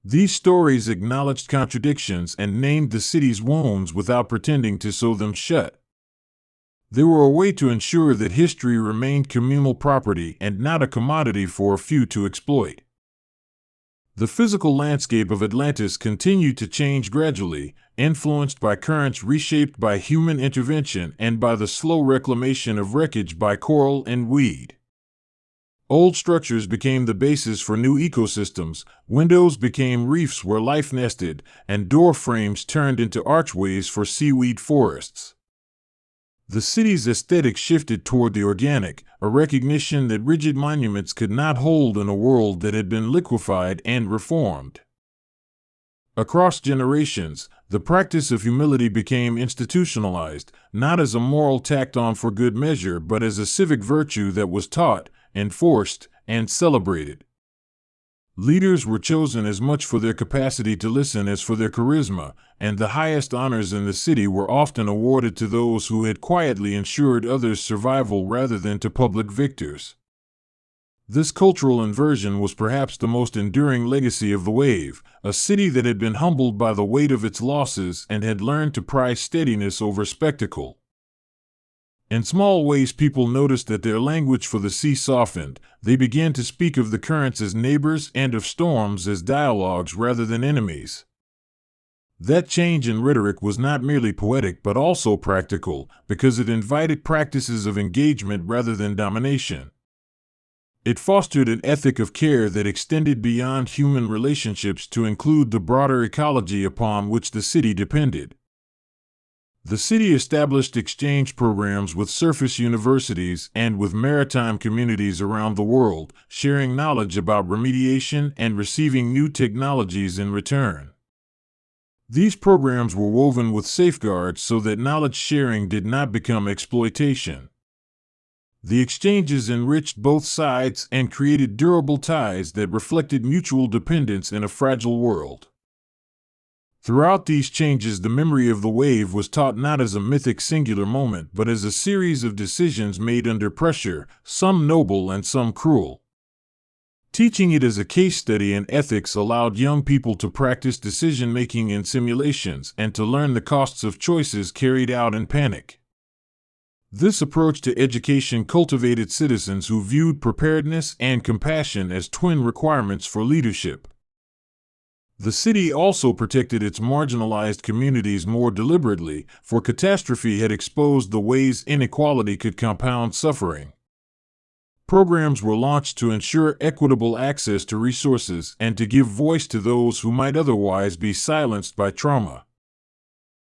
These stories acknowledged contradictions and named the city's wounds without pretending to sew them shut. They were a way to ensure that history remained communal property and not a commodity for a few to exploit. The physical landscape of Atlantis continued to change gradually, influenced by currents reshaped by human intervention and by the slow reclamation of wreckage by coral and weed. Old structures became the basis for new ecosystems, windows became reefs where life nested, and door frames turned into archways for seaweed forests. The city's aesthetic shifted toward the organic, a recognition that rigid monuments could not hold in a world that had been liquefied and reformed. Across generations, the practice of humility became institutionalized, not as a moral tacked on for good measure but as a civic virtue that was taught, enforced, and celebrated. Leaders were chosen as much for their capacity to listen as for their charisma, and the highest honors in the city were often awarded to those who had quietly ensured others' survival rather than to public victors. This cultural inversion was perhaps the most enduring legacy of the wave, a city that had been humbled by the weight of its losses and had learned to prize steadiness over spectacle. In small ways, people noticed that their language for the sea softened. They began to speak of the currents as neighbors and of storms as dialogues rather than enemies. That change in rhetoric was not merely poetic but also practical, because it invited practices of engagement rather than domination. It fostered an ethic of care that extended beyond human relationships to include the broader ecology upon which the city depended. The city established exchange programs with surface universities and with maritime communities around the world, sharing knowledge about remediation and receiving new technologies in return. These programs were woven with safeguards so that knowledge sharing did not become exploitation. The exchanges enriched both sides and created durable ties that reflected mutual dependence in a fragile world. Throughout these changes, the memory of the wave was taught not as a mythic singular moment, but as a series of decisions made under pressure, some noble and some cruel. Teaching it as a case study in ethics allowed young people to practice decision-making in simulations and to learn the costs of choices carried out in panic. This approach to education cultivated citizens who viewed preparedness and compassion as twin requirements for leadership. The city also protected its marginalized communities more deliberately, for catastrophe had exposed the ways inequality could compound suffering. Programs were launched to ensure equitable access to resources and to give voice to those who might otherwise be silenced by trauma.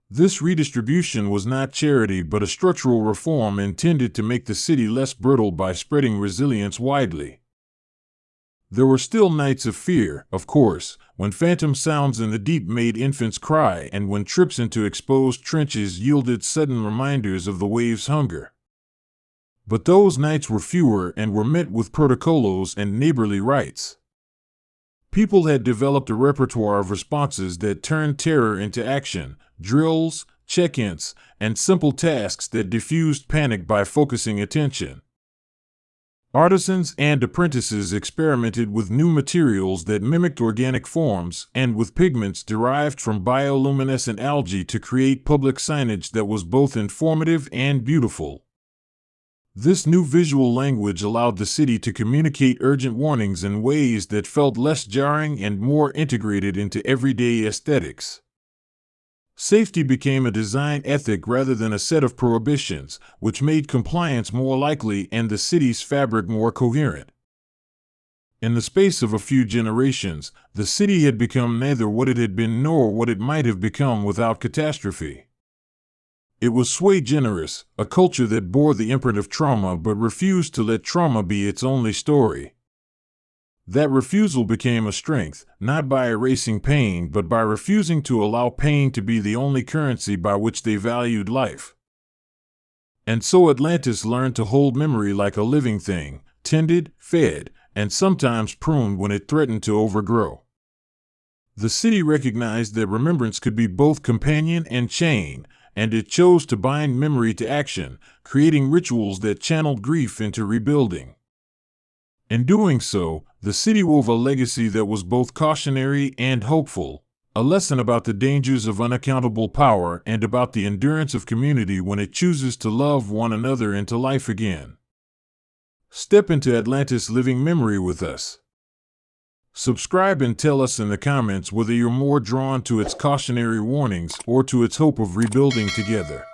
This redistribution was not charity but a structural reform intended to make the city less brittle by spreading resilience widely. There were still nights of fear, of course, when phantom sounds in the deep made infants cry and when trips into exposed trenches yielded sudden reminders of the wave's hunger. But those nights were fewer and were met with protocolos and neighborly rites. People had developed a repertoire of responses that turned terror into action, drills, check-ins, and simple tasks that diffused panic by focusing attention. Artisans and apprentices experimented with new materials that mimicked organic forms and with pigments derived from bioluminescent algae to create public signage that was both informative and beautiful. This new visual language allowed the city to communicate urgent warnings in ways that felt less jarring and more integrated into everyday aesthetics. Safety became a design ethic rather than a set of prohibitions, which made compliance more likely and the city's fabric more coherent. In the space of a few generations, the city had become neither what it had been nor what it might have become without catastrophe. It was sui generis, a culture that bore the imprint of trauma but refused to let trauma be its only story. That refusal became a strength, not by erasing pain but by refusing to allow pain to be the only currency by which they valued life. And so Atlantis learned to hold memory like a living thing, tended, fed, and sometimes pruned when it threatened to overgrow. The city recognized that remembrance could be both companion and chain, and it chose to bind memory to action, creating rituals that channeled grief into rebuilding. In doing so, the city wove a legacy that was both cautionary and hopeful, a lesson about the dangers of unaccountable power and about the endurance of community when it chooses to love one another into life again. Step into Atlantis living memory with us. Subscribe and tell us in the comments whether you're more drawn to its cautionary warnings or to its hope of rebuilding together.